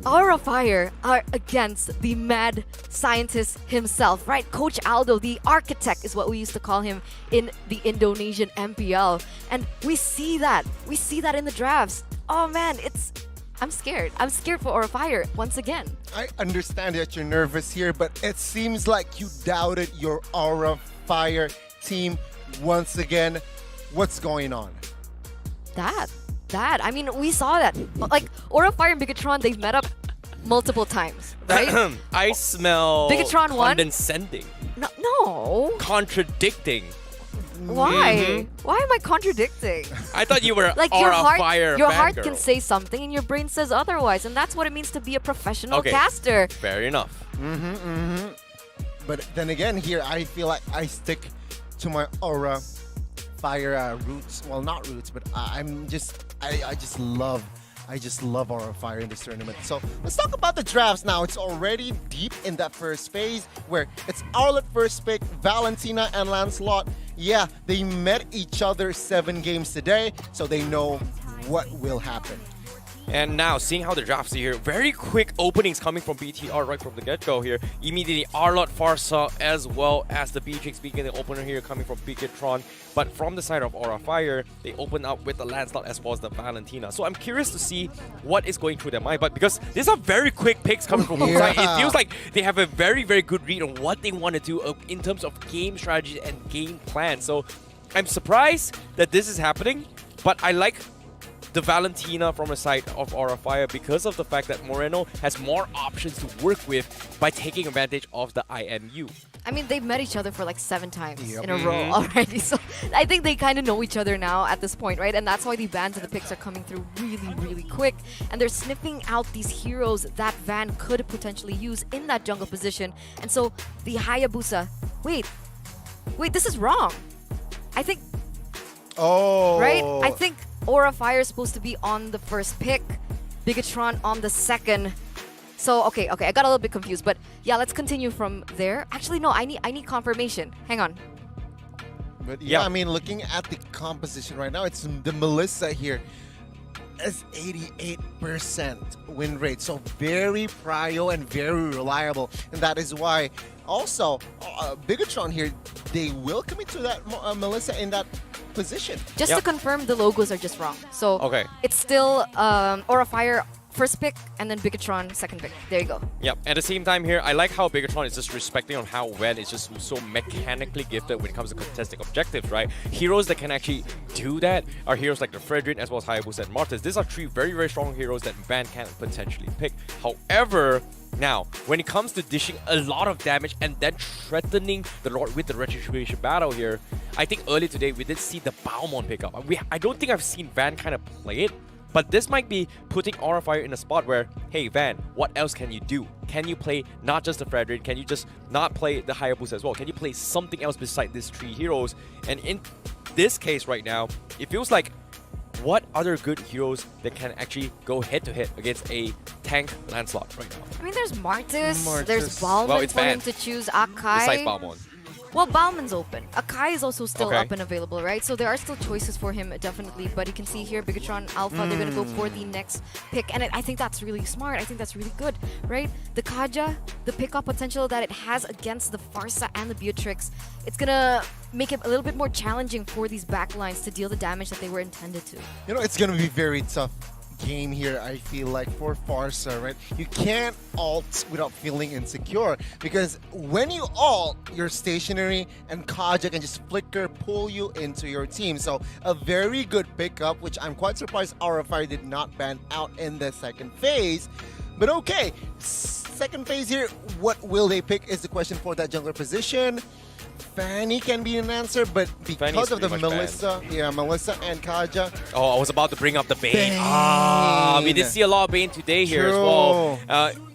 Aura Fire are against the mad scientist himself, right? Coach Aldo, the architect is what we used to call him in the Indonesian MPL. And we see that in the drafts. Oh man, I'm scared. I'm scared for Aura Fire once again. I understand that you're nervous here, but it seems like you doubted your Aura Fire team once again. What's going on? That. I mean, we saw that. Like, Aura Fire and Bigatron, they've met up multiple times, right? I smell Bigatron condescending. No. Contradicting. Why? Why am I contradicting? I thought you were like Aura Fire your heart fangirl. can say something and your brain says otherwise, and that's what it means to be a professional caster. Fair enough. But then again, here I feel like I stick to my Aura Fire roots. Well, not roots, but I just love Aura Fire in this tournament. So let's talk about the drafts now. It's already deep in that first phase where it's Arlott first pick, Valentina and Lancelot. Yeah, they met each other 7 games today, so they know what will happen. And now, seeing how the drafts are here, very quick openings coming from BTR right from the get-go here. Immediately, Arlott, Farsa, as well as the Beatrix being the opener here coming from Bigatron. But from the side of Aura Fire, they open up with the Lancelot as well as the Valentina. So I'm curious to see what is going through their mind. But because these are very quick picks coming from both sides, it feels like they have a very, very good read on what they want to do in terms of game strategy and game plan. So I'm surprised that this is happening, but I like the Valentina from the side of Aura Fire because of the fact that Moreno has more options to work with by taking advantage of the IMU. I mean, they've met each other for like 7 times Yep. in a row already. So I think they kind of know each other now at this point, right? And that's why the bans and the picks are coming through really, really quick. And they're sniffing out these heroes that Van could potentially use in that jungle position. And so the Hayabusa... Wait, this is wrong. I think... Oh. Right? I think Aura Fire is supposed to be on the first pick, Bigatron on the second. So okay, I got a little bit confused, but yeah, let's continue from there. Actually, no, I need confirmation. Hang on. But yeah, I mean, looking at the composition right now, it's the Melissa here is 88% win rate, so very prio and very reliable, and that is why also Bigatron here, they will commit to that Melissa in that position. Just to confirm, the logos are just wrong. So it's still Aura Fire first pick and then Bigatron second pick. There you go. Yep. At the same time here, I like how Bigatron is just respecting on how Wen is just so mechanically gifted when it comes to contesting objectives, right? Heroes that can actually do that are heroes like the Fredrin as well as Hayabusa and Martis. These are 3 very, very strong heroes that Van can potentially pick. However, now, when it comes to dishing a lot of damage and then threatening the Lord with the Retribution battle here, I think earlier today we did see the Balmon pick up. I don't think I've seen Van kind of play it, but this might be putting Aura Fire in a spot where, hey Van, what else can you do? Can you play not just the Fredrin? Can you just not play the Hayabusa as well? Can you play something else beside these 3 heroes? And in this case right now, it feels like what other good heroes that can actually go head-to-head against a tank Lancelot right now? I mean, there's Martis, there's Balmon well, it's for him banned. to choose, Akai. Besides Balmon. Well, Balmon's open. Akai is also still Okay. up and available, right? So there are still choices for him, definitely. But you can see here, Bigatron Alpha, they're going to go for the next pick. And I think that's really smart. I think that's really good, right? The Kaja, the pickup potential that it has against the Farsa and the Beatrix, it's going to make it a little bit more challenging for these backlines to deal the damage that they were intended to. You know, it's going to be very tough game here, I feel like, for Farsa, right? You can't ult without feeling insecure, because when you ult, you're stationary and Kaja can just flicker, pull you into your team. So a very good pickup, which I'm quite surprised Aura Fire did not ban out in the second phase. But okay, second phase here, what will they pick is the question for that jungler position. Fanny can be an answer, but because of the Melissa, Melissa and Kaja. Oh, I was about to bring up the Bane. We did see a lot of Bane today here as well.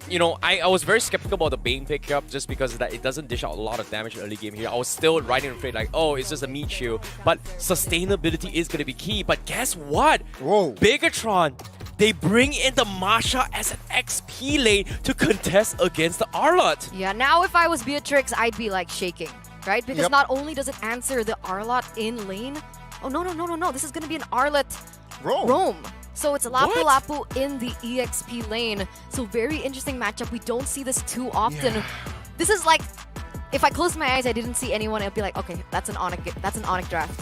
You know, I was very skeptical about the Bane pickup just because of that it doesn't dish out a lot of damage early game here. I was still riding afraid like, oh, it's just a meat shield. But sustainability is going to be key. But guess what? Bigatron, they bring in the Masha as an XP lane to contest against the Arlott. Yeah, now if I was Beatrix, I'd be like shaking, right? Because not only does it answer the Arlott in lane, oh no, this is gonna be an Arlott roam. So it's Lapu Lapu in the EXP lane. So very interesting matchup. We don't see this too often. This is like, if I close my eyes, I didn't see anyone, I'd be like, okay, that's an Onyx draft.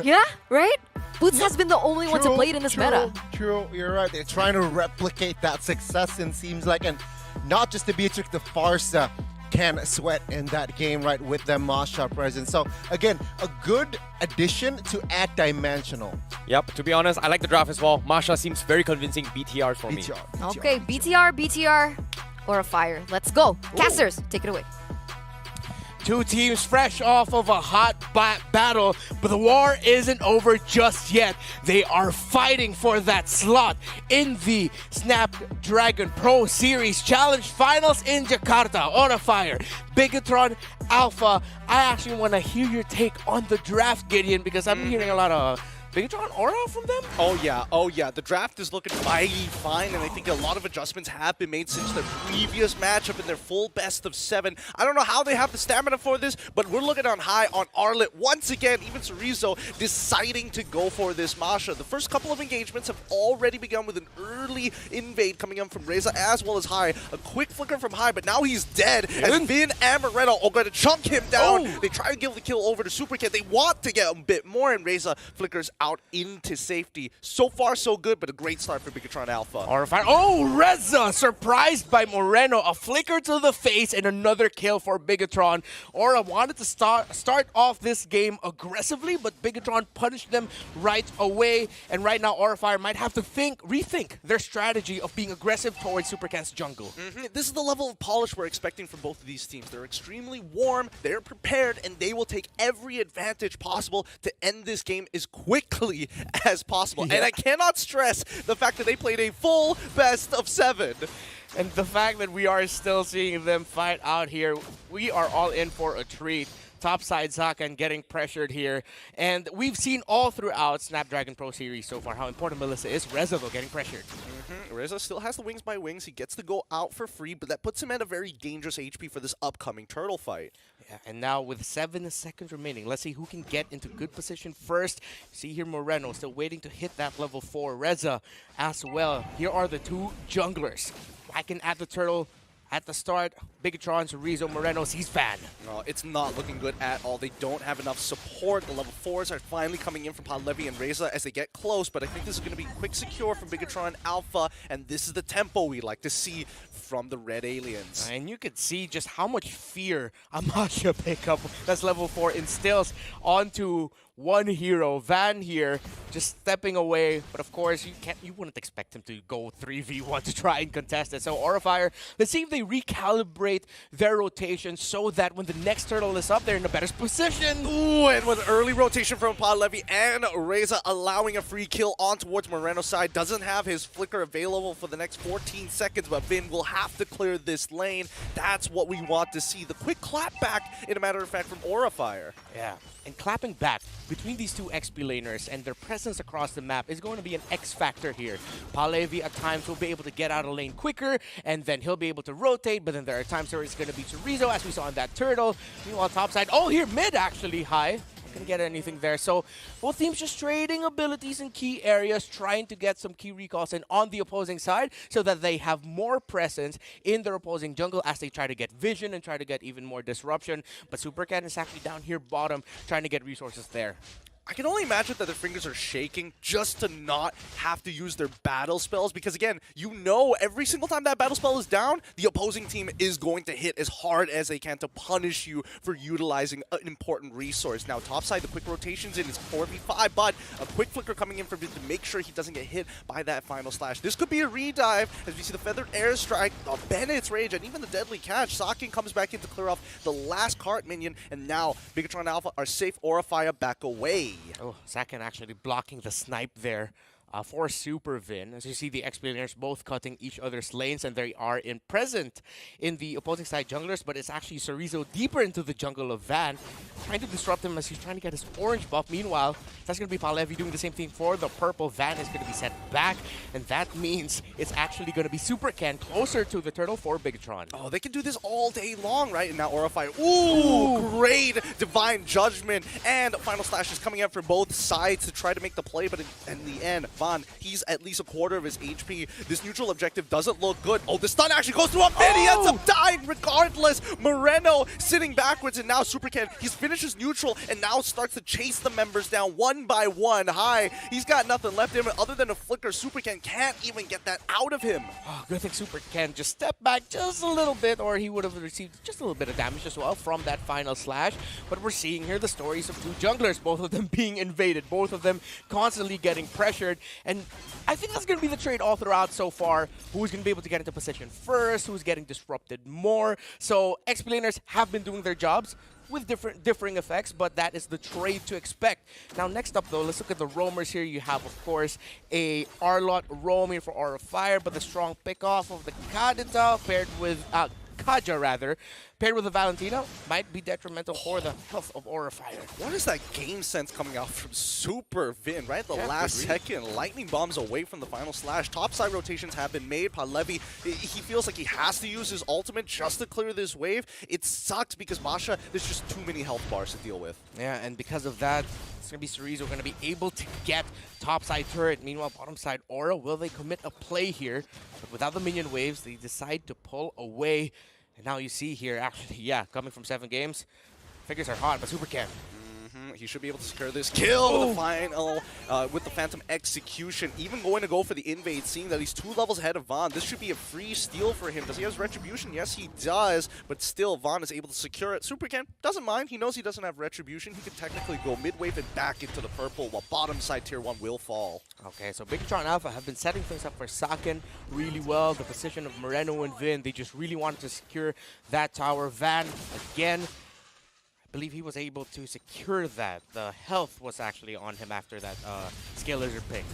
Yeah, right? Boots has been the only one to play it in this meta. True, you're right. They're trying to replicate that success, and seems like, and not just the Beatrix, the Farsa can sweat in that game, right, with the Masha presence. So again, a good addition to add dimensional. Yep, to be honest, I like the draft as well. Masha seems very convincing BTR for me. Okay, BTR, Aura Fire. Let's go. Casters, take it away. 2 teams fresh off of a hot battle, but the war isn't over just yet. They are fighting for that slot in the Snapdragon Pro Series Challenge Finals in Jakarta. Aura Fire, Bigatron, Alpha. I actually want to hear your take on the draft, Gideon, because I'm hearing a lot of Bigatron Aura from them? Oh yeah. The draft is looking mighty fine, and I think a lot of adjustments have been made since their previous matchup in their full best of 7. I don't know how they have the stamina for this, but we're looking on high on Arlott once again. Even Cerezo deciding to go for this Masha. The first couple of engagements have already begun with an early invade coming in from Reza as well as High. A quick flicker from High, but now he's dead. And Vin Amaretto are going to chunk him down. They try to give the kill over to Super Kid. They want to get a bit more, and Reza flickers out into safety. So far, so good, but a great start for Bigatron Alpha. Oh, Reza surprised by Moreno. A flicker to the face and another kill for Bigatron. Aura wanted to start off this game aggressively, but Bigatron punished them right away. And right now, Aura Fire might have to rethink their strategy of being aggressive towards Supercan's jungle. This is the level of polish we're expecting from both of these teams. They're extremely warm, they're prepared, and they will take every advantage possible to end this game as quickly as possible. Yeah. And I cannot stress the fact that they played a full best of 7. And the fact that we are still seeing them fight out here, we are all in for a treat. Topside Zakan getting pressured here. And we've seen all throughout Snapdragon Pro Series so far how important Melissa is. Reza, though, getting pressured. Reza still has the wings by wings. He gets to go out for free, but that puts him at a very dangerous HP for this upcoming turtle fight. Yeah, and now with 7 seconds remaining, let's see who can get into good position first. See here Moreno still waiting to hit that level 4. Reza as well. Here are the two junglers. Whacking at the turtle. At the start, Bigatron, Chorizo, Moreno sees Van. No, it's not looking good at all. They don't have enough support. The level 4s are finally coming in from Palevi and Reza as they get close, but I think this is going to be quick secure from Bigatron Alpha, and this is the tempo we like to see from the Red Aliens. And you could see just how much fear Amasha pickup that's level 4 instills onto one hero. Van here just stepping away, but of course you wouldn't expect him to go 3v1 to try and contest it. So Aura Fire, let's see if they recalibrate their rotation so that when the next turtle is up, they're in a better position. Ooh, and with early rotation from Palevi and Reza allowing a free kill on towards Moreno's side. Doesn't have his flicker available for the next 14 seconds, but Vin will have to clear this lane. That's what we want to see. The quick clap back, in a matter of fact, from Aura Fire. Yeah, and clapping back between these two XP laners and their presence across the map is going to be an X factor here. Palevi at times will be able to get out of lane quicker, and then he'll be able to rotate, but then there are times where it's going to be Chorizo, as we saw in that turtle. Meanwhile, topside, oh, here mid actually, high. Couldn't get anything there. So both teams just trading abilities in key areas, trying to get some key recalls in on the opposing side so that they have more presence in their opposing jungle as they try to get vision and try to get even more disruption. But Supercat is actually down here bottom trying to get resources there. I can only imagine that their fingers are shaking just to not have to use their battle spells, because again, you know every single time that battle spell is down, the opposing team is going to hit as hard as they can to punish you for utilizing an important resource. Now topside, the quick rotations in is 4v5, but a quick flicker coming in for him to make sure he doesn't get hit by that final slash. This could be a redive as we see the feathered airstrike, Bennett's rage, and even the deadly catch. Sakin comes back in to clear off the last cart minion, and now Bigatron Alpha are safe. Aura Fire back away. Oh, Sakin actually blocking the snipe there for Super Vin. As you see, the XP laners both cutting each other's lanes, and they are present in the opposing side junglers, but it's actually Chorizo deeper into the jungle of Van, trying to disrupt him as he's trying to get his orange buff. Meanwhile, that's going to be Palevi doing the same thing for the purple. Van is going to be set back, and that means it's actually going to be Supercan closer to the turtle for Bigatron. Oh, they can do this all day long, right? And now Aura Fire. Ooh, great Divine Judgment. And final slash is coming out for both sides to try to make the play, but in the end, Van, he's at least a quarter of his HP. This neutral objective doesn't look good. Oh, the stun actually goes through a bit. He ends up dying regardless. Moreno sitting backwards, and now Supercan, he's finished his neutral and now starts to chase the members down one by one. High, he's got nothing left in him other than a flicker. Supercan can't even get that out of him. Oh, good thing Supercan just stepped back just a little bit, or he would have received just a little bit of damage as well from that final slash. But we're seeing here the stories of two junglers, both of them being invaded, both of them constantly getting pressured. And I think that's going to be the trade all throughout so far. Who's going to be able to get into position first? Who's getting disrupted more? So XP laners have been doing their jobs with differing effects, but that is the trade to expect. Now, next up, though, let's look at the roamers here. You have, of course, a Arlot roaming for Aura Fire, but the strong pick-off of the Kadita paired with Kaja, rather, paired with the Valentina, might be detrimental for the health of Aura Fire. What is that game sense coming out from Super Vin, right? The last second, lightning bombs away from the final slash. Topside rotations have been made. Palevi, he feels like he has to use his ultimate just to clear this wave. It sucks because Masha, there's just too many health bars to deal with. Yeah, and because of that, it's going to be Chorizo going to be able to get topside turret. Meanwhile, bottom side Aura, will they commit a play here? But without the minion waves, they decide to pull away. And now you see here, actually, yeah, coming from 7 games, figures are hot, but Supercan. He should be able to secure this kill with the final, with the Phantom execution. Even going to go for the invade, seeing that he's 2 levels ahead of Vaughn. This should be a free steal for him. Does he have retribution? Yes, he does. But still, Vaughn is able to secure it. Supercan doesn't mind. He knows he doesn't have retribution. He can technically go mid-wave and back into the purple, while bottom side tier 1 will fall. Okay, so Bigatron Alpha have been setting things up for Saken really well. The position of Moreno and Vin, they just really wanted to secure that tower. Van, again, I believe he was able to secure that. The health was actually on him after that Scale Lizard pick.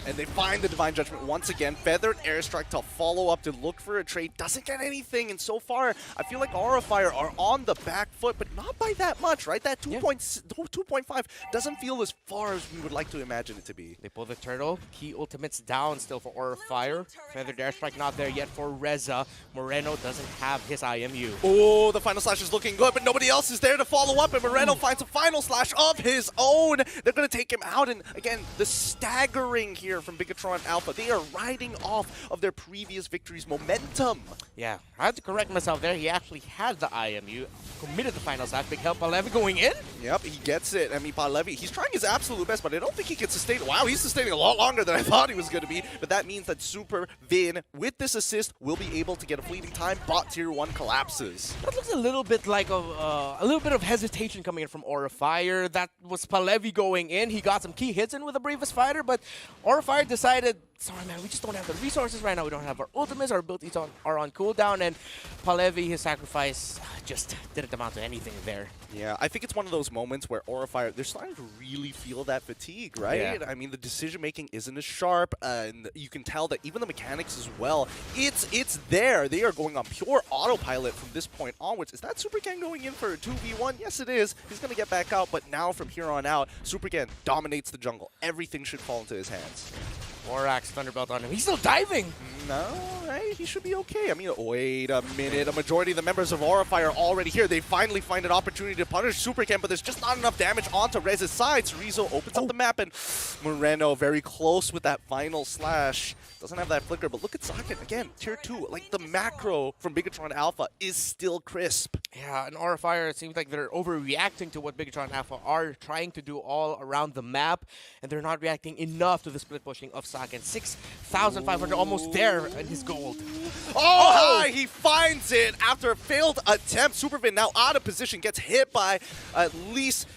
And they find the Divine Judgment once again. Feathered Airstrike to follow up to look for a trade. Doesn't get anything. And so far, I feel like Aura Fire are on the back foot, but not by that much, right? That 2.5 doesn't feel as far as we would like to imagine it to be. They pull the turtle. Key ultimates down still for Aura Fire. Feathered Airstrike not there yet for Reza. Moreno doesn't have his IMU. Oh, the final slash is looking good, but nobody else is there to follow up, and Moreno finds a final slash of his own. They're going to take him out, and again, the staggering here from Bigatron Alpha. They are riding off of their previous victories' momentum. Yeah, I had to correct myself there. He actually had the IMU, committed the final slash. Big help, Palevi going in. Yep, he gets it. I mean, Palevi, he's trying his absolute best, but I don't think he can sustain. Wow, he's sustaining a lot longer than I thought he was going to be, but that means that Super Vin, with this assist, will be able to get a fleeting time. Bot tier 1 collapses. That looks a little bit like a little bit of hesitation coming in from Aura Fire. That was Palevi going in. He got some key hits in with the Bravest Fighter, but Aura Fire decided, sorry man, we just don't have the resources right now. We don't have our ultimates. Our abilities are on cooldown, and Palevi, his sacrifice, just didn't amount to anything there. Yeah, I think it's one of those moments where Aura Fire, they're starting to really feel that fatigue, right? Yeah. I mean, the decision-making isn't as sharp, and you can tell that even the mechanics as well, it's there. They are going on pure autopilot from this point onwards. Is that Supercan going in for a 2v1? Yes, it is. He's going to get back out, but now from here on out, Supercan dominates the jungle. Everything should fall into his hands. Borax Thunderbelt on him. He's still diving. No, right? He should be okay. I mean, wait a minute. A majority of the members of Aura Fire are already here. They finally find an opportunity to punish Supercan, but there's just not enough damage onto Rez's side. Cerezo opens up the map, and Moreno very close with that final slash. Doesn't have that flicker, but look at Socket. Again, tier 2. Like, the macro from Bigatron Alpha is still crisp. Yeah, and Aura Fire, it seems like they're overreacting to what Bigatron Alpha are trying to do all around the map, and they're not reacting enough to the split pushing of Saken. 6,500, almost there in his gold. Oh, hi! He finds it after a failed attempt. Supervin now out of position, gets hit by at least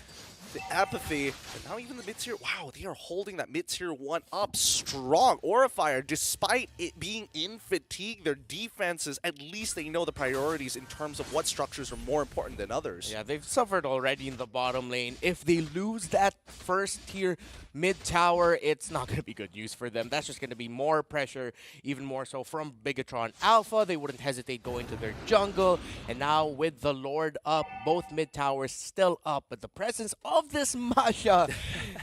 the apathy. And now even the mid-tier, wow, they are holding that mid-tier 1 up strong. Aura Fire, despite it being in fatigue, their defenses, at least they know the priorities in terms of what structures are more important than others. Yeah, they've suffered already in the bottom lane. If they lose that first tier mid-tower, it's not going to be good news for them. That's just going to be more pressure, even more so from Bigatron Alpha. They wouldn't hesitate going to their jungle. And now with the Lord up, both mid-towers still up. But the presence of this Masha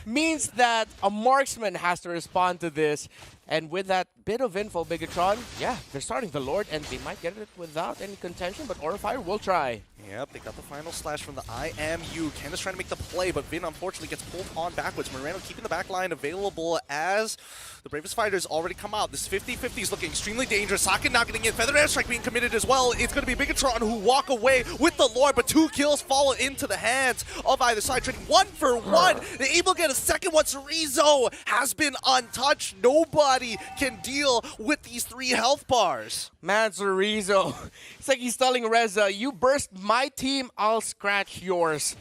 means that a marksman has to respond to this. And with that bit of info, Bigatron, yeah, they're starting the Lord, and they might get it without any contention, but Aura Fire will try. Yep, they got the final slash from the IMU. Candace trying to make the play, but Vin unfortunately gets pulled on backwards. Moreno keeping the back line available as the Bravest Fighters already come out. This 50-50 is looking extremely dangerous. Saken now getting in. Feather Airstrike being committed as well. It's going to be Bigatron who walk away with the Lord, but 2 kills fall into the hands of either side. Trading 1 for 1. They're able to get a second one. Cerezo has been untouched. Nobody can deal with these 3 health bars. Man, Cerezo, it's like he's telling Reza, you burst my team, I'll scratch yours.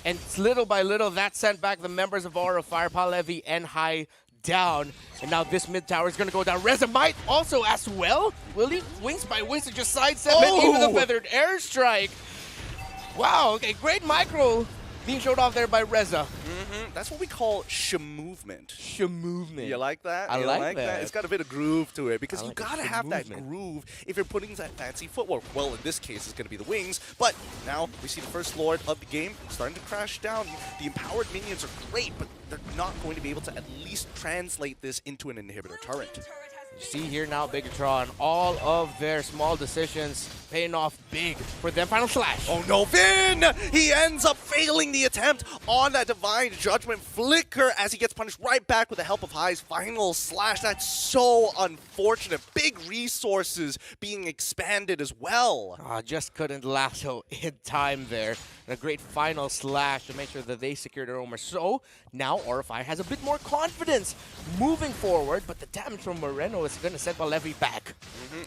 And little by little, that sent back the members of Aura Fire, Palevi, and High down. And now this mid tower is going to go down. Reza might also as well. Will he? Wings by wings to just sidestep and even the feathered airstrike. Wow, okay, great micro being showed off there by Reza. That's what we call movement. Movement. You like that? I You like that. It's got a bit of groove to it because you like gotta the have that movement. groove if you're putting that fancy footwork. Well, in this case, it's gonna be the wings. But now we see the first Lord of the game starting to crash down. The empowered minions are great, but they're not going to be able to at least translate this into an inhibitor turret. You see here now, Bigatron, all of their small decisions paying off big for their final slash. Oh no, Vin! He ends up failing the attempt on that Divine Judgment Flicker as he gets punished right back with the help of High's final slash. That's so unfortunate. Big resources being expanded as well. Just couldn't lasso in time there. And a great final slash to make sure that they secure their Omer. So now Orifire has a bit more confidence moving forward, but the damage from Moreno is going to set mlbb back.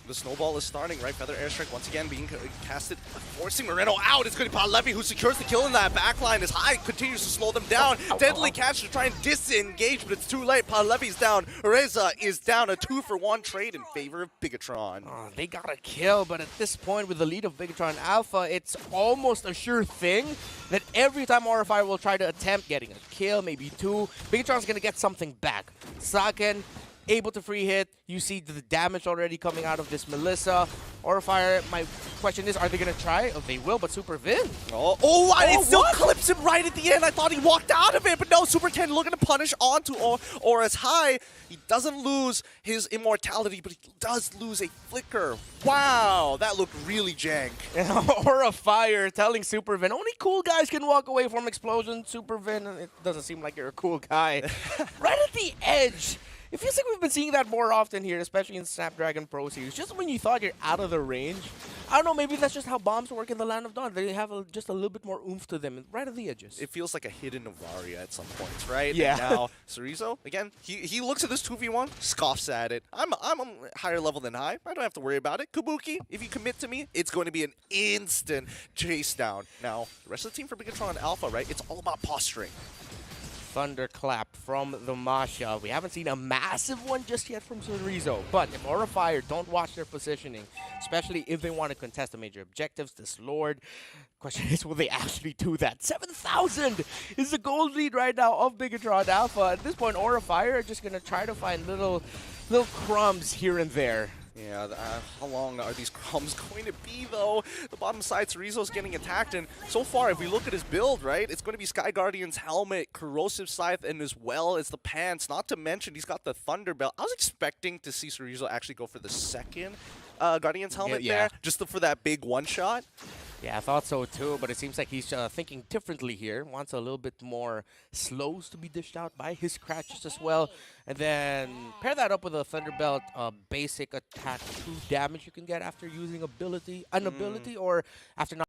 The snowball is starting, right? Feather Airstrike once again being casted, forcing Moreno out. It's going to be mlbb who secures the kill in that backline as High continues to slow them down. Deadly catch to try and disengage, but it's too late. mlbb's down. Reza is down. A 2-for-1 trade in favor of Bigatron. They got a kill, but at this point with the lead of Bigatron Alpha, it's almost a sure thing that every time Orifire will try to attempt getting a kill, maybe two, Bigatron's going to get something back. Saken able to free hit. You see the damage already coming out of this Melissa. Orifire, my question is, are they going to try? Oh, they will, but Super Vin. It still clips him right at the end. I thought he walked out of it, but no, Super Ken looking to punish onto Aura's High. He doesn't lose his immortality, but he does lose a flicker. Wow, that looked really jank. Orifire telling Super Vin, only cool guys can walk away from explosion. Super Vin, it doesn't seem like you're a cool guy. Right at the edge. It feels like we've been seeing that more often here, especially in Snapdragon Pro Series. Just when you thought you're out of the range, I don't know, maybe that's just how bombs work in the Land of Dawn. They have just a little bit more oomph to them, right at the edges. It feels like a hidden Novaria at some points, right? Yeah. And now, Cerezo, again, he looks at this 2v1, scoffs at it. I'm a higher level than High. I don't have to worry about it. Kabuki, if you commit to me, it's going to be an instant chase down. Now, the rest of the team for Bigatron Alpha, right? It's all about posturing. Thunderclap from the Masha. We haven't seen a massive one just yet from Cerezo, but if Orifire don't watch their positioning, especially if they want to contest the major objectives, this Lord, question is, will they actually do that? 7,000 is the gold lead right now of Bigatron Alpha. At this point, Orifire are just going to try to find little crumbs here and there. Yeah, how long are these crumbs going to be, though? The bottom side, Cerezo's getting attacked, and so far, if we look at his build, right, it's going to be Sky Guardian's helmet, Corrosive Scythe, and as well as the pants. Not to mention, he's got the Thunder Belt. I was expecting to see Cerezo actually go for the second Guardian's helmet there, just for that big one-shot. Yeah, I thought so too, but it seems like he's thinking differently here. Wants a little bit more slows to be dished out by his scratches as well. And then pair that up with a Thunderbelt basic attack 2 damage you can get after using an ability or after not